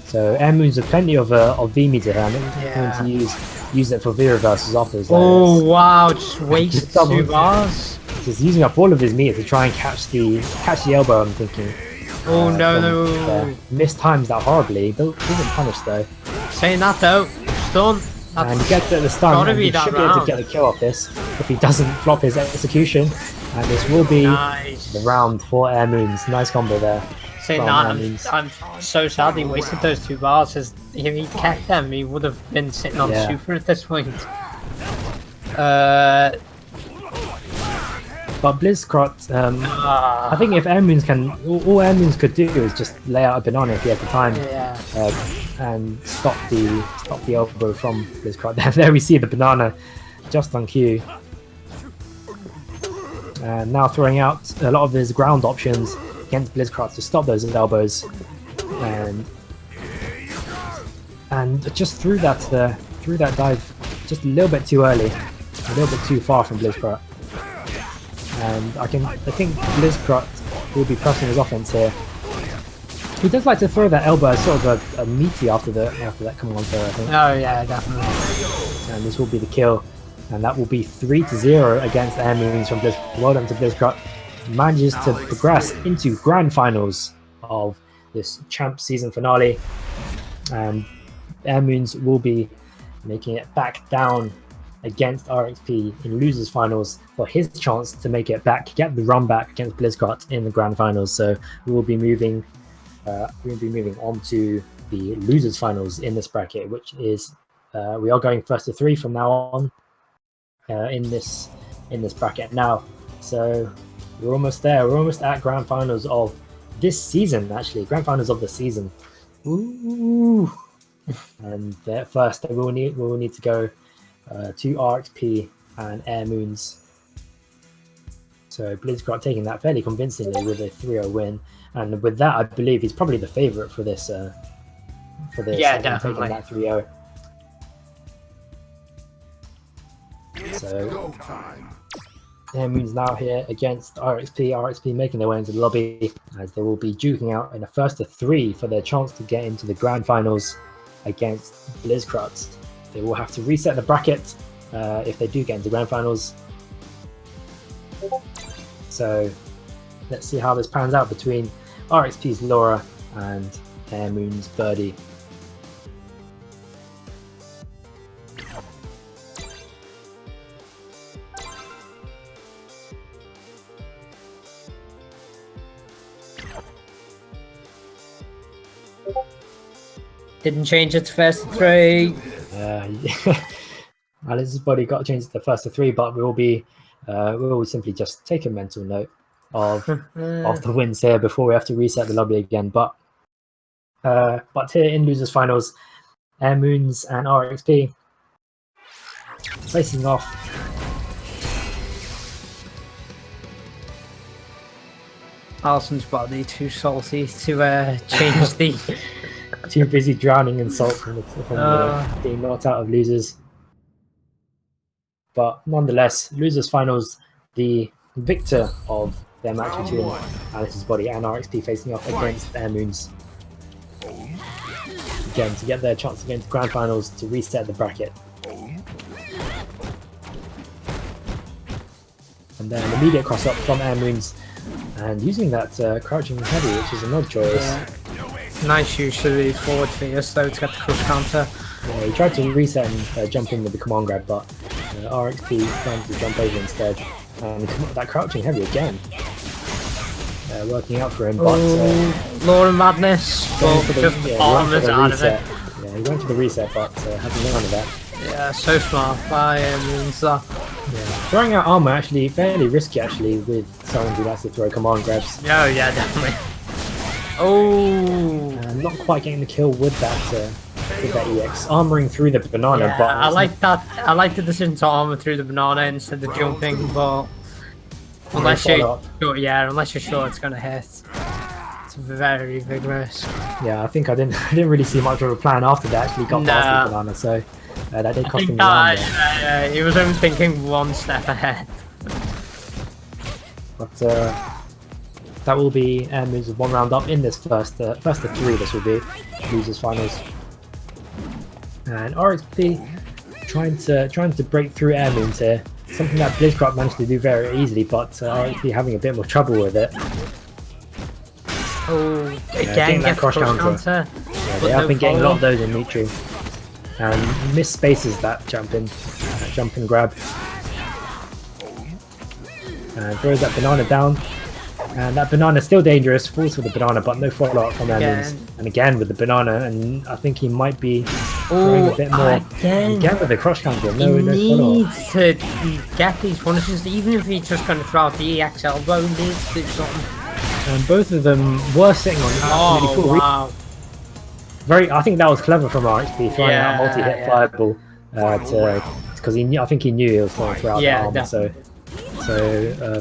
So Air Moons have plenty of V meter here, and going to use it for V reverses off those lariats. Oh wow, just waste 2 bars. Just using up all of his meter to try and catch the elbow, I'm thinking. Oh no. Mistimes that horribly. Isn't punished though. Saying that though, stun. And he gets at the stun, and he should be able to get the kill off this if he doesn't flop his execution. And this will be the round for Air Moons. Nice combo there. Saying from that, Airmoons. I'm so sad he wasted those 2 bars, because if he kept them, he would have been sitting on Yeah. super at this point. But Blizzcrot, I think if Airmoons can, all Airmoons could do is just lay out a banana if he has the time, and stop the elbow from Blizzcrot. There we see the banana, just on cue. And now throwing out a lot of his ground options against Blizzcrot to stop those elbows, and just threw that dive just a little bit too early, a little bit too far from Blizzcrot. And I think Blizzcrot will be pressing his offense here. He does like to throw that elbow as sort of a meaty after that command throw, I think. Oh yeah, definitely. And this will be the kill, and that will be 3-0 against Airmoons from Blizzcrot. Well done to Blizzcrot. Manages to progress into grand finals of this champ season finale, and Airmoons will be making it back down against RXP in losers finals for his chance to make it back, get the run back against Blizzcrot in the grand finals. So we will be moving on to the losers finals in this bracket, which is we are going first to 3 from now on in this bracket now. So we're almost there. We're almost at grand finals of this season, actually. Grand finals of the season. Ooh. And first we will need to go to RXP and Airmoons. So Blizzcrot taking that fairly convincingly with a 3-0 win, and with that I believe he's probably the favourite for this. Yeah, definitely. Taking that 3-0. It's So go time. Airmoons now here against RXP. RXP making their way into the lobby, as they will be duking out in a first to 3 for their chance to get into the grand finals against Blizzcrot. They will have to reset the bracket if they do get into grand finals. So let's see how this pans out between RXP's Laura and Airmoon's Birdie. Didn't change it to first to 3. Alice's body got changed to first to 3, but we will simply just take a mental note of the wins here before we have to reset the lobby again. But here in losers finals, Airmoons and RXP facing off. Alison's body too salty to change the. Too busy drowning in salt from being knocked out of losers. But nonetheless, losers finals, the victor of their match between Alice's body and RXP facing off against Airmoons. Again, to get their chance to get into grand finals to reset the bracket. And then an immediate cross up from Airmoons, and using that crouching heavy, which is an odd choice. Nice use of the forward fierce though to get the crush counter. Yeah, he tried to reset and jump in with the command grab, but RXP trying to jump over instead. And that crouching heavy again. Working out for him, but Laura Madness, but just armors out of it. Yeah, he went for the reset, but having none of that. Yeah, so smart by means that. Yeah. Throwing out armor actually fairly risky actually with someone who likes to throw command grabs. Oh yeah, definitely. Oh, not quite getting the kill with that EX, armoring through the banana. Yeah, but I like that. I like the decision to armor through the banana instead of jumping, but unless you're sure it's gonna hit, it's very vigorous. Yeah, I think I didn't really see much of a plan after that. Actually got past the banana, so that did cost him the round there. He was only thinking one step ahead. But that will be Airmoons with 1 round up in this first to 3. This will be losers finals, and RXP trying to break through Airmoons here. Something that Blizzcrot managed to do very easily, but RXP having a bit more trouble with it. Oh, again that cross counter. Yeah, they have been getting a lot of those in Mitri, and miss spaces that jump and grab, and throws that banana down. And that banana is still dangerous, falls for the banana, but no follow-up from Emmons. And again with the banana, and I think he might be throwing a bit more. Again with the crush counter, no follow-up. He needs to get these punishes, even if he's just going to throw out the EX elbow, he needs to do something. And both of them were sitting on absolutely cool. Wow. I think that was clever from RXP, throwing out multi-hit fireball because I think he knew he was throwing throughout the arm. So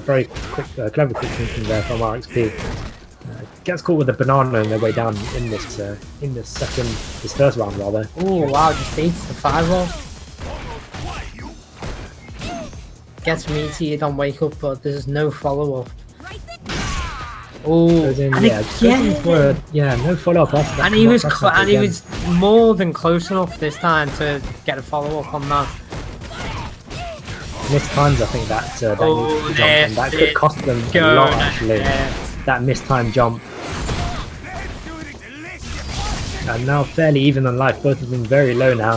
very quick, clever quick thinking there from RXP. Gets caught with a banana on their way down in this first round rather. Oh wow, just eats the fireball. Gets meaty, don't wake up, but there's no follow up. Oh, no follow up after that. And he was more than close enough this time to get a follow up on that. Missed times, I think that jump, and that could cost them a lot actually. That missed time jump. And now fairly even on life, both of them very low now.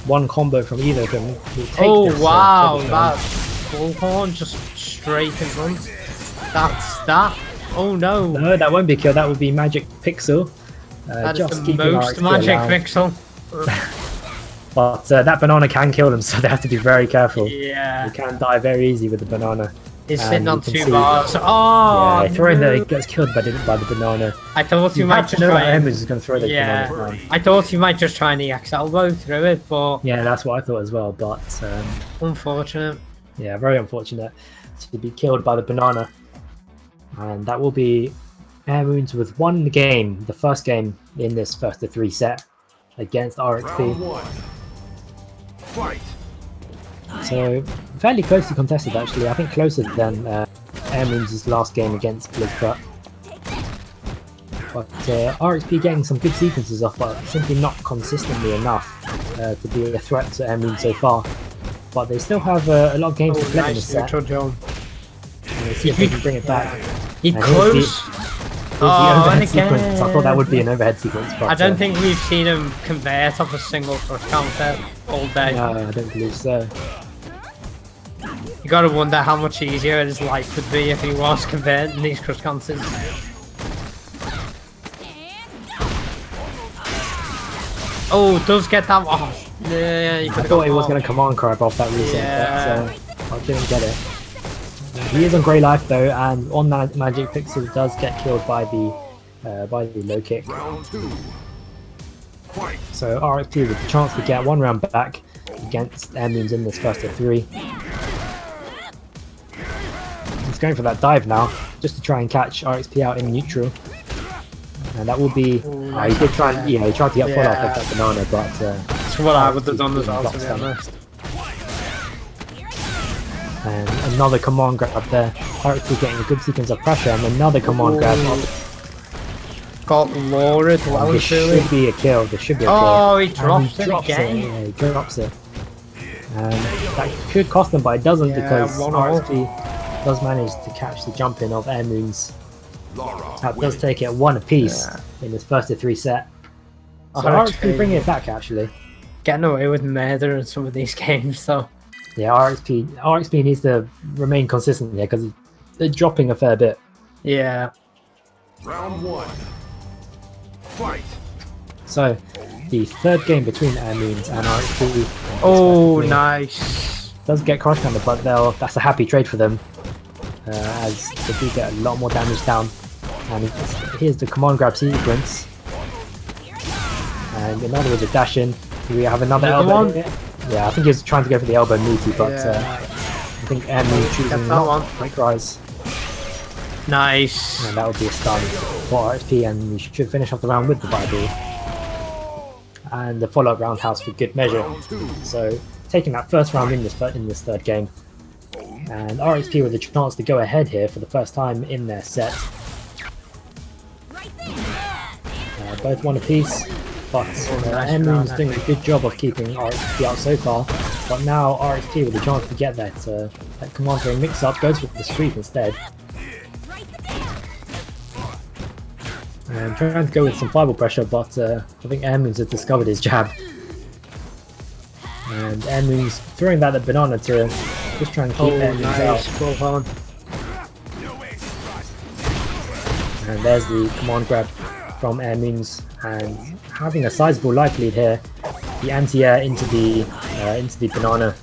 One combo from either of them will take this, wow, that bullhorn just straight in front. That's that. Oh no. No, that won't be killed, that would be Magic Pixel. That is the most Magic Pixel. But that banana can kill them, so they have to be very careful. Yeah. They can die very easy with the banana. He's sitting on 2 bars. Oh, yeah, throwing he gets killed by the banana. I thought you might just try. Emmons is going to throw the banana down. I thought you might just try an EX elbow through it, but yeah, that's what I thought as well. But unfortunate. Yeah, very unfortunate to be killed by the banana. And that will be Air Moons with won the game, the first game in this first to 3 set against RXP. So fairly closely contested actually. I think closer than Air Moons' last game against Blizzcut. But RXP getting some good sequences off, but simply not consistently enough to be a threat to Air Moons so far. But they still have a lot of games to play in this set. Let's see if they can bring it back. He's close. The overhead sequence. I thought that would be an overhead sequence, but I don't think we've seen him convert off a single crush counter all day. No, I don't believe so. You gotta wonder how much easier his life would be if he was converting these crush counters. Oh, does get that off. Yeah, I thought he was going to command grab off that reset, but I didn't get it. He is on grey life though, and on that Magic Pixel does get killed by the low kick. So RXP with the chance to get 1 round back against Air Moons in this first of 3. He's going for that dive now, just to try and catch RXP out in neutral. And that will be. He did try and he tried to get follow up with that banana, but that's what I would have done as well, to be honest. And another command grab there. RXP getting a good sequence of pressure, and another command grab. Got lured well. This should be a kill. This should be a kill. Oh, he drops it again. Yeah, he drops it. And that could cost them, but it doesn't because RXP does manage to catch the jump in of Air Moons. That does take it 1 apiece in this first of 3 set. So RXP bringing it back actually. Getting away with murder in some of these games though. Yeah, RXP needs to remain consistent here because they're dropping a fair bit. Yeah. Round 1. Fight. So the third game between Air Moons and RXP. Oh, nice. Does get cross counter, but that's a happy trade for them. As they do get a lot more damage down. And here's the command grab sequence. And another is a dash in. Do we have another elbow? Yeah, I think he was trying to go for the elbow meaty, but I think Air Moon choosing not Quick Rise. Nice. And that would be a stun for RXP, and we should finish off the round with the Bible. And the follow-up roundhouse for good measure. So taking that first round in this third game. And RXP with a chance to go ahead here for the first time in their set. Both 1 apiece, but Air Moon's doing a good job of keeping RXP out so far. But now RXP with a chance to get that command ring mix-up, goes for the sweep instead. And trying to go with some fireball pressure, but I think Air Moons has discovered his jab. And Air Moons throwing that at banana to just try and keep Air Moons out. And there's the command grab from Air Moons, and having a sizable life lead here. The anti-air into the banana.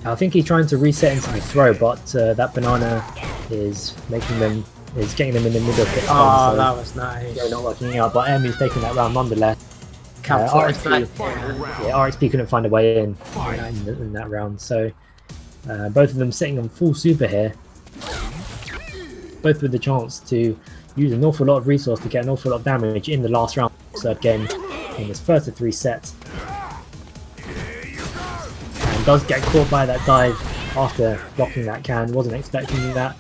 I think he's trying to reset into the throw, but that banana is getting them in the middle of the Oh, so that was nice. they're not working out, but Emi's taking that round nonetheless. RXP couldn't find a way in that round, so both of them sitting on full super here, both with the chance to use an awful lot of resource to get an awful lot of damage in the last round of the third game in this first of 3 sets. And does get caught by that dive after blocking that can, wasn't expecting that.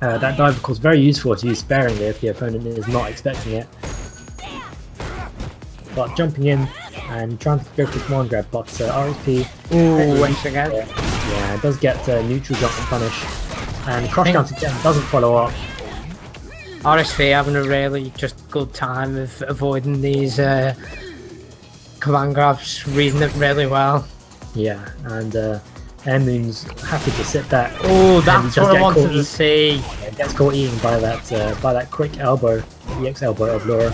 That dive, of course, very useful to use sparingly if the opponent is not expecting it. But jumping in and trying to go for the command grab, but RXP... Ooh, once again. Yeah, it does get neutral jump and punish. And cross counter again doesn't follow up. RXP having a really just good time of avoiding these command grabs, reading it really well. Yeah, and Air Moon's happy to sit that. Oh, that's what I wanted to see. Yeah, gets caught eating by that quick elbow, EX elbow of Laura.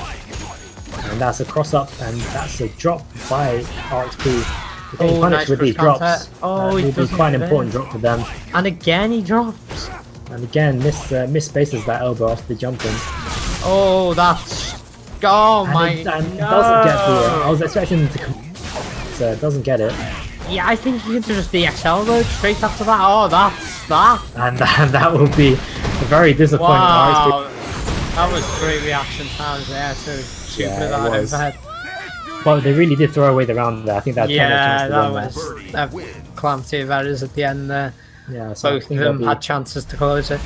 And that's a cross up, and that's a drop by RXP. Getting punished nice with these drops. Oh, will be quite an important drop for them. And again he drops. And again, miss spaces that elbow after the jumping. Oh, that's... Oh my god. And doesn't get the... I was expecting him to come, so doesn't get it. Yeah, I think you can just DXL though, straight after that. Oh, that's that. And that will be very disappointing. Wow. That was great reaction times there to shoot with that overhead. Well, they really did throw away the round there. I think that was a calamity of errors at the end there. Yeah, so both of them had chances to close it.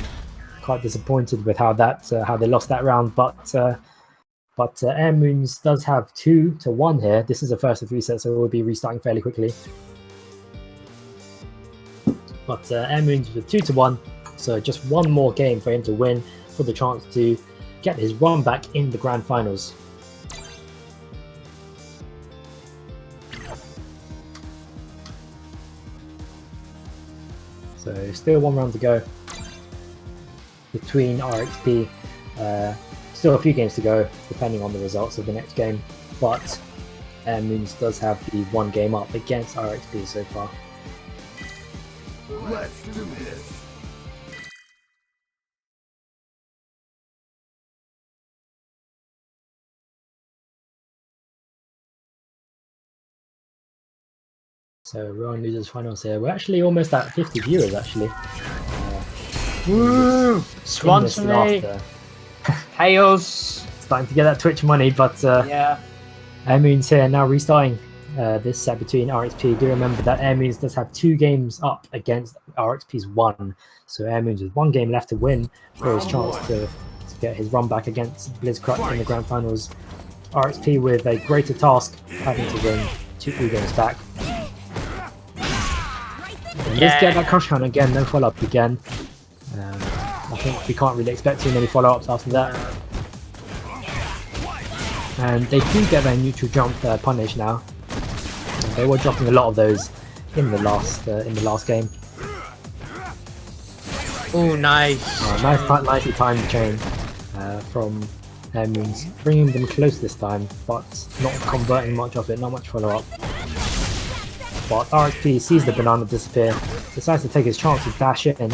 Quite disappointed with how they lost that round, but Air Moons does have 2-1 here. This is a first of 3 sets, so we'll be restarting fairly quickly. But Air Moons with 2-1, so just one more game for him to win for the chance to get his run back in the grand finals. So still 1 round to go between RXP. Still a few games to go, depending on the results of the next game. But Air Moons does have the 1 game up against RXP so far. Let's do this. So we're on losers finals here. We're actually almost at 50 viewers actually. Woo! Sponsor me! Pay us! Starting to get that Twitch money, but yeah. Air Moons here now restarting this set between RXP. Do remember that Air Moons does have 2 games up against RXP's 1. So Air Moons with 1 game left to win for his chance to get his run back against Blitzcrank in the grand finals. RXP with a greater task, having to win 2 games back. Let's get that crush count again, no follow up again. I think we can't really expect too many follow ups after that. And they do get their neutral jump punish now. They were dropping a lot of those in the last game. Oh, nice! Nicely timed chain from Air Moons, bringing them close this time, but not converting much of it, not much follow up. But RXP sees the banana disappear, decides to take his chance to dash in, and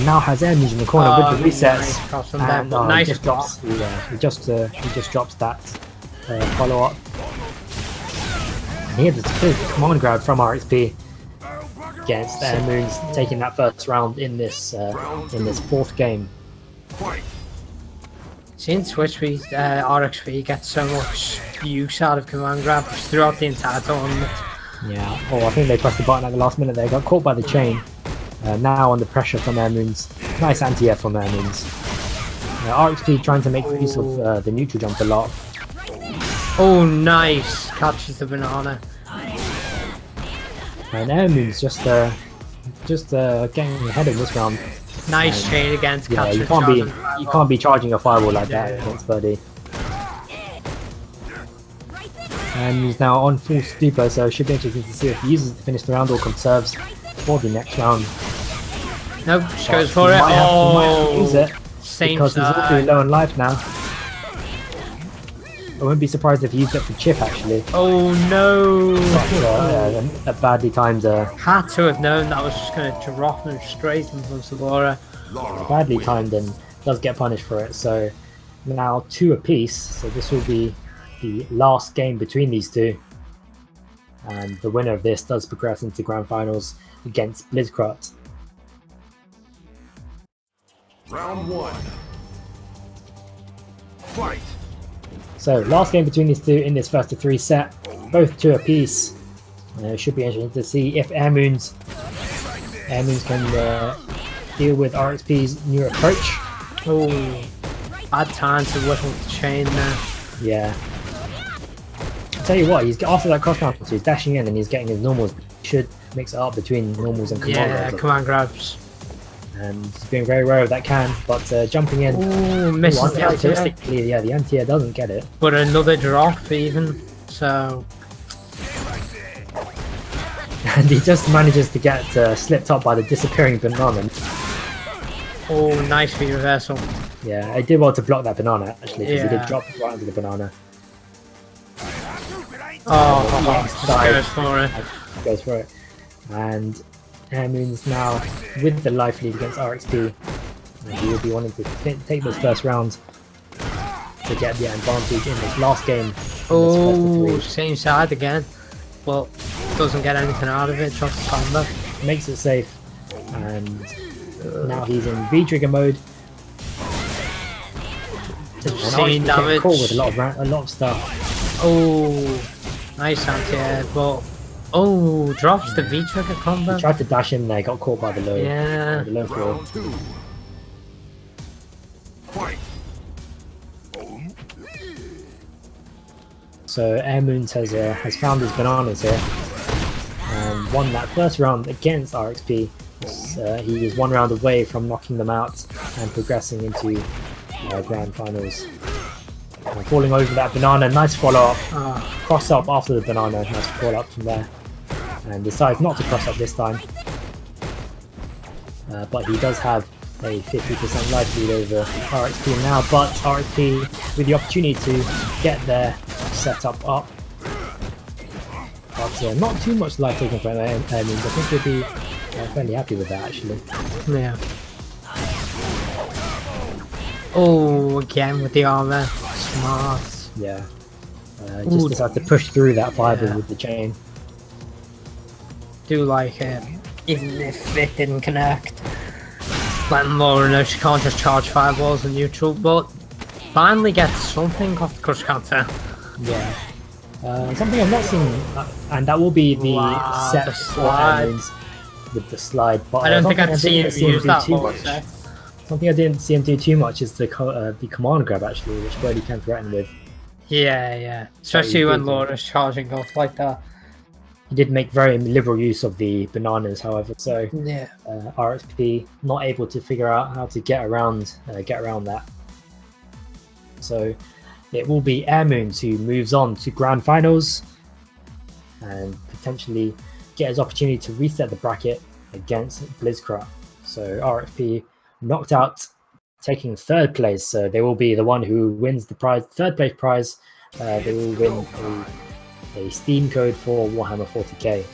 now has Air Moons in the corner with the resets. Nice, he just drops that follow up. And here there's the command grab from RXP against Air Moons, taking that first round in this 4th game. Seeing Twitch, RXP gets so much use out of command grabs throughout the entire tournament. Yeah, I think they pressed the button at the last minute there, got caught by the chain. Now under pressure from Air Moons. Nice anti-air from Air Moons. RXP trying to make use of the neutral jump a lot. Oh, nice! Catches the banana. And Air Moons just getting ahead of this round. Nice chain against yeah, you can't be charging a fireball like that against Birdie. And he's now on full stupor, so it should be interesting to see if he uses it to finish the round or conserves for the next round. Nope, just But goes for he it. might have to use it Same because he's awfully side. low on life now. I wouldn't be surprised if he used it for chip actually. Oh no! But, a badly timed, Had to have known that was just going to drop him straight into Zamora. badly timed, and does get punished for it. So now 2 apiece. So this will be the last game between these two, and the winner of this does progress into grand finals against Blizzcrot. Round 1. Fight. So last game between these two in this first of 3 set, both 2 apiece. Should be interesting to see if Air Moons can deal with RXP's new approach. Oh, bad time to whittle the chain there. Yeah. I'll tell you what, he's after that cross counter, so he's dashing in and he's getting his normals. He should mix it up between normals and command Yeah, grabs. command grabs. And he's being very rare of that can, but jumping in. Ooh, misses the anti-air. Uncharacteristically, yeah, the anti-air doesn't get it. But another drop even, so... And he just manages to get slipped up by the disappearing banana. Oh, nice for reversal. Yeah, I did well to block that banana actually, because he Yeah. did drop right into the banana. Oh, Dive. goes for it. Goes for it. And Air Moon's now with the life lead against RXP. And he will be wanting to take this first round to get the advantage in this last game. In this first of Oh, 3. same side again. But doesn't get anything out of it, drops the combo. Makes it safe. And now he's in V-trigger mode. And Seeing RXP getting damage. caught with a lot of stuff. Oh, nice anti-air, but... Oh, drops the V-trigger combo. He tried to dash in there, got caught by the low. Yeah. The low throw. Round 2. Fight. So Air Moons has found his bananas here and won that first round against RXP. He is 1 round away from knocking them out and progressing into grand finals. Falling over that banana, nice follow up, cross up after the banana, nice fall up from there, and decides not to cross up this time. But he does have a 50% life lead over RXP now, but RXP with the opportunity to get their setup up. But not too much life taken from Air Moons. I think he'll be fairly happy with that actually. Yeah. Oh, again with the armor. Smart. Yeah. Just decides to push through that fiber Yeah. with the chain. Do like it, even if it didn't connect. Letting Laura know she can't just charge fireballs in neutral, but finally gets something off the crush counter. Yeah. Something I've not seen, and that will be the Wow, set the for slide. Air Moons with the slide. But I don't think something I've seen him didn't use do that too whole much. set. Something I didn't see him do too much is the command grab actually, which Brody can threaten with. Yeah, yeah. Especially when Laura's charging off like that. He did make very liberal use of the bananas, however, so Yeah. RXP not able to figure out how to get around that. So it will be Air Moons who moves on to grand finals and potentially get his opportunity to reset the bracket against Blizzcrot. So RXP knocked out, taking 3rd place. So they will be the one who wins the prize, 3rd place prize. They will win a Steam code for Warhammer 40k.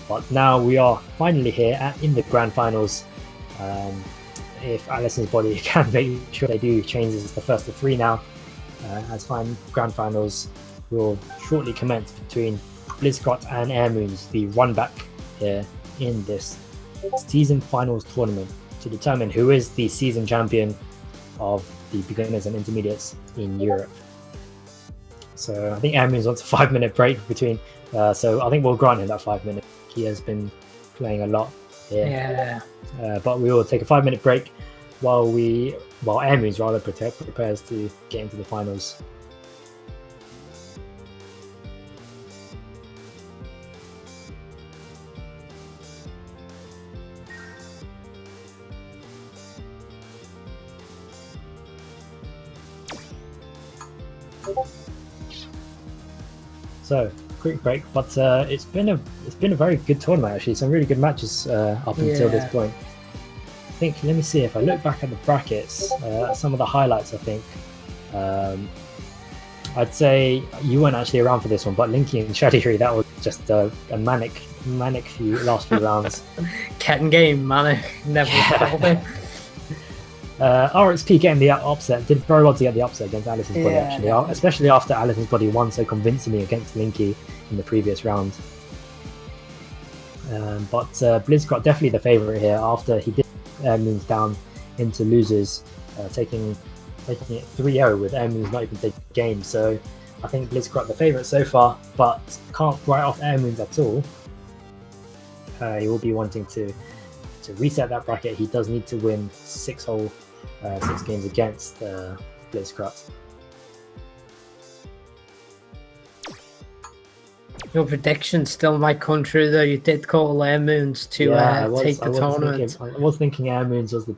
But now we are finally here in the grand finals. If Alison's body can make sure they do change, this is the first of 3 now. As grand finals will shortly commence between Blizzcrot and Air Moons, the run back here in this season finals tournament to determine who is the season champion of the beginners and intermediates in Europe. So I think Air Moons wants a 5-minute break between, so I think we'll grant him that 5 minutes. He has been playing a lot here. Yeah. But we will take a 5-minute break while Air Moons rather prepares to get into the finals. So quick break, but it's been a very good tournament actually. Some really good matches up until this point. I think, let me see, if I look back at the brackets, some of the highlights, I think. I'd say you weren't actually around for this one, but Linky and Shadiri, that was just a manic last few rounds. Ketten game, manic, never called it. RXP getting the upset, did very well to get the upset against Alice's Body actually, especially after Alice's Body won so convincingly against Linky in the previous round. But Blizzcrot definitely the favourite here after he did Moons down into losers, taking it 3-0 with Air Moons not even taking the game. So I think Blizzcrot the favourite so far, but can't write off Air Moons at all. He will be wanting to reset that bracket. He does need to win 6 games against Blizzcrot. Your prediction still might come true though. You did call Air Moons to take the tournament. I was thinking Air Moons was the.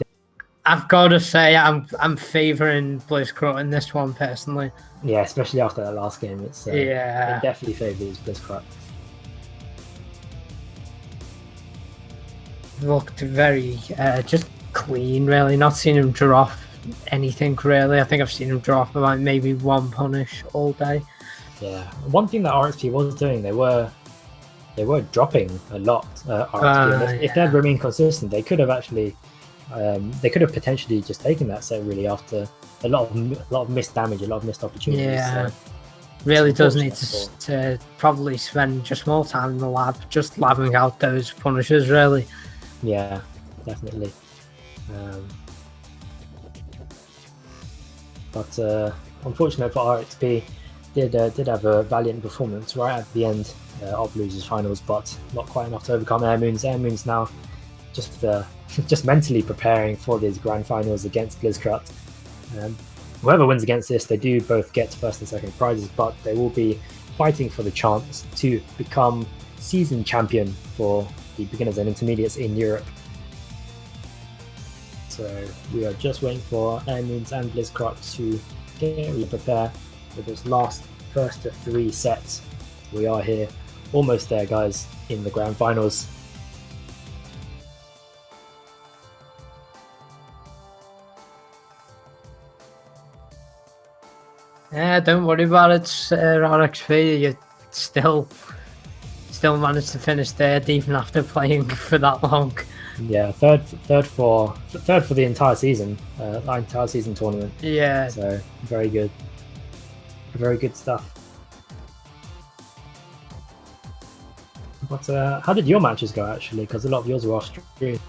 I've got to say, I'm favouring Blizzcrot in this one personally. Yeah, especially after that last game, it's it definitely favours Blizzcrot. Looked very just clean, really. Not seen him drop anything really. I think I've seen him drop about maybe one punish all day. Yeah, one thing that RXP was doing, they were dropping a lot. RXP. If they'd remained consistent, they could have actually. They could have potentially just taken that set really after a lot of missed damage, a lot of missed opportunities. Yeah, so really does need to probably spend just more time in the lab, just labbing out those punishes. Really. Yeah, definitely. But unfortunately for RXP, did have a valiant performance right at the end of losers finals, but not quite enough to overcome Air Moons. Air Moons now just mentally preparing for these grand finals against Blizzcrot. Whoever wins against this, they do both get first and second prizes, but they will be fighting for the chance to become season champion for the beginners and intermediates in Europe. So we are just waiting for Air Moons and Blizzcrot to get prepare for this last first of 3 sets. We are here, almost there, guys, in the grand finals. Yeah, don't worry about it, RXP. You still managed to finish third even after playing for that long. Yeah, third for the entire season, tournament. Yeah. So very good stuff. But how did your matches go actually? Because a lot of yours were off stream.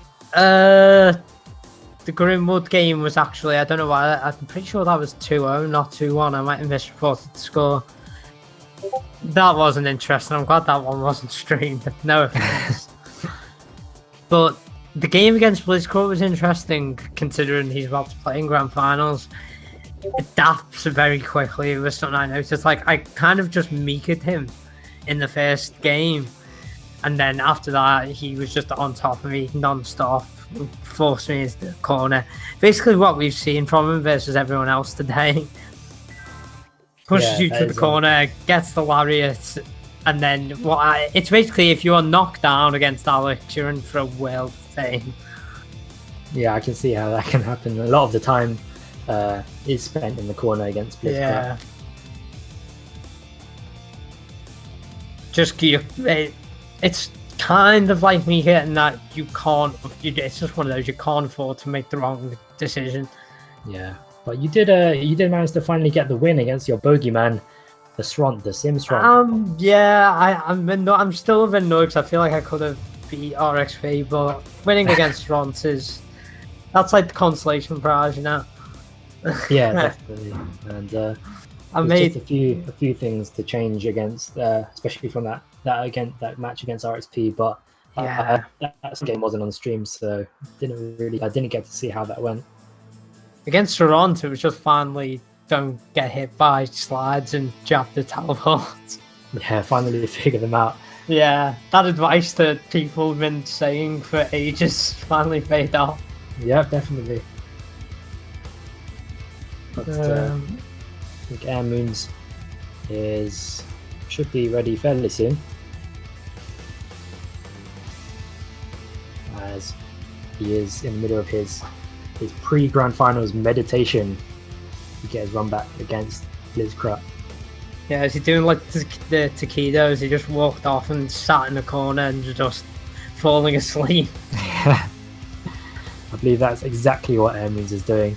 The Grimwood game was actually, I don't know why, I'm pretty sure that was 2-0, not 2-1. I might have misreported the score. That wasn't interesting. I'm glad that one wasn't streamed. No offense. But the game against Blizzcrot was interesting, considering he's about to play in grand finals. It adapts very quickly. It was something I noticed. Like, I kind of just meeked him in the first game. And then after that, he was just on top of me non-stop. Forced me into the corner. Basically what we've seen from him versus everyone else today. Pushes you to the corner, gets the lariat, and then it's basically if you are knocked down against Alex, you're in for a world thing. Yeah, I can see how that can happen. A lot of the time is spent in the corner against Blizzcrot. Yeah. It's kind of like me hitting that it's just one of those, you can't afford to make the wrong decision. Yeah, but you did manage to finally get the win against your bogeyman, the Sim Sront. Yeah, I'm still a bit annoyed because I feel like I could have beat RXP, but winning against Sront that's like the consolation prize, you know. Yeah, definitely. And I made just a few things to change against, especially from that match against RXP, but that game wasn't on stream, so I didn't get to see how that went. Against Toronto, it was just finally don't get hit by slides and jab the teleport. Yeah, finally figure them out. Yeah, that advice that people have been saying for ages finally paid off. Yeah, definitely. But I think Air Moons is should be ready fairly soon. As he is in the middle of his pre-grand finals meditation to get his run back against Blitzcrank. Yeah, is he doing like the taquitos? He just walked off and sat in the corner and just falling asleep. I believe that's exactly what Airmoons is doing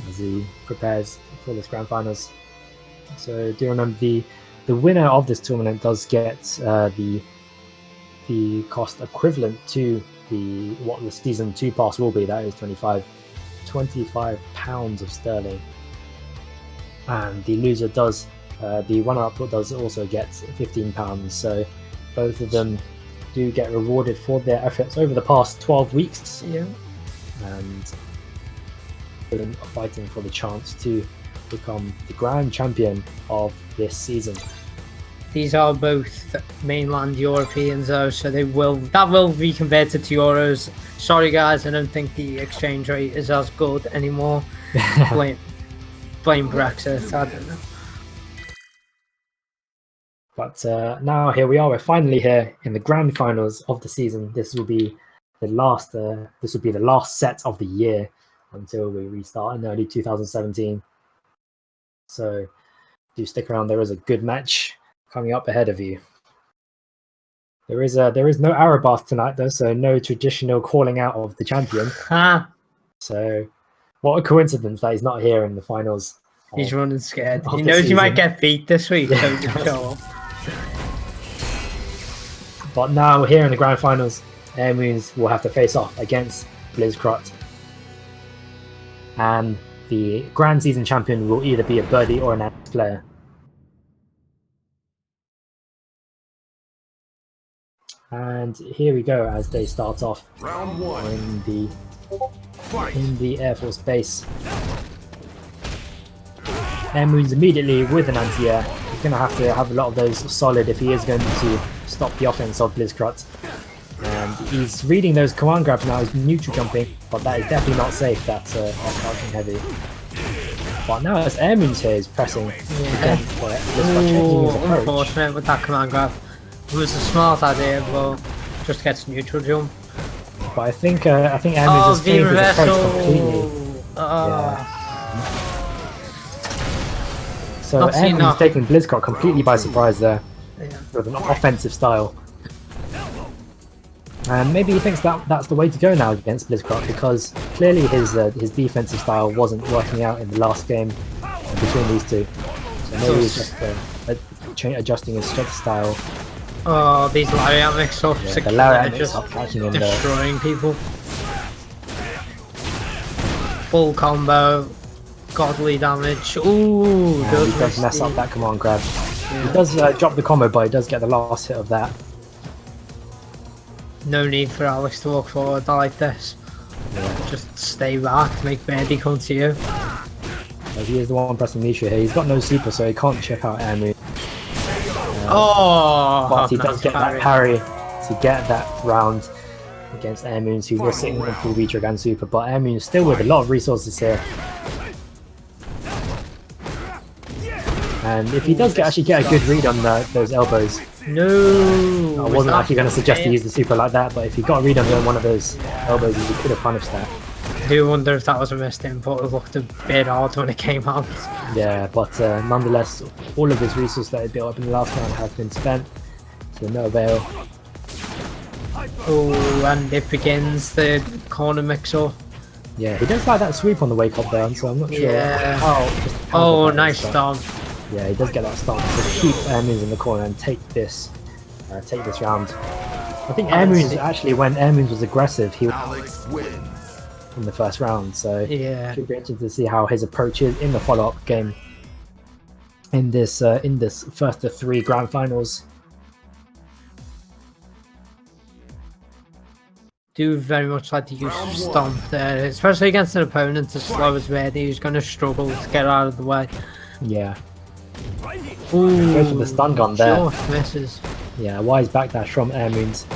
as he prepares for this grand finals. So do remember the winner of this tournament does get the cost equivalent to what the season 2 pass will be. That is 25 pounds of sterling, and the loser does the runner-up does also get 15 pounds. So both of them do get rewarded for their efforts over the past 12 weeks. Yeah. And are fighting for the chance to become the grand champion of this season. These are both mainland Europeans though, so that will be converted to euros. Sorry guys, I don't think the exchange rate is as good anymore. blame Brexit, I don't know. But now here we are. We're finally here in the grand finals of the season. This will be the last. This will be the last set of the year until we restart in early 2017. So do stick around. There is a good match coming up ahead of you. There is no Arabath tonight though, so no traditional calling out of the champion. So what a coincidence that he's not here in the finals. He's running scared. He knows he might get beat this week, so he can show up. But now we're here in the grand finals. Airmoons will have to face off against Blitzcrank. And the grand season champion will either be a birdie or an Ants player. And here we go as they start off Round 1. in the Air Force Base. Airmoons immediately with an anti-air. He's going to have a lot of those solid if he is going to stop the offense of Blitzcrank. And he's reading those command grabs now. He's neutral jumping, but that is definitely not safe. That's charging heavy. But now as Airmoons here is pressing against Blitzcrank. Unfortunate with that command grab. It was a smart idea, but just gets neutral jump. But I think Airmoons has changed his approach completely. Yeah. So Airmoons taking Blitzcrank completely by surprise there with an offensive style. And maybe he thinks that's the way to go now against Blitzcrank, because clearly his defensive style wasn't working out in the last game between these two. So maybe he's just adjusting his style. Oh, these lariat mix-ups the lariat mix-up catching him destroying people. Full combo, godly damage. Ooh, he does mess up that command grab. Yeah. He does drop the combo, but he does get the last hit of that. No need for Alex to walk forward like this. Yeah. Just stay back, make Birdie come to you. He is the one pressing Misha here. He's got no super, so he can't check out Airmoon. But he does get that parry to get that round against Airmoons, who was sitting in full V-Trigger and super. But Airmoon is still with a lot of resources here. And if he does actually get a good read on those elbows. No! I wasn't actually going to suggest to use the super like that, but if he got a read on one of those elbows, he could have punished that. I do wonder if that was a missed input. It looked a bit odd when it came out. Yeah, but nonetheless, all of his resources that he built up in the last round have been spent, so no avail. Oh, and it begins the corner mix-up. Yeah, he does like that sweep on the wake up there, so I'm not sure how nice stomp. Yeah, he does get that stomp to keep Airmoons in the corner and take this round. I think Airmoons actually, when Airmoons was aggressive, he won in the first round, so it should be interesting to see how his approach is in the follow-up game in this first of 3 grand finals. Do very much like to use stomp there, especially against an opponent as slow as Birdie, who's going to struggle to get out of the way. Yeah. Ooh, goes for the stun gun there. Just misses. Yeah, wise backdash from Airmoons.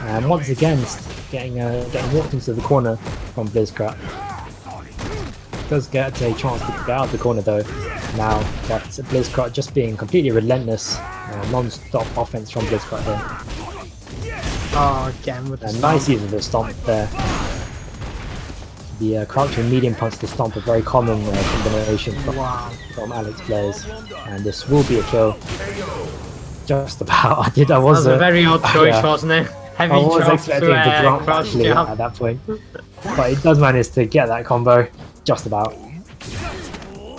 And once again, getting walked into the corner from Blitzcrank. Does get a chance to get out of the corner though. now, but Blizzcrot just being completely relentless, non-stop offense from Blizzcrot here. Oh, again with the And stomp. nice use of the stomp there. The crouching medium punch to stomp, a very common combination from Alex players, and this will be a kill. Just about. I That was a very odd choice, yeah. wasn't it? Heavy I was drop expecting to drop crouch actually jab. at that point, but it does manage to get that combo. Just about.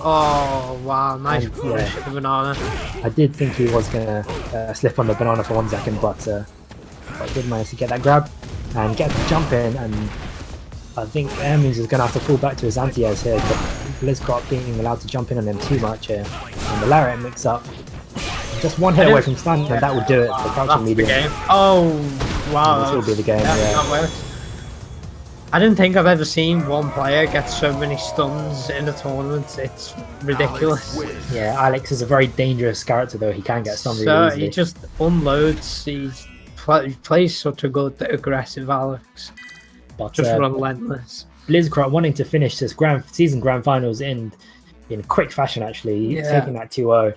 Oh wow, nice And, punish yeah. at the banana. I did think he was gonna slip on the banana for 1 second, but did manage to get that grab and get the jump in, and I think Airmoons is gonna have to fall back to his anti-airs here, but Blizzcrot being allowed to jump in on him too much here, and the lariat mix up. Just one hit away from stun, and that would do it. The crouching That's medium. the game. Oh wow, This will be the game. yeah, Yeah. that worked. I didn't think I've ever seen one player get so many stuns in a tournament. It's ridiculous. Yeah, Alex is a very dangerous character though. He can get stunned So really easily. he just unloads. He plays such a good aggressive Alex. But Just relentless. Blizzcrot wanting to finish this season grand finals in quick fashion actually, Yeah. taking that 2-0.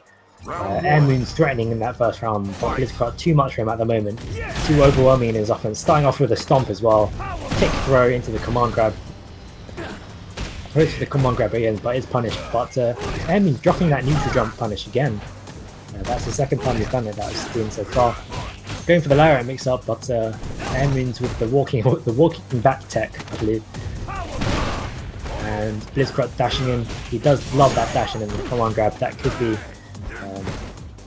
Airmoon's threatening in that first round, but Blizzcrot too much for him at the moment. Too overwhelming in his offense. Starting off with a stomp as well. Kick throw into the command grab. Goes for the command grab again, but is punished. But Airmoon's dropping that neutral jump punish again. That's the second time he's done it that I've seen so far. Going for the lariat mix up, but Airmoon's with the walking back tech, I believe. And Blizzcrot dashing in. He does love that dashing in the command grab. That could be.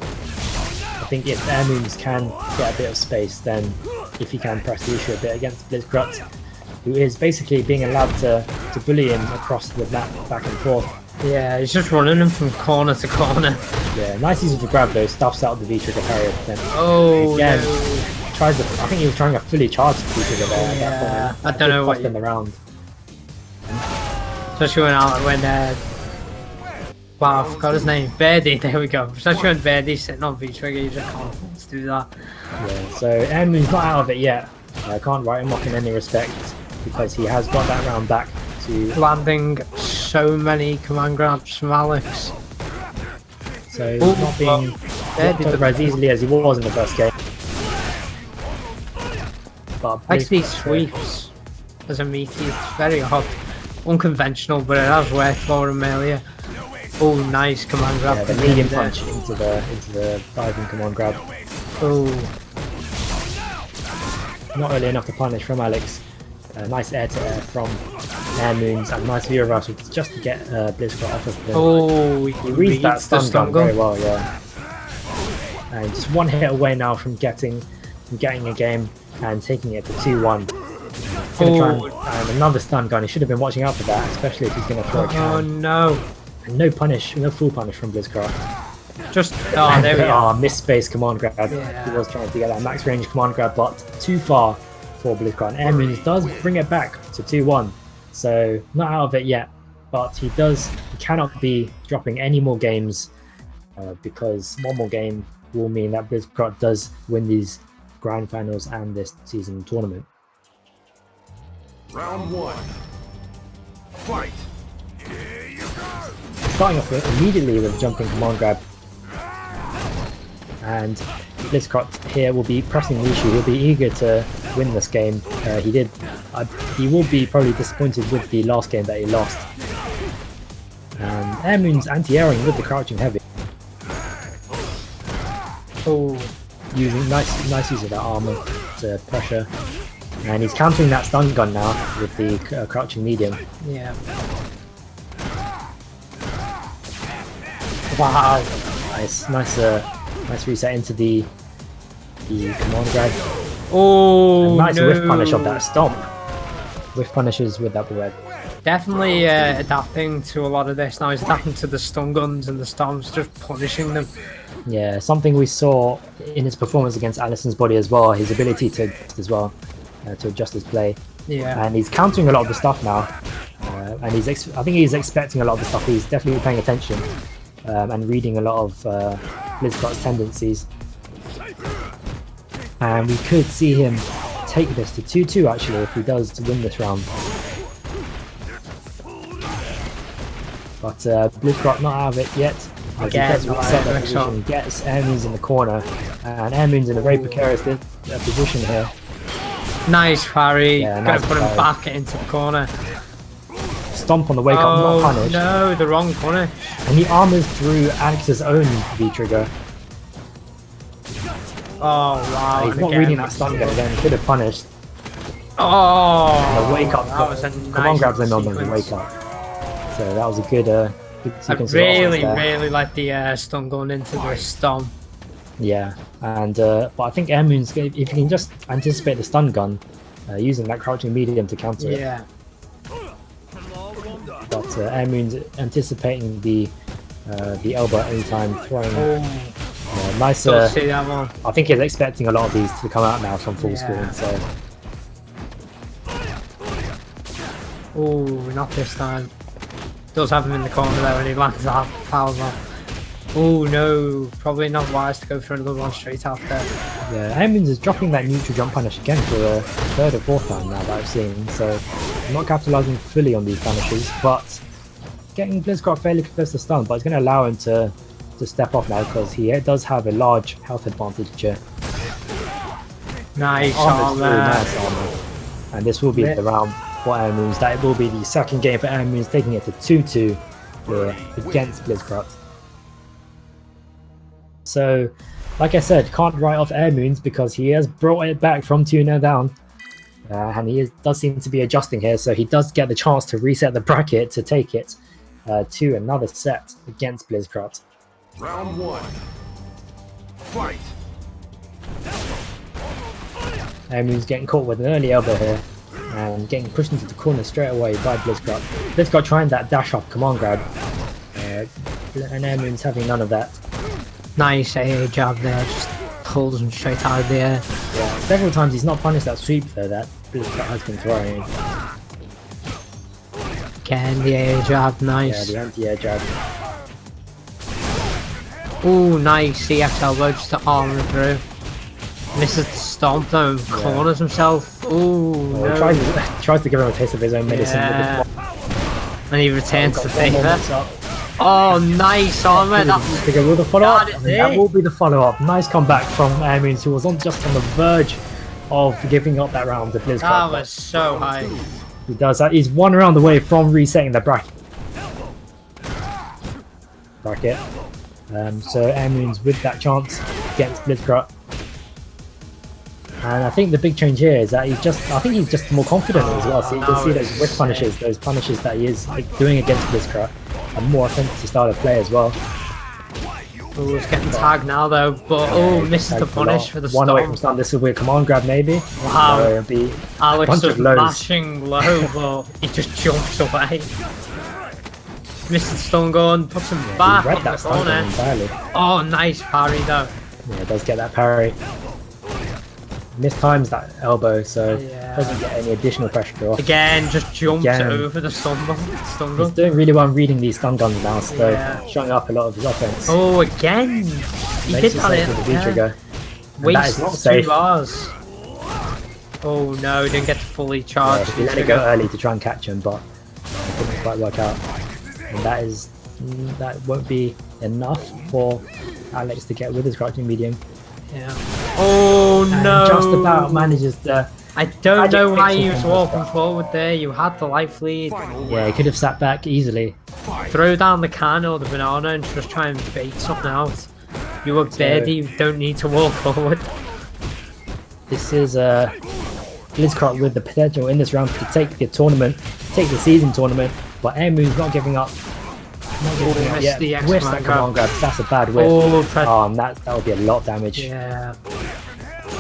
I think if Airmoons can get a bit of space, then if he can press the issue a bit against Blizzcrot, who is basically being allowed to bully him across the map back and forth. Yeah, he's just running him from corner to corner. Yeah, nice use of the grab though, stuffs out the V-trigger parry. Then Oh again, no. tries to, I think he was trying to fully charge the V-trigger there at that Yeah, point. I don't know Cost what in the round. Especially when wow, I forgot his name. Verdi, there we go. Especially when Verdi's sitting on V-trigger, you just can't afford to do that. Yeah, so Airmoon's not out of it yet. I can't write him off in any respect because he has got that round back to. Landing so many command grabs from Alex. So not being Verdi knocked over as easily as he was in the first game. But likes these Blizzcrot, sweeps as a meaty. It's very odd. Unconventional, but it has worked for him earlier. Oh, nice command grab. yeah, the from medium him there. punch into the diving command grab. Oh, Not really enough to punish from Alex. Nice air to air from Airmoons and nice view reversal just to get Blizzcrot off of him. oh, He reads that the stun gun very well, yeah. And just one hit away now from getting a game and taking it to 2-1. And another stun gun. He should have been watching out for that, especially if he's going to throw a Oh can. no. And no full punish from Blizzcrot. Just, oh, there we go. Missed space command grab. Yeah. He was trying to get that max range command grab, but too far for Blizzcrot. And Airmoons does bring it back to 2-1. So not out of it yet, but he cannot be dropping any more games because one more game will mean that Blizzcrot does win these grand finals and this season tournament. Round one. Fight. Starting off immediately with jumping command grab. And Blizzcrot here will be pressing the issue. He'll be eager to win this game. He will be probably disappointed with the last game that he lost. And Airmoon's anti-airing with the crouching heavy. Oh, Using nice use of that armor to pressure. And he's countering that stun gun now with the crouching medium. yeah. Wow. Nice reset into the command grab. Oh, Nice no. whiff punish of that stomp. Whiff punishes with that red. Definitely adapting to a lot of this now. He's adapting to the stun guns and the stomps, just punishing them. Yeah, something we saw in his performance against Alison's body as well. His ability to adjust his play. Yeah. And he's countering a lot of the stuff now. And I think he's expecting a lot of the stuff. He's definitely paying attention and reading a lot of Blizzcrot's tendencies. And we could see him take this to 2-2 actually if he does to win this round. But Blizzcrot not out of it yet. As he Again, does reset that right, position, he gets Airmoons in the corner, and Airmoons in a very precarious position here. Nice parry. Yeah, Gonna nice put him parry. back into the corner. Stomp on the wake up, Oh not punish. no, the wrong punish. And he armors through Alex's own V-trigger. Oh wow. He's and not again, reading that stun gun again, he could have punished. Oh, The wake up, that was a come nice on, grabs him on the sequence. wake up. So that was a good, good I sequence really, of offense there. really like the stun going into the stomp. Yeah, and but I think Airmoon's, if you can just anticipate the stun gun, using that crouching medium to counter it. Yeah. But Airmoon's anticipating the elbow at any time, throwing Oh, nice. don't see that one. I think he's expecting a lot of these to come out now from full Yeah. screen. So Oh, not this time. Does have him in the corner though, and he lands that power bomb. Oh no, probably not wise to go for another one straight after. yeah, Airmoon's is dropping that neutral jump punish again for a third or fourth time now that I've seen. So not capitalizing fully on these punishes, but getting Blizzcrot fairly close to stun. But it's going to allow him to step off now because he does have a large health advantage here. Nice Armor's really armor. nice armor. And this will be the round for Airmoons. That will be the second game for Airmoons, taking it to 2-2 here against Blizzcrot. So, like I said, can't write off Airmoons because he has brought it back from 2-0 down. And he does seem to be adjusting here, so he does get the chance to reset the bracket to take it to another set against Blizzcrot. Round 1. Fight. Airmoon's getting caught with an early elbow here and getting pushed into the corner straight away by Blizzcrot. Blizzcrot trying that dash up command grab, and Airmoon's having none of that. Nice AA jab there, just pulls him straight out of the air. Yeah, several times he's not punished that sweep though that Blizzcrot has been throwing. Again, the AA jab, Yeah, nice. the anti-air jab. Oh, nice CX elbow just to arm him through. Misses the stomp though, and corners himself. Oh, Oh, no. he tries to give him a taste of his own medicine. Yeah. With And he returns the to one more favour. mix up. Oh, nice armor. That's Figure with the follow-up. That is That it. will be the follow-up. Nice comeback from Airmoons, who was just on the verge of giving up that round to Blizzcrot. That was so high. He does that. He's one round away from resetting the bracket. So Airmoons with that chance against Blizzcrot. And I think the big change here is that I think he's just more confident as well. So you can see those whiff punishes, those punishes that he is doing against Blizzcrot, a more offensive style of play as well. Oh, he's getting tagged now though, but oh, misses the Tagged a lot. punish for the One away from stun. stun. This will be a command grab maybe. Wow. So it'll be Alex bunch was of lows. mashing low, but he just jumps away. Missed the stun gun, puts him he back read on that the stun gun corner. entirely. Oh, nice parry though. Yeah, it does get that parry. Mistimes that elbow, so Yeah. doesn't get any additional pressure off. Again, just jumps Again. over the stun gun. He's doing really well reading these stun guns now, so Yeah. showing up a lot of his offense. Oh, again! He Makes did it that safe with the V-trigger. And that is not Waste safe. 2 bars. Oh no, didn't get to fully charge. He let it go early to try and catch him, but it didn't quite work out. And that won't be enough for Alex to get with his crouching medium. Yeah. Oh And no! just about manages to. I don't know why Magic he was fixing walking Blizzcrot. forward there. You had the life lead. Yeah, he could have sat back easily. Throw down the can or the banana and just try and bait something out. You were better, you don't need to walk forward. This is Blizzcrot with the potential in this round to take the tournament, take the season tournament, but Airmoon's not giving up. Not giving up missed yet. the X Whiffs man that grab. command grab. That's a bad whiff. Oh, press. And that would be a lot of damage. Yeah.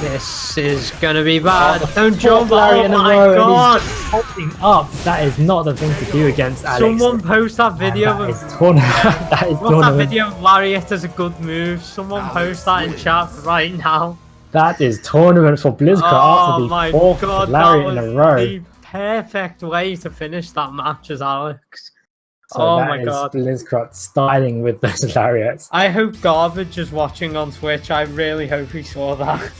This is gonna be bad. Oh, Don't jump, Larry oh in a my row, god! and he's just holding up. That is not the thing to do against Alex. Someone post that video that of is tournament. That is what's that tournament. video of Lariat as a good move? Someone post that in chat right now. That is tournament for Blizzcrot Oh after my the fourth god, Larry that in was a row. the perfect way to finish that match as Alex. So Oh that my is god. Blizzcrot styling with those lariats. I hope Garbage is watching on Twitch. I really hope he saw that.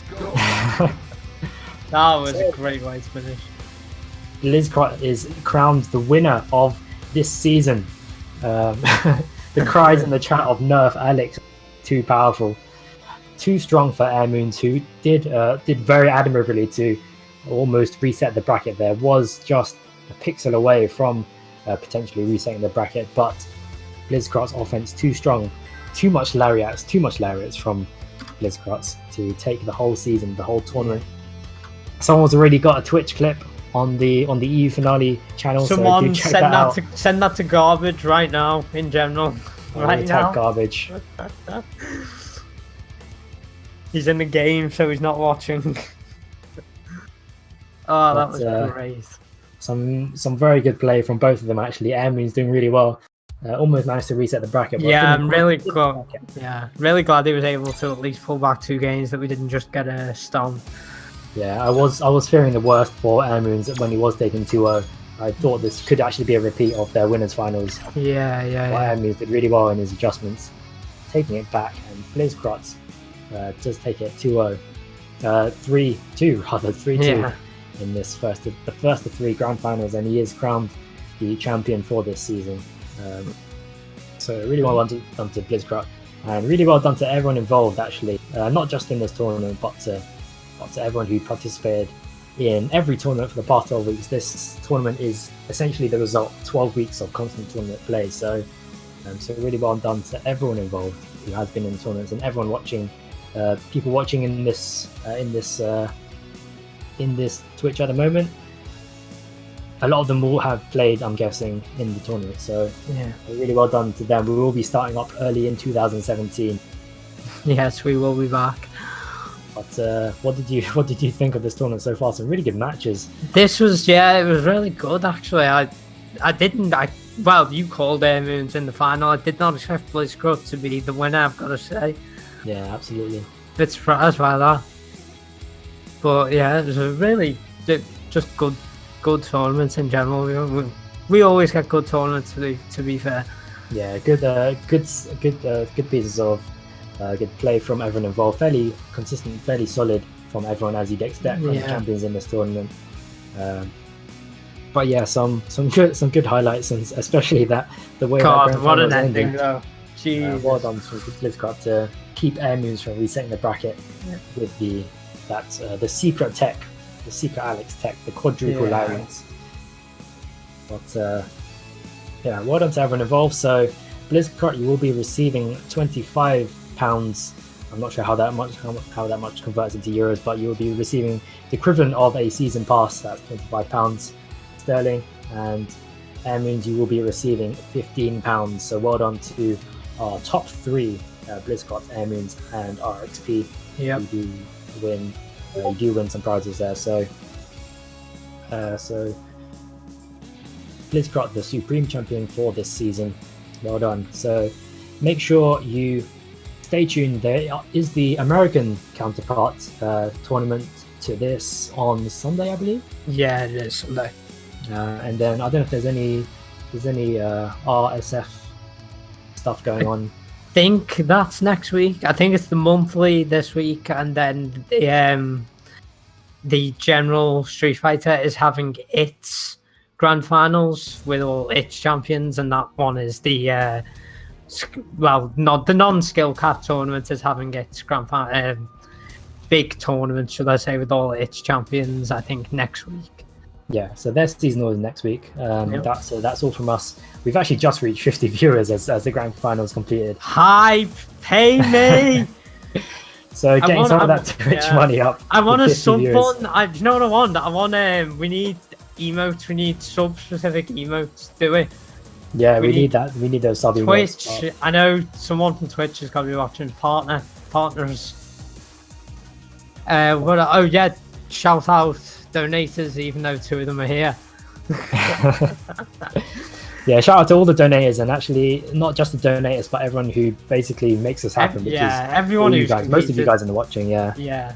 That was a great way to finish. Blizzcrot is crowned the winner of this season. The cries in the chat of nerf Alex, too powerful, too strong for Air Moons, who did very admirably to almost reset the bracket. There was just a pixel away from potentially resetting the bracket, but Blizzcraft's offense too strong, too much lariats from Blizzcraft to take the whole season, the whole tournament. Someone's already got a Twitch clip on the EU finale channel. Someone so check that out. Send that to garbage right now. In general, right now. Garbage. He's in the game, so he's not watching. Oh, that was great. Some very good play from both of them actually. Airmoon's doing really well. Almost managed to reset the bracket. But yeah, I'm really glad. Yeah, really glad he was able to at least pull back 2 games, that we didn't just get a stomp. Yeah, I was fearing the worst for Airmoons when he was taking 2-0. I thought this could actually be a repeat of their winners finals. Yeah. Airmoons did really well in his adjustments, taking it back, and Blizzcraft does take it 2-0, 3-2 Yeah. in the first of 3 grand finals, and he is crowned the champion for this season. So really well done to Blizzcraft, and really well done to everyone involved actually, not just in this tournament, but to everyone who participated in every tournament for the past 12 weeks. This tournament is essentially the result of 12 weeks of constant tournament play. So really well done to everyone involved who has been in the tournaments, and everyone watching, people watching in this Twitch at the moment. A lot of them will have played, I'm guessing, in the tournament. So yeah, really well done to them. We will be starting up early in 2017. Yes, we will be back. But what did you think of this tournament so far? Some really good matches. This was, it was really good actually. Well, you called Airmoons in the final. I did not expect Blizzcraft to be the winner, I've got to say. Yeah, absolutely. Bit surprised by that. But yeah, it was a really just good tournaments in general. We always get good tournaments, to be fair. Yeah, good pieces of good play from everyone involved. Fairly consistent, fairly solid from everyone, as you'd expect from the champions in this tournament. But yeah, some good highlights, and especially the way God, that what an ending though. Jeez. Well done to Blizzcraft to keep Airmoons from resetting the bracket with the secret tech, the secret Alex tech, the quadruple lariats. But well done to everyone involved. So Blizzcraft, you will be receiving £25. I'm not sure how that much converts into euros, but you will be receiving the equivalent of a season pass. That's £25 sterling, and Airmoons, you will be receiving £15. So well done to our top 3, Blizzcraft, Airmoons, and RXP. Yeah, you do win some prizes there. So Blizzcraft, the supreme champion for this season. Well done. So make sure you stay tuned. There is the American counterpart tournament to this on Sunday, I believe. Yeah, it is Sunday. And then I don't know if there's any RSF stuff going on. I think that's next week. I think it's the monthly this week, and then the general Street Fighter is having its grand finals with all its champions, and that one is the not the non-skill cap tournament is having its grand big tournament, should I say, with all its champions. I think next week. Yeah, so their seasonal is next week. That's all from us. We've actually just reached 50 viewers as the grand finals completed. Hype, pay me. So getting some of that Twitch money up. I want a sub button. You know what I want? We need emotes. We need sub-specific emotes. Do we? Yeah, we need that. We need those sub emotes. Twitch. I know someone from Twitch is going to be watching. Partners. Shout out donators, even though 2 of them are here. Yeah, shout out to all the donators, and actually not just the donators, but everyone who basically makes us happen. Everyone who's competed. Most of you guys in the watching. Yeah,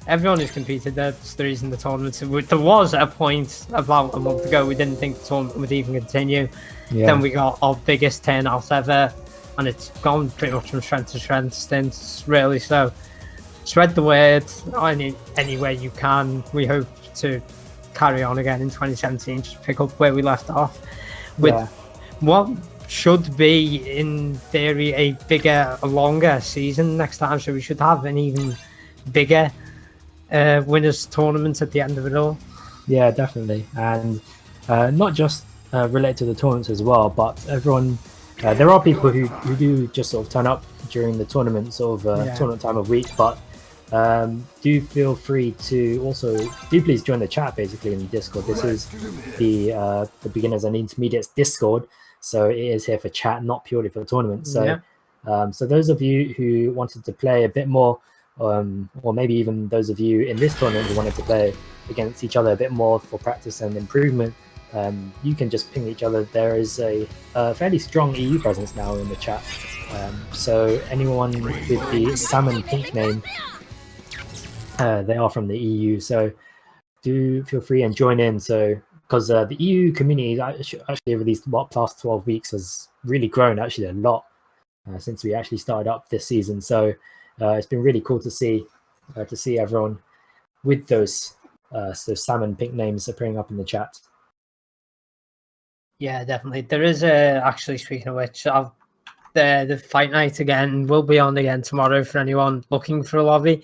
everyone who's competed. That's the reason the tournament. There was a point about a month ago we didn't think the tournament would even continue. Yeah. Then we got our biggest turnout ever, and it's gone pretty much from strength to strength since, really. So spread the word any way you can. We hope to carry on again in 2017, just pick up where we left off with should be, in theory, a bigger, a longer season next time. So we should have an even bigger winners tournament at the end of it all. Yeah, definitely, and not just related to the tournaments as well, but everyone. There are people who do just sort of turn up during the tournament, sort of tournament time of week, but do feel free to also please join the chat basically in the Discord. This is the beginners and intermediates Discord, so it is here for chat, not purely for the tournament. So so those of you who wanted to play a bit more, or maybe even those of you in this tournament who wanted to play against each other a bit more for practice and improvement, you can just ping each other. There is a fairly strong EU presence now in the chat, so anyone with the salmon pink name, they are from the EU, so do feel free and join in. So because the EU community actually over these past 12 weeks has really grown actually a lot since we actually started up this season, so it's been really cool to see everyone with those salmon pink names appearing up in the chat. Yeah, definitely. There is actually, speaking of which, the fight night again will be on again tomorrow for anyone looking for a lobby.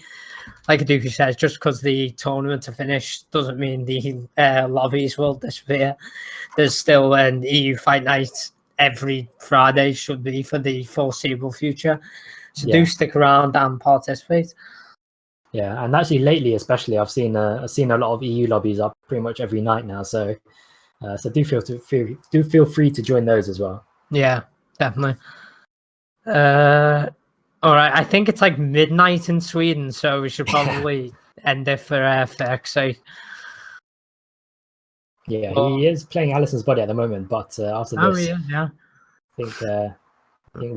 Like Aduki says, just because the tournament are finished doesn't mean the lobbies will disappear. There's still an EU fight night every Friday, should be for the foreseeable future. So do stick around and participate. Yeah, and actually lately, especially, I've seen a lot of EU lobbies up pretty much every night now. So so do feel free to join those as well. Yeah, definitely. All right, I think it's like midnight in Sweden, so we should probably end it for FX sake. Yeah, he is playing Alison's body at the moment, but after this, yeah. I think we'll